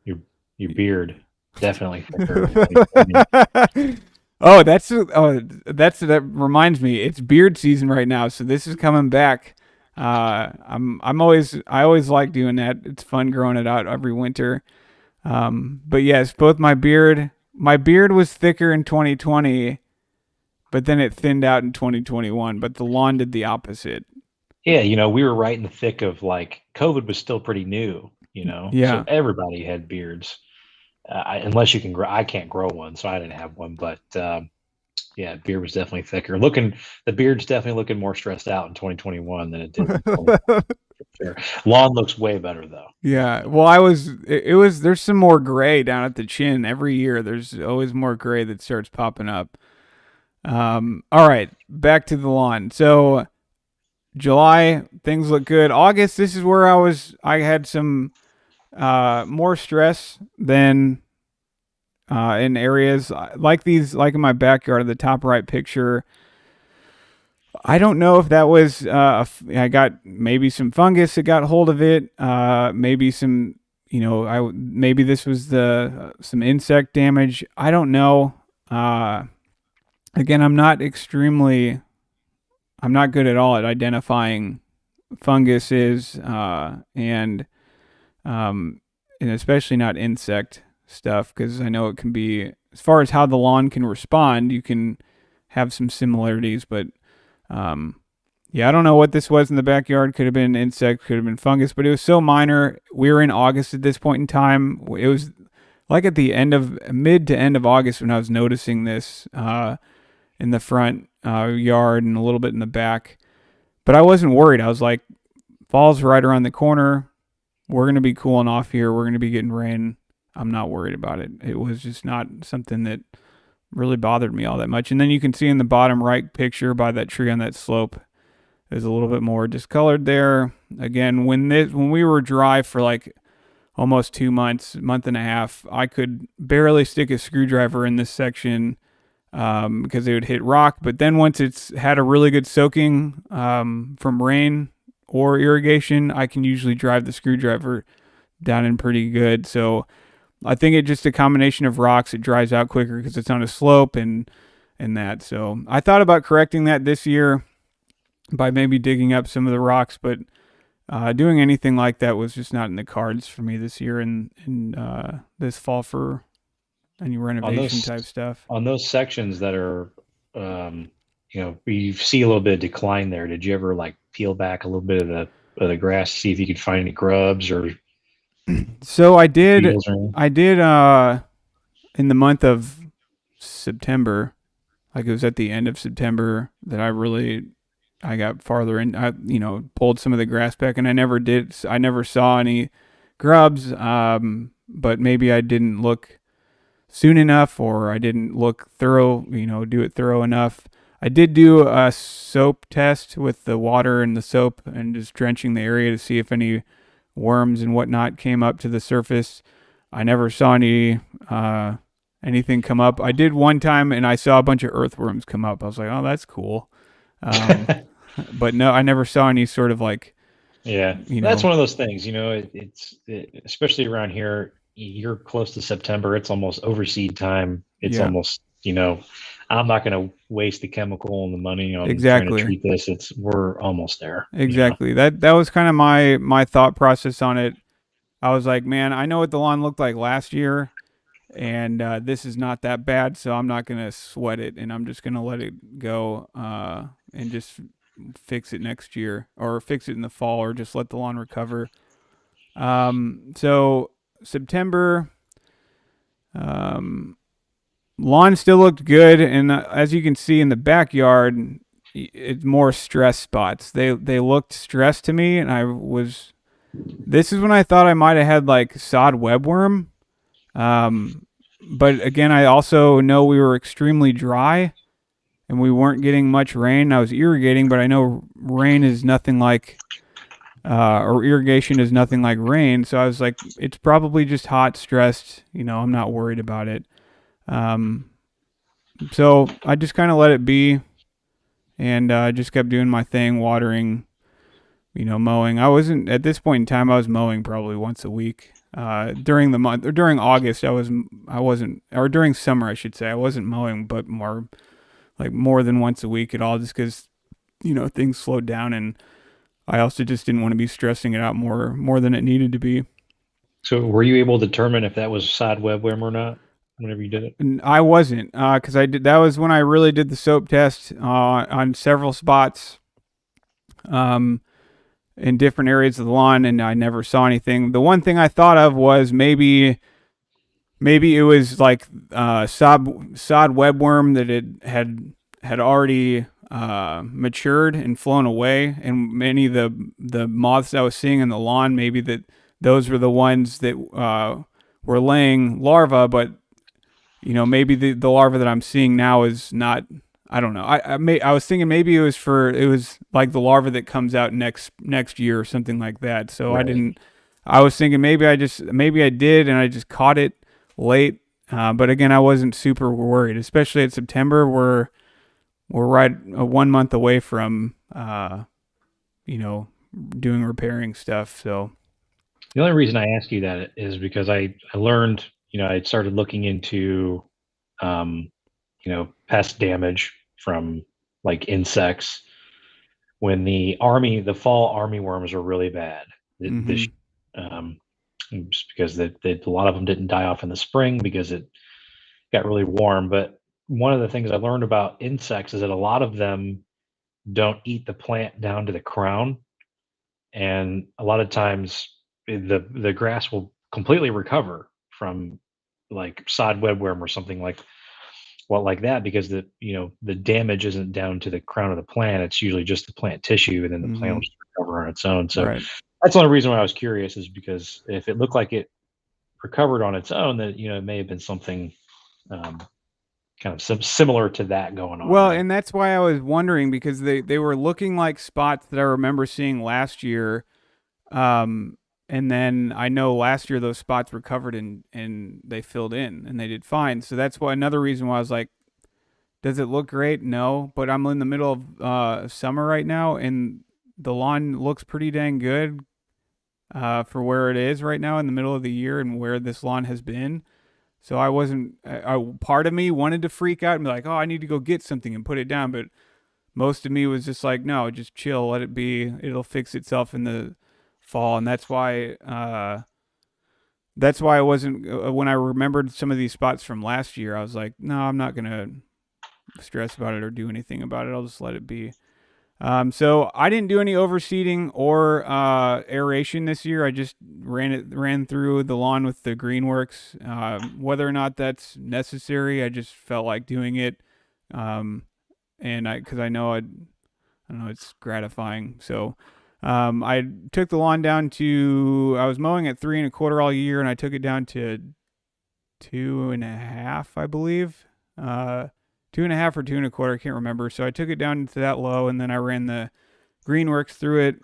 Your your beard definitely thicker in 2020. That reminds me. It's beard season right now, so this is coming back. I always like doing that. It's fun growing it out every winter. But yes, both my beard was thicker in 2020, but then it thinned out in 2021. But the lawn did the opposite. Yeah, we were right in the thick of like COVID was still pretty new, so Yeah, everybody had beards. Unless you can grow, I can't grow one, so I didn't have one. But Yeah, beard was definitely thicker. The beard's definitely looking more stressed out in 2021 than it did in 2020. Sure. Lawn looks way better though. Yeah. Well, it was, there's some more gray down at the chin every year. There's always more gray that starts popping up. All right. Back to the lawn. So, July, things look good. August, this is where I had some, more stress than, in areas like these, like in my backyard, the top right picture. I don't know if that was I got maybe some fungus that got hold of it. Maybe some, maybe this was the some insect damage. I don't know. Uh, Again, I'm not good at all at identifying funguses, um, and especially not insect stuff because I know it can be, as far as how the lawn can respond, you can have some similarities, but um, yeah, I don't know what this was in the backyard. Could have been insect, could have been fungus, but it was so minor. We were in August at this point in time. It was like at the end of mid to end of August when I was noticing this in the front yard and a little bit in the back. But I wasn't worried. I was like, fall's right around the corner. We're going to be cooling off here. We're going to be getting rain. I'm not worried about it. It was just not something that really bothered me all that much. And then you can see in the bottom right picture by that tree on that slope, there's a little bit more discolored there. Again, when we were dry for like almost 2 months, month and a half, I could barely stick a screwdriver in this section because it would hit rock. But then once it's had a really good soaking from rain or irrigation, I can usually drive the screwdriver down in pretty good. So I think it's just a combination of rocks. It dries out quicker because it's on a slope and that. So I thought about correcting that this year by maybe digging up some of the rocks, but doing anything like that was just not in the cards for me this year and this fall for any renovation type stuff. On those sections that are, you see a little bit of decline there. Did you ever like peel back a little bit of the grass to see if you could find any grubs or So beetles or anything? I did in the month of September, like it was at the end of September that I got farther in. I pulled some of the grass back, and I never saw any grubs. But maybe I didn't look soon enough, or I didn't look thorough. Do it thorough enough. I did do a soap test with the water and the soap, and just drenching the area to see if any worms and whatnot came up to the surface. I never saw anything come up. I did one time, and I saw a bunch of earthworms come up. I was like, oh, that's cool. But no, I never saw any sort of like, Yeah, that's one of those things. Especially around here. You're close to September. It's almost overseed time. It's yeah, almost, I'm not going to waste the chemical and the money on trying to exactly, treat this. We're almost there. exactly. That was kind of my thought process on it. I was like, man, I know what the lawn looked like last year, and this is not that bad, so I'm not gonna sweat it, and I'm just gonna let it go, and just fix it next year, or fix it in the fall, or just let the lawn recover. So September, um, lawn still looked good, and as you can see in the backyard, it's more stress spots. They looked stressed to me, and I was. This is when I thought I might have had like sod webworm. Um, but again, I also know we were extremely dry and we weren't getting much rain. I was irrigating, but I know rain is nothing like, or irrigation is nothing like rain. So I was like, it's probably just hot, stressed. I'm not worried about it. Um, so I just kind of let it be and just kept doing my thing, watering, mowing. I wasn't, at this point in time, I was mowing probably once a week. During the month, or during August, I wasn't, or during summer, I should say, I wasn't mowing, but more than once a week at all, just because, things slowed down, and I also just didn't want to be stressing it out more than it needed to be. So were you able to determine if that was sod webworm or not whenever you did it? And I wasn't, because that was when I really did the soap test on several spots. In different areas of the lawn, and I never saw anything. The one thing I thought of was maybe maybe it was like sod webworm that it had already matured and flown away, and many of the moths I was seeing in the lawn, maybe that those were the ones that were laying larvae, but maybe the larva that I'm seeing now is not. I don't know. I was thinking maybe it was like the larva that comes out next year or something like that. So I Right. didn't. I was thinking maybe I did and I just caught it late. But again, I wasn't super worried, especially at September. We're right 1 month away from you know doing repairing stuff. So The only reason I ask you that is because I learned, I started looking into, um, pest damage from like insects when the fall army worms are really bad. This, hmm um, just because a lot of them didn't die off in the spring because it got really warm. But one of the things I learned about insects is that a lot of them don't eat the plant down to the crown, and a lot of times the grass will completely recover from like sod webworm or something like that, because the damage isn't down to the crown of the plant. It's usually just the plant tissue, and then the plant will hmm just recover on its own. So right. that's the only reason why I was curious, is because if it looked like it recovered on its own, then it may have been something um, kind of similar to that going on Well, there. and that's why I was wondering because they were looking like spots that I remember seeing last year. Um, and then I know last year those spots were covered and they filled in and they did fine. So that's why another reason why I was like, does it look great? No, but I'm in the middle of summer right now and the lawn looks pretty dang good for where it is right now in the middle of the year and where this lawn has been. So I wasn't. Part of me wanted to freak out and be like, "Oh, I need to go get something and put it down," but most of me was just like, "No, just chill, let it be. It'll fix itself in the fall." And that's why I wasn't. When I remembered some of these spots from last year, I was like, "No, I'm not gonna stress about it or do anything about it. I'll just let it be." So I didn't do any overseeding or aeration this year. I just ran through the lawn with the Greenworks. Whether or not that's necessary, I just felt like doing it, um, and because I know it's gratifying. So I took the lawn down to I was mowing at 3 1/4 all year, and I took it down to 2.5, I believe. 2.5 or 2 1/4, I can't remember. So I took it down to that low, and then I ran the Greenworks through it.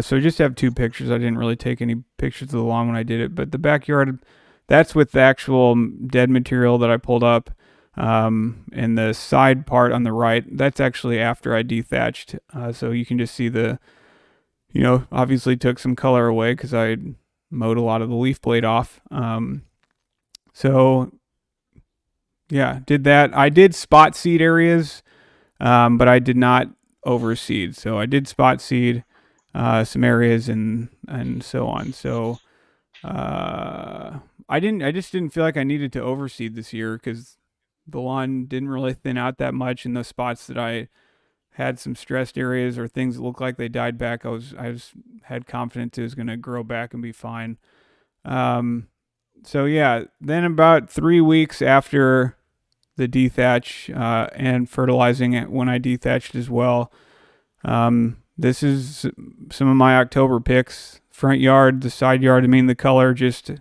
So just have two pictures. I didn't really take any pictures of the lawn when I did it, but the backyard, that's with the actual dead material that I pulled up. And the side part on the right, that's actually after I dethatched. So you can just see obviously took some color away because I mowed a lot of the leaf blade off. So yeah, did that. I did spot seed areas, but I did not overseed. So I did spot seed some areas and so on. So I didn't. I just didn't feel like I needed to overseed this year because the lawn didn't really thin out that much in the spots that I had some stressed areas or things that looked like they died back. I was had confidence it was going to grow back and be fine. Um, so yeah, then about 3 weeks after the dethatch and fertilizing it when I dethatched as well. This is some of my October picks. Front yard, the side yard. I mean, the color just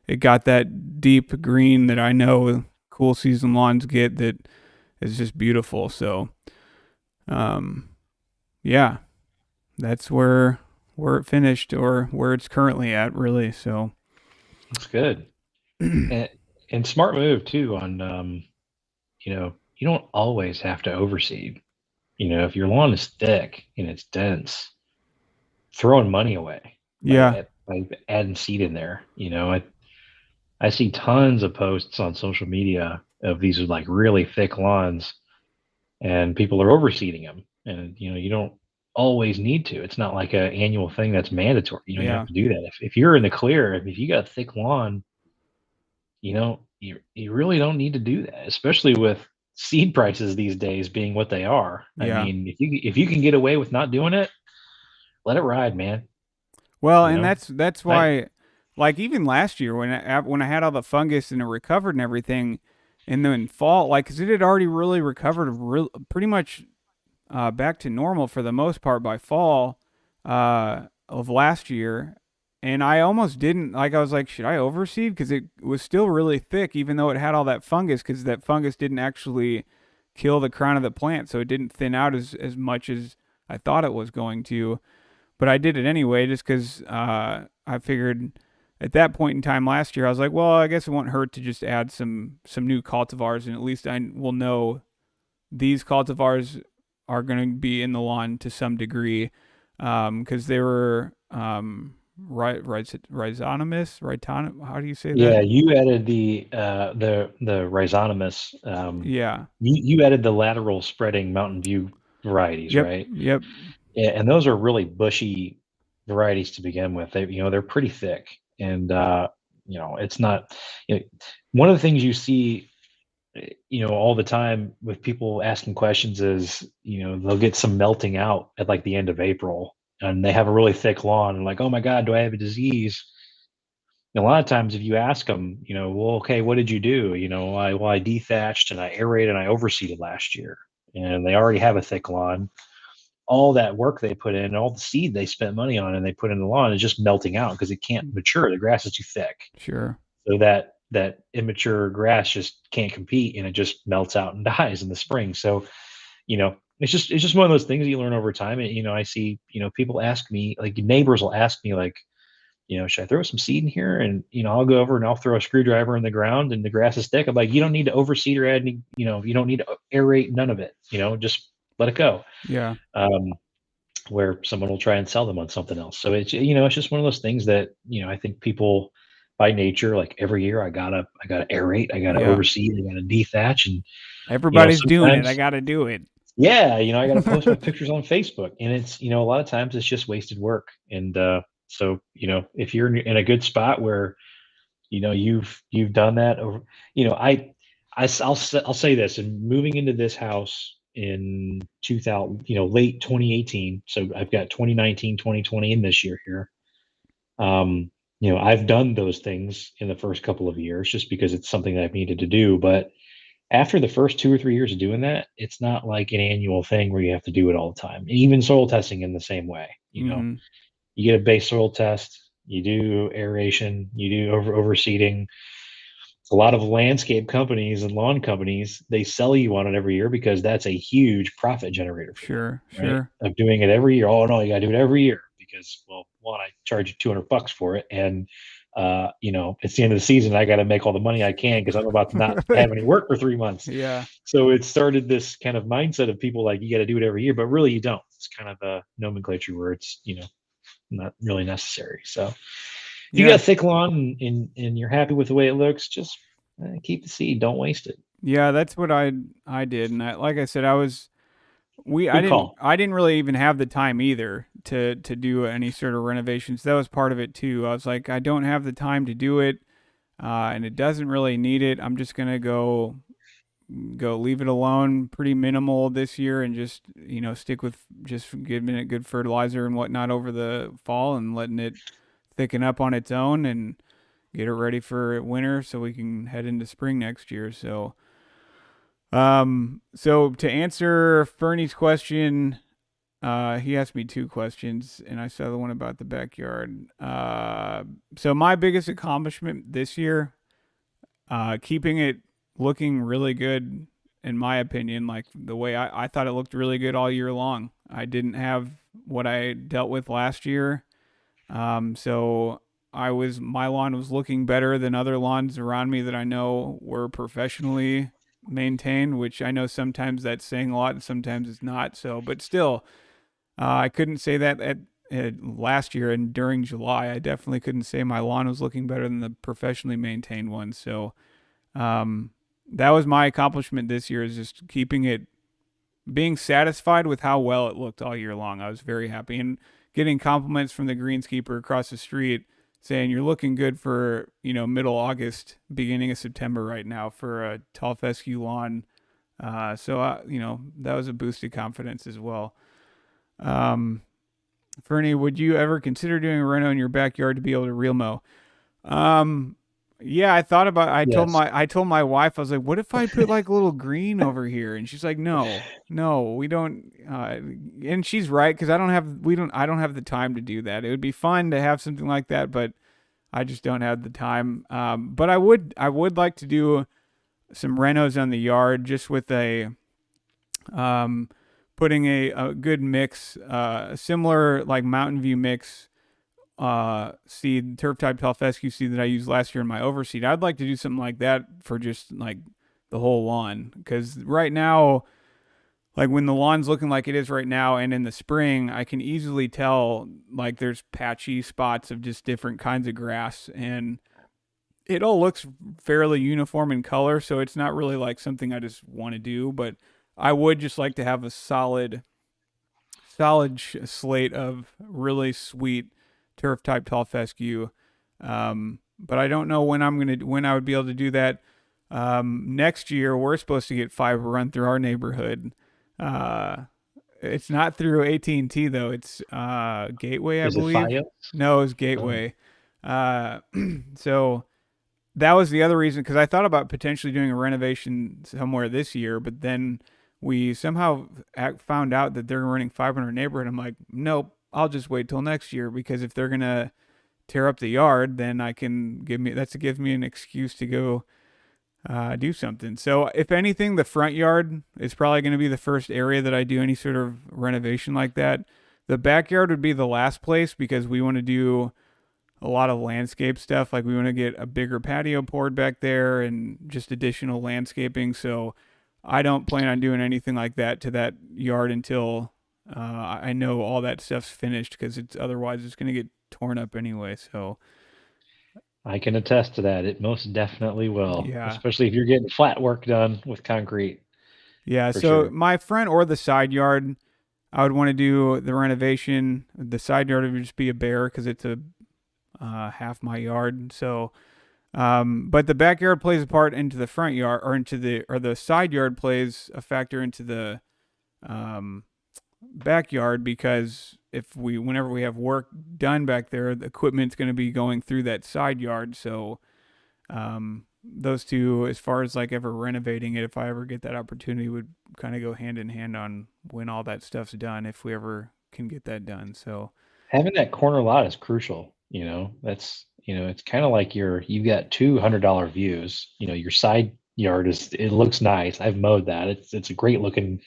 it got that deep green that I know cool season lawns get. That is just beautiful. So, um, yeah, that's where it finished or where it's currently at, really. So, That's good. and, and smart move too on you don't always have to overseed. If your lawn is thick and it's dense, throwing money away yeah, by adding seed in there. I see tons of posts on social media of these like really thick lawns, and people are overseeding them. And you don't always need to. It's not like an annual thing that's mandatory. You don't have yeah, to do that. If you're in the clear, if you got a thick lawn, you really don't need to do that, especially with seed prices these days being what they are. I yeah. mean, if you can get away with not doing it, let it ride, man. Well, You and know, that's I why. like even last year when I had all the fungus and it recovered and everything, and then fall, like, 'cause it had already really recovered, pretty much back to normal for the most part by fall of last year. And I almost didn't, like, I was like, should I overseed? Because it was still really thick, even though it had all that fungus, because that fungus didn't actually kill the crown of the plant. So it didn't thin out as much as I thought it was going to. But I did it anyway, just because I figured at that point in time last year, I was like, well, I guess it won't hurt to just add some new cultivars, and at least I will know these cultivars are going to be in the lawn to some degree, because they were how do you say that? Yeah, you added the rhizonomous. Yeah. You added the lateral spreading Mountain View varieties, Yep. right? Yep. Yeah, and those are really bushy varieties to begin with. They're pretty thick, and it's not. You know, one of the things you see, all the time with people asking questions is, they'll get some melting out at like the end of April, and they have a really thick lawn, and like, oh my God, do I have a disease? And a lot of times, if you ask them, well, okay, what did you do? I dethatched and I aerated and I overseeded last year, and they already have a thick lawn. All that work they put in, all the seed they spent money on and they put in the lawn is just melting out because it can't mature. The grass is too thick. Sure. So that immature grass just can't compete and it just melts out and dies in the spring. So, it's just one of those things you learn over time. And, I see, people ask me, like neighbors will ask me like, should I throw some seed in here? And, I'll go over and I'll throw a screwdriver in the ground and the grass is thick. I'm like, you don't need to overseed or add any, you don't need to aerate, none of it, just let it go. Yeah. Um, where someone will try and sell them on something else. So it's just one of those things that, I think people by nature, like every year I gotta aerate, I gotta Yeah. overseed, I gotta dethatch. And, Everybody's doing it. I sometimes, got to do it. yeah, I gotta post my pictures on Facebook, and it's, a lot of times it's just wasted work. And, so, if you're in a good spot where, you've done that over, you know, I'll say this, and moving into this house in 2000, late 2018. So I've got 2019, 2020, and this year here. Um, I've done those things in the first couple of years just because it's something that I've needed to do. But after the first 2 or 3 years of doing that, it's not like an annual thing where you have to do it all the time. Even soil testing in the same way. Mm-hmm. You get a base soil test, you do aeration, you do overseeding. A lot of landscape companies and lawn companies, they sell you on it every year because that's a huge profit generator for them, Sure. right? Sure. Of doing it every year. Oh no, you got to do it every year because, well, one, I charge you $200 for it, and it's the end of the season. I got to make all the money I can because I'm about to not have any work for 3 months. Yeah. So it started this kind of mindset of people like, you got to do it every year, but really you don't. It's kind of a nomenclature where it's not really necessary. So if you got Yeah. a thick lawn and you're happy with the way it looks, just keep the seed. Don't waste it. Yeah. That's what I did, and like I said, Good call. I didn't really even have the time either to do any sort of renovations. That was part of it too. I was like, I don't have the time to do it, and it doesn't really need it. I'm just gonna go leave it alone, pretty minimal this year, and just stick with just giving it good fertilizer and whatnot over the fall and letting it thicken up on its own and get it ready for winter so we can head into spring next year. So to answer Fernie's question, he asked me two questions, and I saw the one about the backyard. So my biggest accomplishment this year, keeping it looking really good, in my opinion, like the way I thought it looked really good all year long. I didn't have what I dealt with last year. So my lawn was looking better than other lawns around me that I know were professionally maintained, which I know sometimes that's saying a lot and sometimes it's not. So, but still, I couldn't say that at last year and during July. I definitely couldn't say my lawn was looking better than the professionally maintained one. So, um, that was my accomplishment this year, is just keeping it, being satisfied with how well it looked all year long. I was very happy, and getting compliments from the greenskeeper across the street saying you're looking good for middle August, beginning of September right now for a tall fescue lawn. So that was a boosted confidence as well. Um, Fernie, would you ever consider doing a reno in your backyard to be able to real mow? Um, yeah, I thought about. Yes. I told my wife, I was like, "What if I put like a little green over here?" And she's like, "No, no, we don't." And she's right because I don't have the time to do that. It would be fun to have something like that, but I just don't have the time. But I would like to do some renos on the yard, just with um, putting a good mix, similar like Mountain View mix seed, turf type tall fescue seed that I used last year in my overseed. I'd like to do something like that for just like the whole lawn, because right now, like when the lawn's looking like it is right now, and in the spring, I can easily tell like there's patchy spots of just different kinds of grass, and it all looks fairly uniform in color, so it's not really like something I just want to do, but I would just like to have a slate of really sweet turf type tall fescue. But I don't know when I would be able to do that. Next year we're supposed to get fiber run through our neighborhood. Uh, it's not through AT&T though. It's Gateway, I Is it believe. Fios? No, it's Oh, Gateway. Uh, so that was the other reason, because I thought about potentially doing a renovation somewhere this year, but then we somehow found out that they're running fiber in our neighborhood. I'm like, nope, I'll just wait till next year, because if they're gonna tear up the yard, then I can give me an excuse to go do something. So if anything, the front yard is probably going to be the first area that I do any sort of renovation like that. The backyard would be the last place, because we want to do a lot of landscape stuff. Like we want to get a bigger patio poured back there and just additional landscaping. So I don't plan on doing anything like that to that yard until I know all that stuff's finished, because it's otherwise it's going to get torn up anyway. So I can attest to that. It most definitely will, yeah. especially if you're getting flat work done with concrete, Yeah, for so sure. my front or the side yard, I would want to do the renovation. The side yard would just be a bare, because it's a half my yard. So but the backyard plays a part into the front yard, or the side yard plays a factor into the um, backyard, because whenever we have work done back there, the equipment's going to be going through that side yard. So those two, as far as like ever renovating it, if I ever get that opportunity, would kind of go hand in hand on when all that stuff's done, if we ever can get that done. So Having that corner lot is crucial. That's it's kind of like you've got $200 views. Your side yard it looks nice. I've mowed that. It's a great looking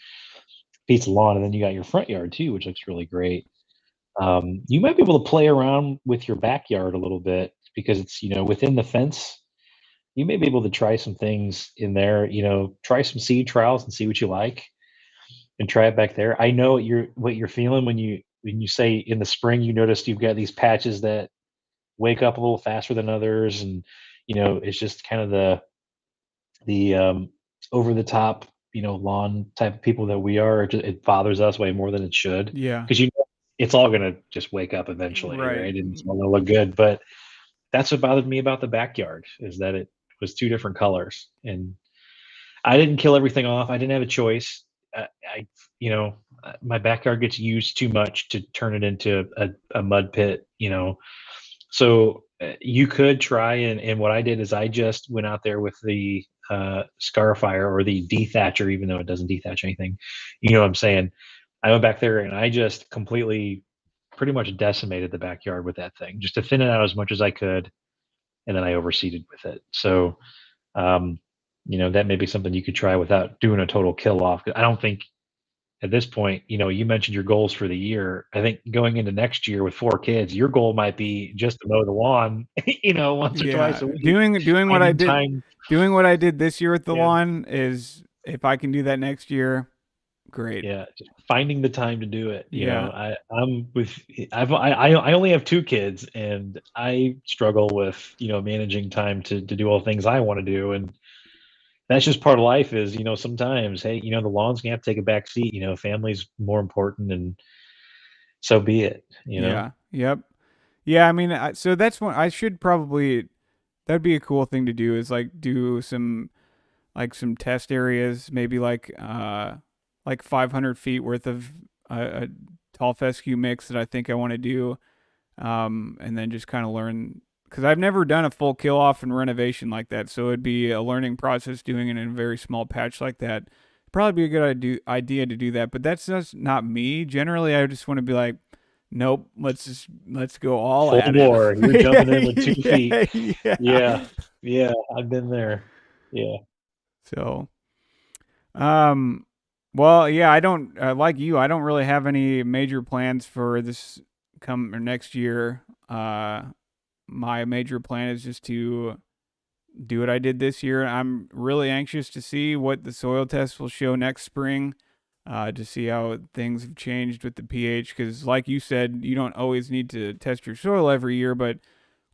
piece of lawn, and then you got your front yard too, which looks really great. You might be able to play around with your backyard a little bit because it's within the fence. You may be able to try some things in there. Try some seed trials and see what you like, and try it back there. I know what you're feeling when you say in the spring you noticed you've got these patches that wake up a little faster than others, and it's just kind of the over the top lawn type of people that we are. It bothers us way more than it should, yeah, because it's all gonna just wake up eventually, right. right? And it's all gonna look good. But that's what bothered me about the backyard, is that it was two different colors, and I didn't kill everything off. I didn't have a choice. I my backyard gets used too much to turn it into a mud pit. So you could try, and what I did is I just went out there with the scarifier, or the dethatcher, even though it doesn't dethatch anything. You know what I'm saying? I went back there and I just completely, pretty much decimated the backyard with that thing, just to thin it out as much as I could, and then I overseeded with it. So um, that may be something you could try without doing a total kill off. I don't think at this point, you mentioned your goals for the year. I think going into next year with 4 kids, your goal might be just to mow the lawn, once or twice Yeah, a week, finding time. doing what I did this year with the Yeah, lawn is, if I can do that next year, great. yeah, just finding the time to do it. Yeah, I'm with. I only have 2 kids, and I struggle with managing time to do all the things I want to do, and that's just part of life. Is sometimes, hey, the lawn's gonna have to take a back seat. Family's more important, and so be it. yeah, yep, yeah. I mean, so that's one I should probably. That'd be a cool thing to do. Is like do some test areas, maybe like 500 feet worth of a tall fescue mix that I think I want to do, and then just kind of learn. because I've never done a full kill off and renovation like that, so it'd be a learning process doing it in a very small patch like that. Probably be a good idea to do that, but that's just not me. Generally, I just want to be like, nope, let's go all Full at it. bore. You're jumping in with 2 feet. Yeah, yeah. Yeah. Yeah. I've been there. Yeah. So, um, well, yeah, I don't like you. I don't really have any major plans for this come or next year. My major plan is just to do what I did this year. I'm really anxious to see what the soil test will show next spring, to see how things have changed with the pH. Because, like you said, you don't always need to test your soil every year, but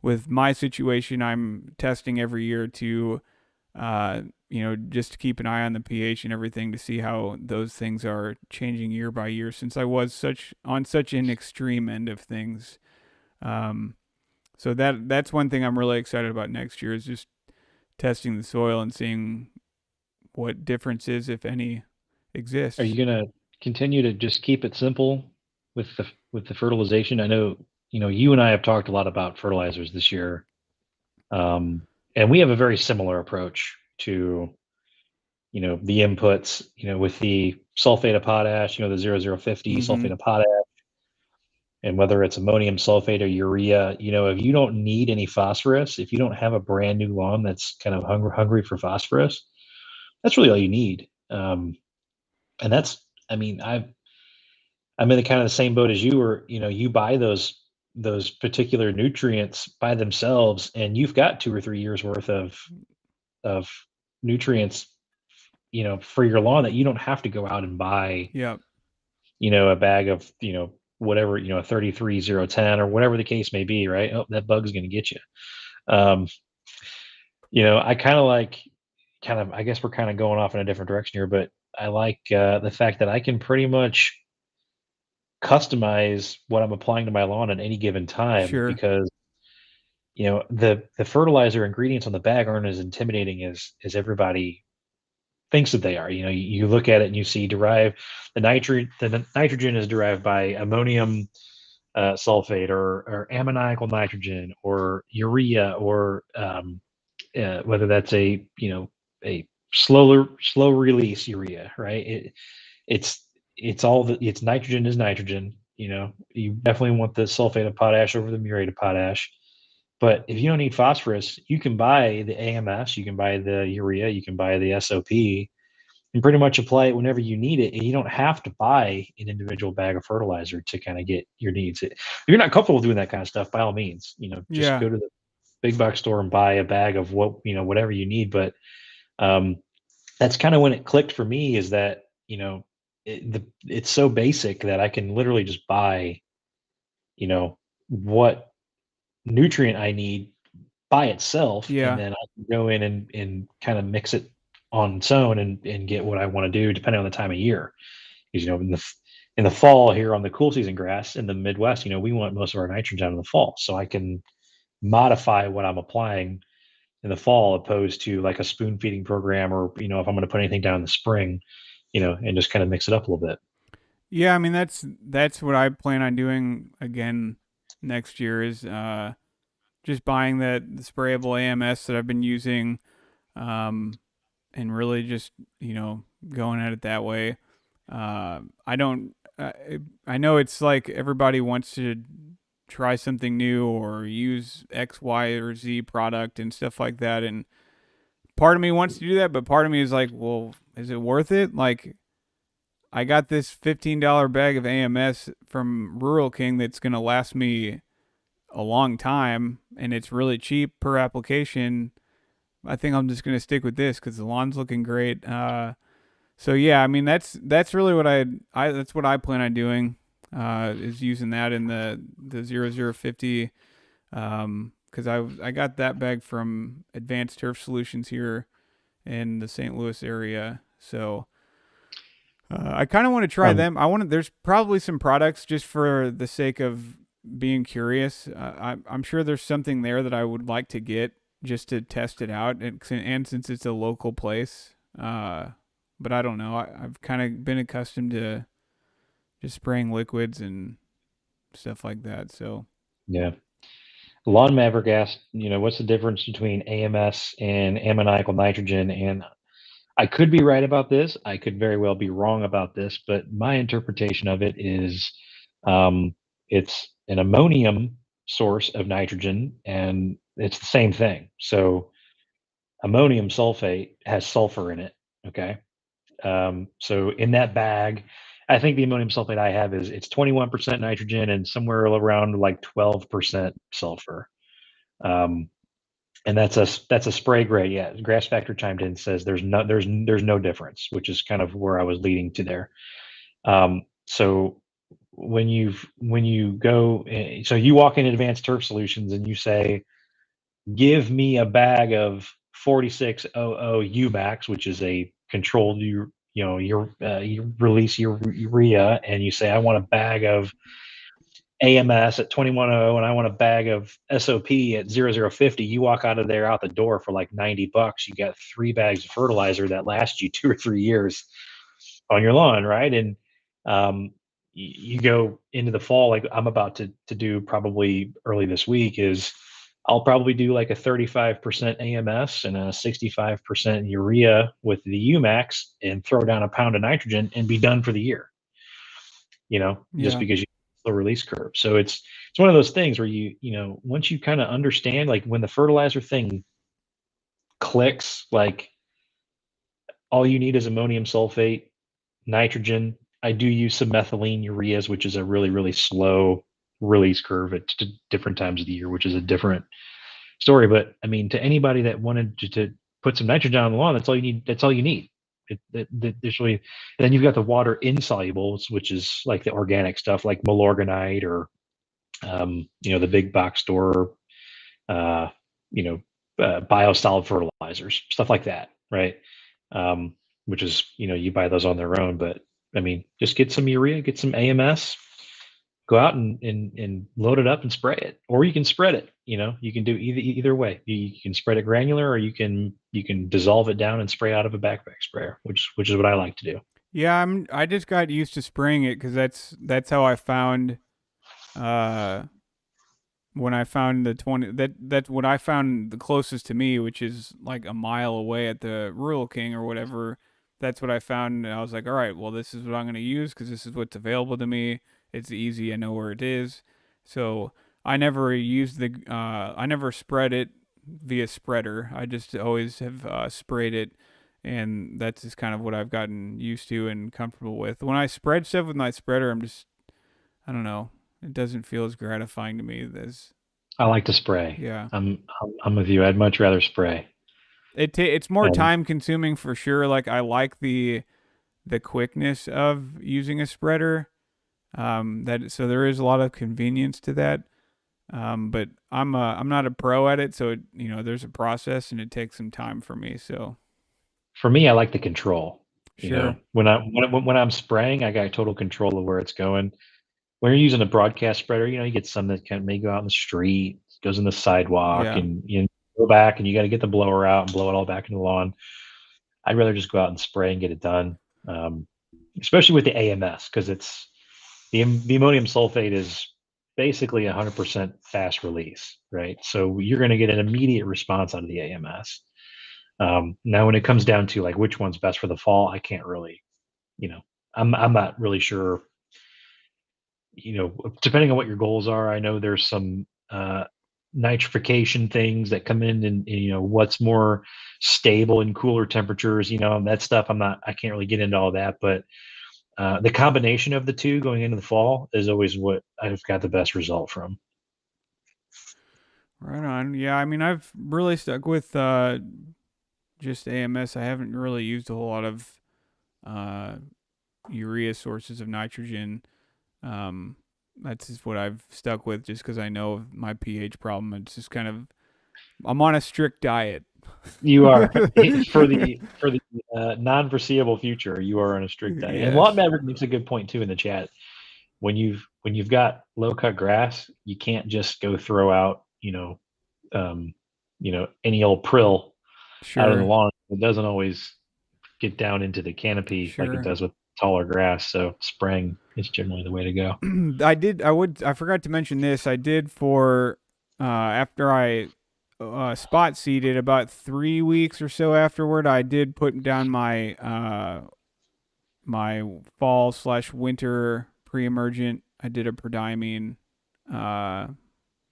with my situation, I'm testing every year to, just to keep an eye on the pH and everything to see how those things are changing year by year. Since I was such an extreme end of things, um, so that's one thing I'm really excited about next year is just testing the soil and seeing what differences, if any, Are exists. you gonna continue to just keep it simple with the fertilization? I know, you and I have talked a lot about fertilizers this year. And we have a very similar approach to, the inputs, with the sulfate of potash, the 0050 Mm-hmm. sulfate of potash, and whether it's ammonium sulfate or urea, if you don't need any phosphorus, if you don't have a brand new lawn that's kind of hungry for phosphorus, that's really all you need. And that's, I mean, I'm in the kind of the same boat as you, where you buy those particular nutrients by themselves, and you've got 2 or 3 years worth of nutrients, for your lawn, that you don't have to go out and buy, Yep. a bag of, whatever, 33 010 or whatever the case may be, right? Oh, that bug's going to get you. Um, I I guess we're kind of going off in a different direction here, but I like the fact that I can pretty much customize what I'm applying to my lawn at any given time, Sure. because the fertilizer ingredients on the bag aren't as intimidating as everybody thinks that they are. You look at it and you see derived the nitrogen is derived by ammonium sulfate, or ammoniacal nitrogen, or urea, or whether that's a slow release urea, right? It's it's nitrogen is nitrogen. You definitely want the sulfate of potash over the muriate of potash. But if you don't need phosphorus, you can buy the AMS, you can buy the urea, you can buy the SOP, and pretty much apply it whenever you need it. And you don't have to buy an individual bag of fertilizer to kind of get your needs. If you're not comfortable doing that kind of stuff, by all means, just Yeah. go to the big box store and buy a bag of whatever you need. But um, that's kind of when it clicked for me, is that, it's so basic that I can literally just buy, what nutrient I need by itself, and Yeah. then I can go in and kind of mix it on its own, and get what I want to do depending on the time of year. Because in the fall here on the cool season grass in the Midwest, we want most of our nitrogen in the fall, so I can modify what I'm applying in the fall, opposed to like a spoon feeding program, or if I'm going to put anything down in the spring, and just kind of mix it up a little bit. Yeah. I mean, that's what I plan on doing again next year is just buying the sprayable AMS that I've been using, um, and really just going at it that way. I don't. I know it's like everybody wants to try something new or use X, Y, or Z product and stuff like that, and part of me wants to do that, but part of me is like, well, is it worth it? Like, I got this $15 bag of AMS from Rural King that's gonna last me a long time, and it's really cheap per application. I think I'm just gonna stick with this because the lawn's looking great. So yeah, I mean that's really what I that's what I plan on doing. Is using that in the 0050, because I got that bag from Advanced Turf Solutions here in the St. Louis area. So I kind of want to try Um, them. I want to. There's probably some products just for the sake of being curious. I'm sure there's something there that I would like to get just to test it out, and since it's a local place. But I don't know. I've kind of been accustomed to just spraying liquids and stuff like that. So yeah. Lawn Maverick asked, what's the difference between AMS and ammoniacal nitrogen? And I could be right about this. I could very well be wrong about this, but my interpretation of it is um, it's an ammonium source of nitrogen, and it's the same thing. So ammonium sulfate has sulfur in it. Okay. So in that bag, I think the ammonium sulfate I have is it's 21% nitrogen and somewhere around like 12% sulfur. Um, and that's a spray grade. Yeah, Grass Factor chimed in and says there's no difference, which is kind of where I was leading to there. So when you go, so you walk in Advanced Turf Solutions and you say, give me a bag of 4600 UMAX, which is a controlled you release your urea, and you say I want a bag of AMS at 2100 and I want a bag of SOP at 0050. You walk out of there out the door for like $90. You got 3 bags of fertilizer that lasts you 2 or 3 years on your lawn, right? And you go into the fall, like I'm about to do probably early this week, is I'll probably do like a 35% AMS and a 65% urea with the UMAX and throw down a pound of nitrogen and be done for the year, just Yeah. because you the release curve. So it's one of those things where once you kind of understand, like when the fertilizer thing clicks, like all you need is ammonium sulfate, nitrogen. I do use some methylene ureas, which is a really, really slow release curve at different times of the year, which is a different story. But I mean, to anybody that wanted to put some nitrogen on the lawn, that's all you need. That's all you need. There's really, and then you've got the water insolubles, which is like the organic stuff, like Milorganite or the big box store, uh, you know, biosolid fertilizers, stuff like that, right? Um, which is, you buy those on their own, but I mean, just get some urea, get some AMS, go out and load it up and spray it, or you can spread it. You can do either way. You can spread it granular, or you can dissolve it down and spray out of a backpack sprayer, which is what I like to do. Yeah, I just got used to spraying it cuz that's how I found uh when I found the 20 that's what I found the closest to me, which is like a mile away at the Rural King or whatever. That's what I found, and I was like, all right, well, this is what I'm going to use because this is what's available to me. It's easy, I know where it is. So I never spread it via spreader. I just always have sprayed it, and that's just kind of what I've gotten used to and comfortable with. When I spread stuff with my spreader, I don't know, it doesn't feel as gratifying to me as I like to spray. yeah. I'm with you. I'd much rather spray. It's more And time consuming for sure. Like I like the quickness of using a spreader. That so there is a lot of convenience to that. But I'm not a pro at it, so there's a process and it takes some time for me. So for me, I like the control. sure, When I'm spraying, I got total control of where it's going. When you're using a broadcast spreader, you get some that may go out in the street, goes in the sidewalk, yeah, and you go back and you got to get the blower out and blow it all back in the lawn. I'd rather just go out and spray and get it done, um, especially with the AMS, because the ammonium sulfate is basically 100% fast release, right? So you're going to get an immediate response out of the AMS. Now, when it comes down to like which one's best for the fall, I can't really, you know, I'm not really sure. Depending on what your goals are, I know there's some nitrification things that come in, and what's more stable in cooler temperatures. That stuff. I can't really get into all that, but the combination of the two going into the fall is always what I've got the best result from. right on. Yeah, I mean I've really stuck with just AMS. I haven't really used a whole lot of uh, urea sources of nitrogen. Um, that's just what I've stuck with, just because I know of my pH problem. It's just kind of I'm on a strict diet. You are for the non-foreseeable future. You are on a strict diet, and Lawn Yes, Maverick makes a good point too in the chat. When you've got low cut grass, you can't just go throw out um, any old prill out on the sure, lawn. It doesn't always get down into the canopy like it sure. does with taller grass. So spraying is generally the way to go. I forgot to mention this. I did for after I spot seeded about 3 weeks or so afterward, I did put down my fall slash winter pre-emergent. I did a prodiamine uh,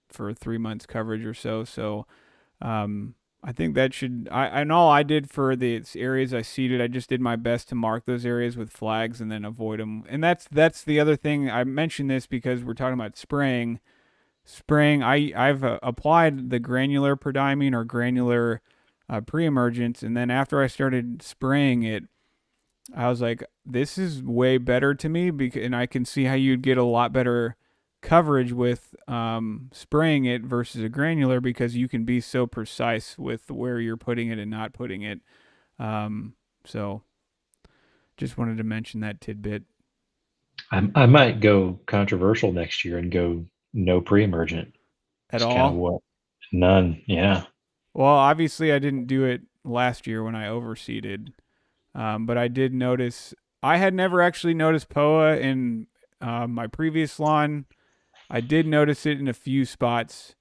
for 3 months coverage or so. So I think that should. And all I did for the areas I seeded, I just did my best to mark those areas with flags and then avoid them. And that's the other thing. I mentioned this because we're talking about spraying. Spraying, I've applied the granular prodiamine or granular pre-emergence, and then after I started spraying it, I was like, this is way better to me because, and I can see how you'd get a lot better coverage with spraying it versus a granular because you can be so precise with where you're putting it and not putting it. So just wanted to mention that tidbit. I might go controversial next year and go no pre-emergent. At It's kind of all. what none. Yeah. Well, obviously I didn't do it last year when I overseeded, but I did notice. I had never actually noticed POA in my previous lawn. I did notice it in a few spots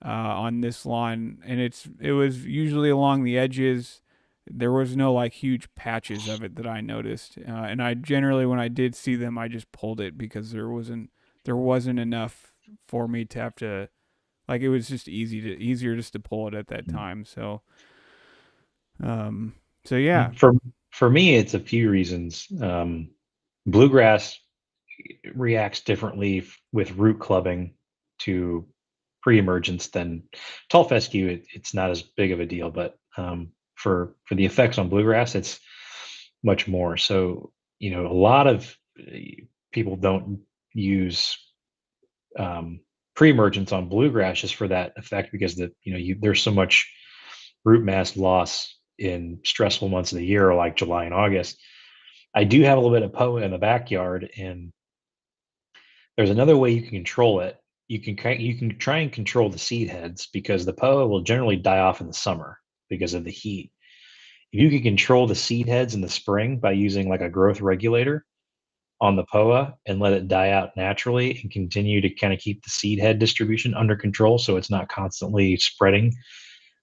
on this lawn, and it was usually along the edges. There was no like huge patches of it that I noticed, and I generally when I did see them, I just pulled it because there wasn't enough for me to have to like it was just easier just to pull it at that time. Um, so yeah, For for me, it's a few reasons. Bluegrass reacts differently with root clubbing to pre-emergence than tall fescue. It's not as big of a deal, but for the effects on bluegrass, it's much more. So a lot of people don't use pre-emergence on bluegrass just for that effect because there's so much root mass loss in stressful months of the year like July and August. I do have a little bit of POA in the backyard, and there's another way you can control it. You can try and control the seed heads because the POA will generally die off in the summer because of the heat. If you can control the seed heads in the spring by using like a growth regulator on the POA and let it die out naturally and continue to kind of keep the seed head distribution under control so it's not constantly spreading,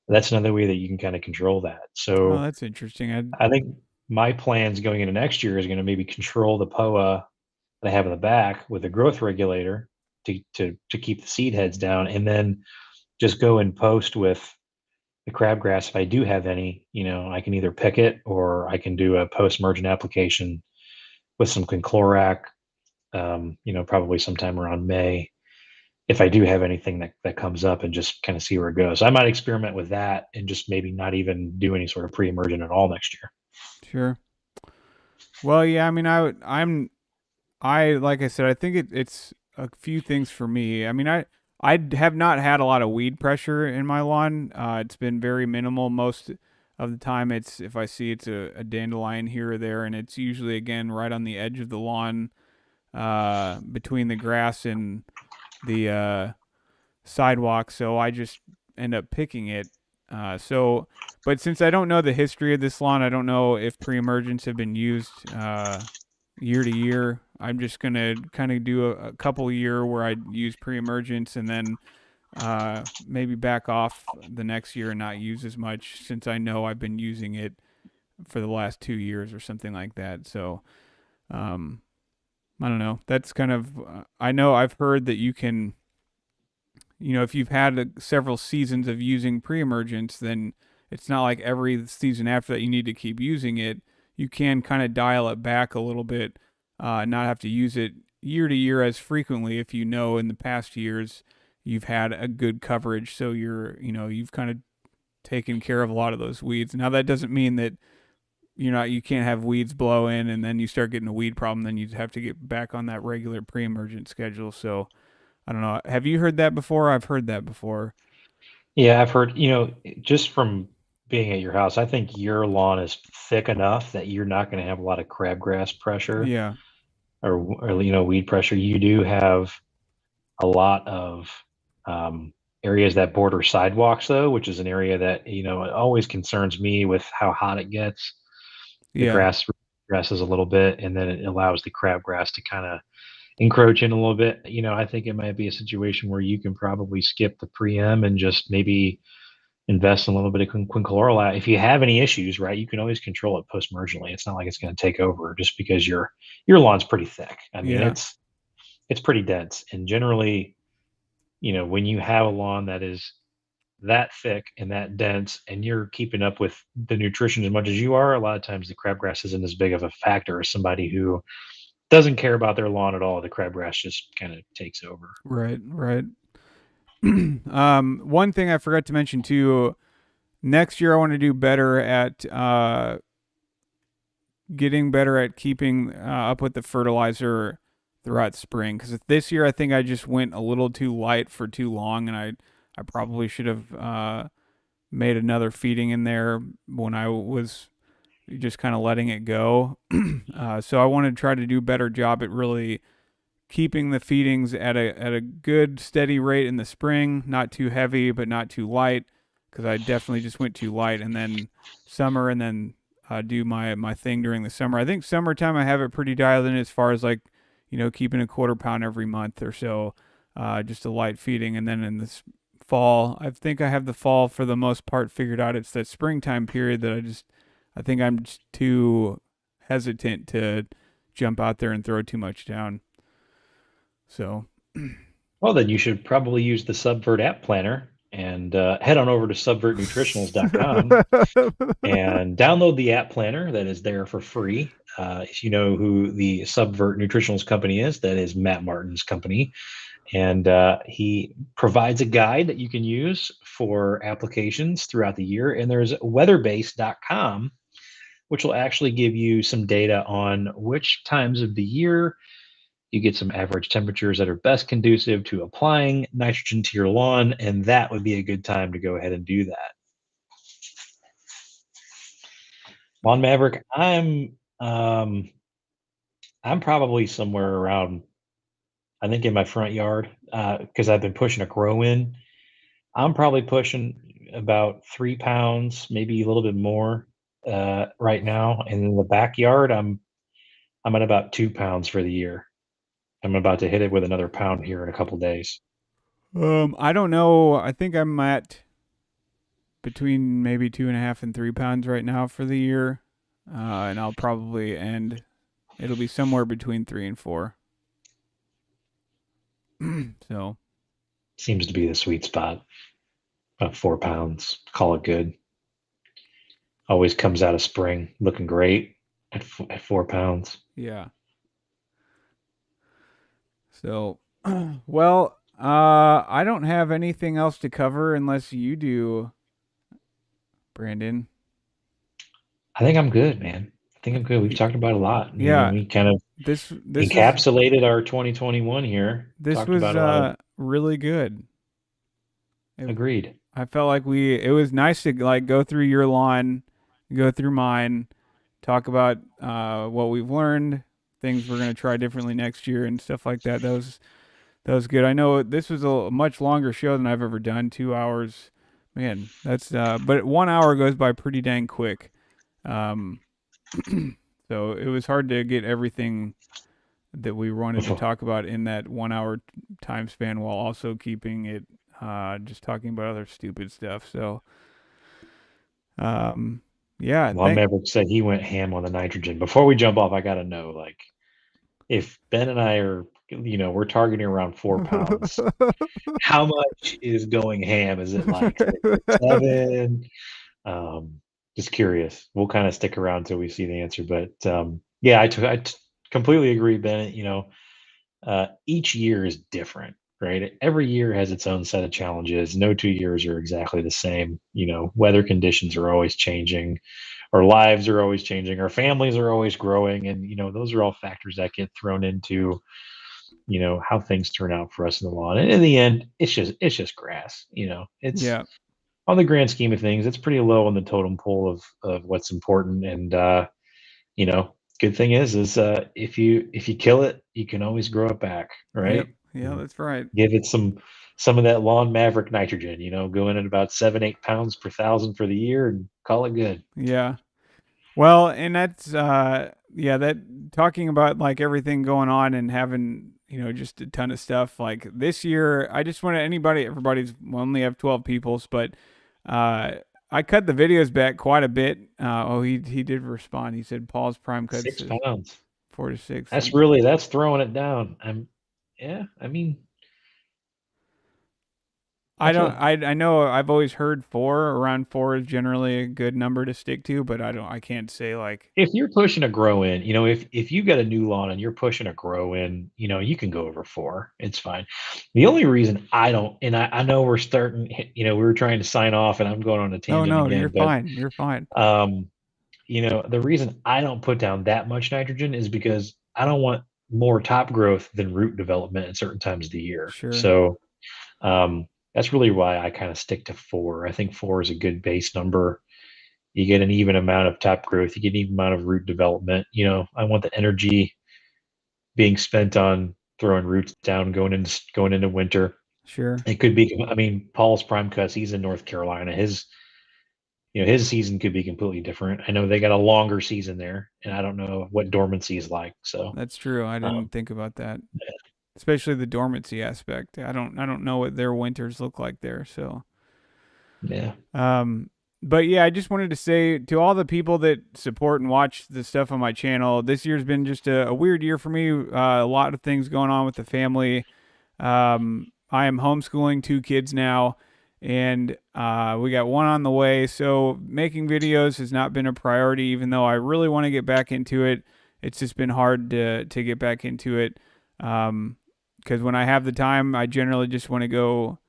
that's another way that you can kind of control that. oh, So that's interesting. I I think my plans going into next year is going to maybe control the POA that I have in the back with a growth regulator to keep the seed heads down, and then just go and post with the crabgrass if I do have any. I can either pick it or I can do a post emergent application with some conclorac. Probably sometime around May if I do have anything that comes up, and just kind of see where it goes. I might experiment with that and just maybe not even do any sort of pre-emergent at all next year. sure. Well, yeah. I mean, I like I said, I think it's a few things for me. I mean, I have not had a lot of weed pressure in my lawn. It's been very minimal most of the time. It's if I see it's a dandelion here or there, and it's usually again right on the edge of the lawn, between the grass and the sidewalk. So I just end up picking it. But since I don't know the history of this lawn, I don't know if pre-emergents have been used year to year. I'm just gonna kind of do a couple year where I use pre-emergence and then maybe back off the next year and not use as much since I know I've been using it for the last 2 years or something like that. So um, I don't know. That's kind of I know I've heard that you can, if you've had several seasons of using pre-emergence, then it's not like every season after that you need to keep using it. You can kind of dial it back a little bit, not have to use it year to year as frequently if you know in the past years you've had a good coverage. So you've kind of taken care of a lot of those weeds. Now that doesn't mean that you can't have weeds blow in and then you start getting a weed problem. Then you have to get back on that regular pre-emergent schedule. So I don't know. Have you heard that before? I've heard that before. Yeah, I've heard, just from being at your house, I think your lawn is thick enough that you're not going to have a lot of crabgrass pressure Yeah. or weed pressure. You do have a lot of areas that border sidewalks, though, which is an area that, it always concerns me with how hot it gets. The Yeah. grass regresses a little bit, and then it allows the crabgrass to kind of encroaching a little bit, I think it might be a situation where you can probably skip the preem and just maybe invest in a little bit of quincloralat. If you have any issues, right, you can always control it post marginally. It's not like it's going to take over just because your lawn's pretty thick. I mean, Yeah. it's pretty dense, and generally, when you have a lawn that is that thick and that dense, and you're keeping up with the nutrition as much as you are, a lot of times the crabgrass isn't as big of a factor as somebody who doesn't care about their lawn at all. The crabgrass just kind of takes over. Right. Right. One thing I forgot to mention too. Next year, I want to do better at getting better at keeping up with the fertilizer throughout spring. Because this year, I think I just went a little too light for too long, and I probably should have made another feeding in there when I was just kind of letting it go. So I want to try to do a better job at really keeping the feedings at a good steady rate in the spring, not too heavy but not too light, because I definitely just went too light, and then summer, and then do my thing during the summer. I think summertime I have it pretty dialed in as far as like keeping a quarter pound every month or so, just a light feeding, and then in this fall I think I have the fall for the most part figured out. It's that springtime period that I think I'm just too hesitant to jump out there and throw too much down. So, Well, then you should probably use the Subvert app planner and head on over to subvertnutritionals.com and download the app planner that is there for free. If you know who the Subvert Nutritionals company is, that is Matt Martin's company. And he provides a guide that you can use for applications throughout the year. And there's weatherbase.com, which will actually give you some data on which times of the year you get some average temperatures that are best conducive to applying nitrogen to your lawn. And that would be a good time to go ahead and do that. Lawn Maverick, I'm probably somewhere around, I think in my front yard, because I've been pushing a grow in. I'm probably pushing about 3 pounds, maybe a little bit more, right now. And in the backyard, I'm at about 2 pounds for the year. I'm about to hit it with another pound here in a couple days. I don't know. I think I'm at between maybe 2.5 and 3 pounds right now for the year, and I'll probably end. It'll be somewhere between 3 and 4. So Seems to be the sweet spot. About 4 pounds. Call it good. Always comes out of spring looking great at 4 pounds. yeah. So, well, I don't have anything else to cover unless you do, Brandon. I think I'm good, man. I think I'm good. We've Y- talked about a lot. Yeah. We kind of This was encapsulated our 2021 here. this Talked was about a lot of really good. It, agreed. I felt like it was nice to like go through your lawn, go through mine, talk about what we've learned, things we're gonna try differently next year, and stuff like that. That was good. I know this was a much longer show than I've ever done. 2 hours, man. That's but 1 hour goes by pretty dang quick. Um, so it was hard to get everything that we wanted to talk about in that 1 hour time span while also keeping it just talking about other stupid stuff. So um, yeah, Well, Maverick said he went ham on the nitrogen. Before we jump off, I got to know, like, if Ben and I are, we're targeting around 4 pounds, how much is going ham? Is it like 6 or 7? Um, just curious. We'll kind of stick around till we see the answer. But yeah, I completely agree, Bennett. Each year is different, right? Every year has its own set of challenges. No 2 years are exactly the same. Weather conditions are always changing. Our lives are always changing. Our families are always growing. And, those are all factors that get thrown into, how things turn out for us in the lawn. And in the end, it's just grass. It's yeah, on the grand scheme of things, it's pretty low on the totem pole of what's important. And you know, good thing is if you kill it, you can always grow it back, yep, right? yeah, And that's right. give it some of that lawn maverick nitrogen, go in at about 7-8 pounds per thousand for the year and call it good. Yeah. Well, and that's yeah, that talking about like everything going on and having just a ton of stuff. Like this year, I just want everybody's we only have 12 peoples, but uh, I cut the videos back quite a bit. He did respond. He said Paul's prime cut Six says pounds. 4 to 6. That's throwing it down. Yeah. I mean, I that's don't. a I know. I've always heard 4. Around 4 is generally a good number to stick to, but I don't. I can't say like. if you're pushing a grow in, if you got a new lawn and you're pushing a grow in, you can go over 4. It's fine. The only reason I don't, and I know we're starting, we were trying to sign off, and I'm going on a Oh tangent no, you're again, but fine. You're fine. um, the reason I don't put down that much nitrogen is because I don't want more top growth than root development at certain times of the year. Sure. So that's really why I kind of stick to 4. I think 4 is a good base number. You get an even amount of top growth. You get an even amount of root development. I want the energy being spent on throwing roots down, going into winter. Sure. It could be. I mean, Paul's prime cuts. He's in North Carolina. His season could be completely different. I know they got a longer season there, and I don't know what dormancy is like. So That's true. I um, didn't think about that. Especially the dormancy aspect. I don't know what their winters look like there, so yeah, um but yeah, I just wanted to say to all the people that support and watch the stuff on my channel, this year's been just a weird year for me. A lot of things going on with the family. I am homeschooling 2 kids now, and we got one on the way. So making videos has not been a priority, even though I really want to get back into it. It's just been hard to get back into it. Because when I have the time, I generally just want to go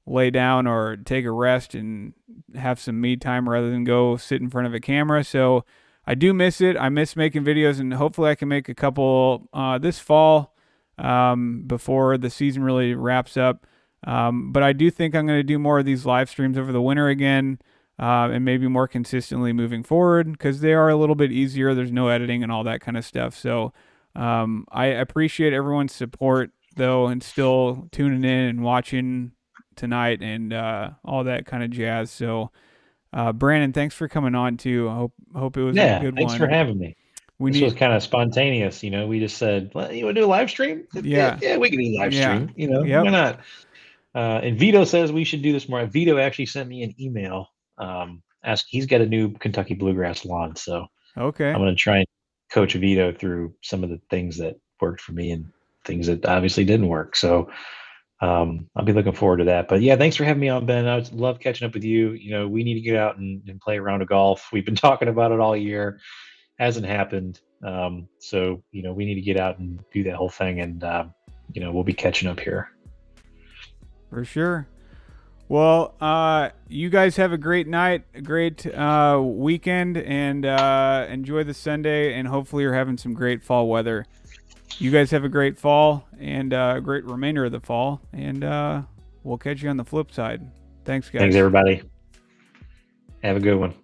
lay down or take a rest and have some me time rather than go sit in front of a camera. So I do miss it. I miss making videos, and hopefully I can make a couple this fall before the season really wraps up. But I do think I'm going to do more of these live streams over the winter again, and maybe more consistently moving forward because they are a little bit easier. There's no editing and all that kind of stuff. So I appreciate everyone's support though, and still tuning in and watching tonight and all that kind of jazz. So Brandon, thanks for coming on too. I hope it was a yeah. good Thanks for one. having me. We This was need kind of spontaneous. We just said, well, you want to do a live stream? yeah. Yeah, we can do a live Yeah. stream. Why Yep. not? And Vito says we should do this more. Vito actually sent me an email. He's got a new Kentucky bluegrass lawn, so Okay. I'm going to try and coach Vito through some of the things that worked for me and things that obviously didn't work. So I'll be looking forward to that. But yeah, thanks for having me on, Ben. I love catching up with you. We need to get out and play a round of golf. We've been talking about it all year. Hasn't happened. So we need to get out and do that whole thing, and we'll be catching up here. For sure. Well, you guys have a great night, a great weekend, and enjoy the Sunday. And hopefully, you're having some great fall weather. You guys have a great fall and a great remainder of the fall. And we'll catch you on the flip side. Thanks, guys. Thanks, everybody. Have a good one.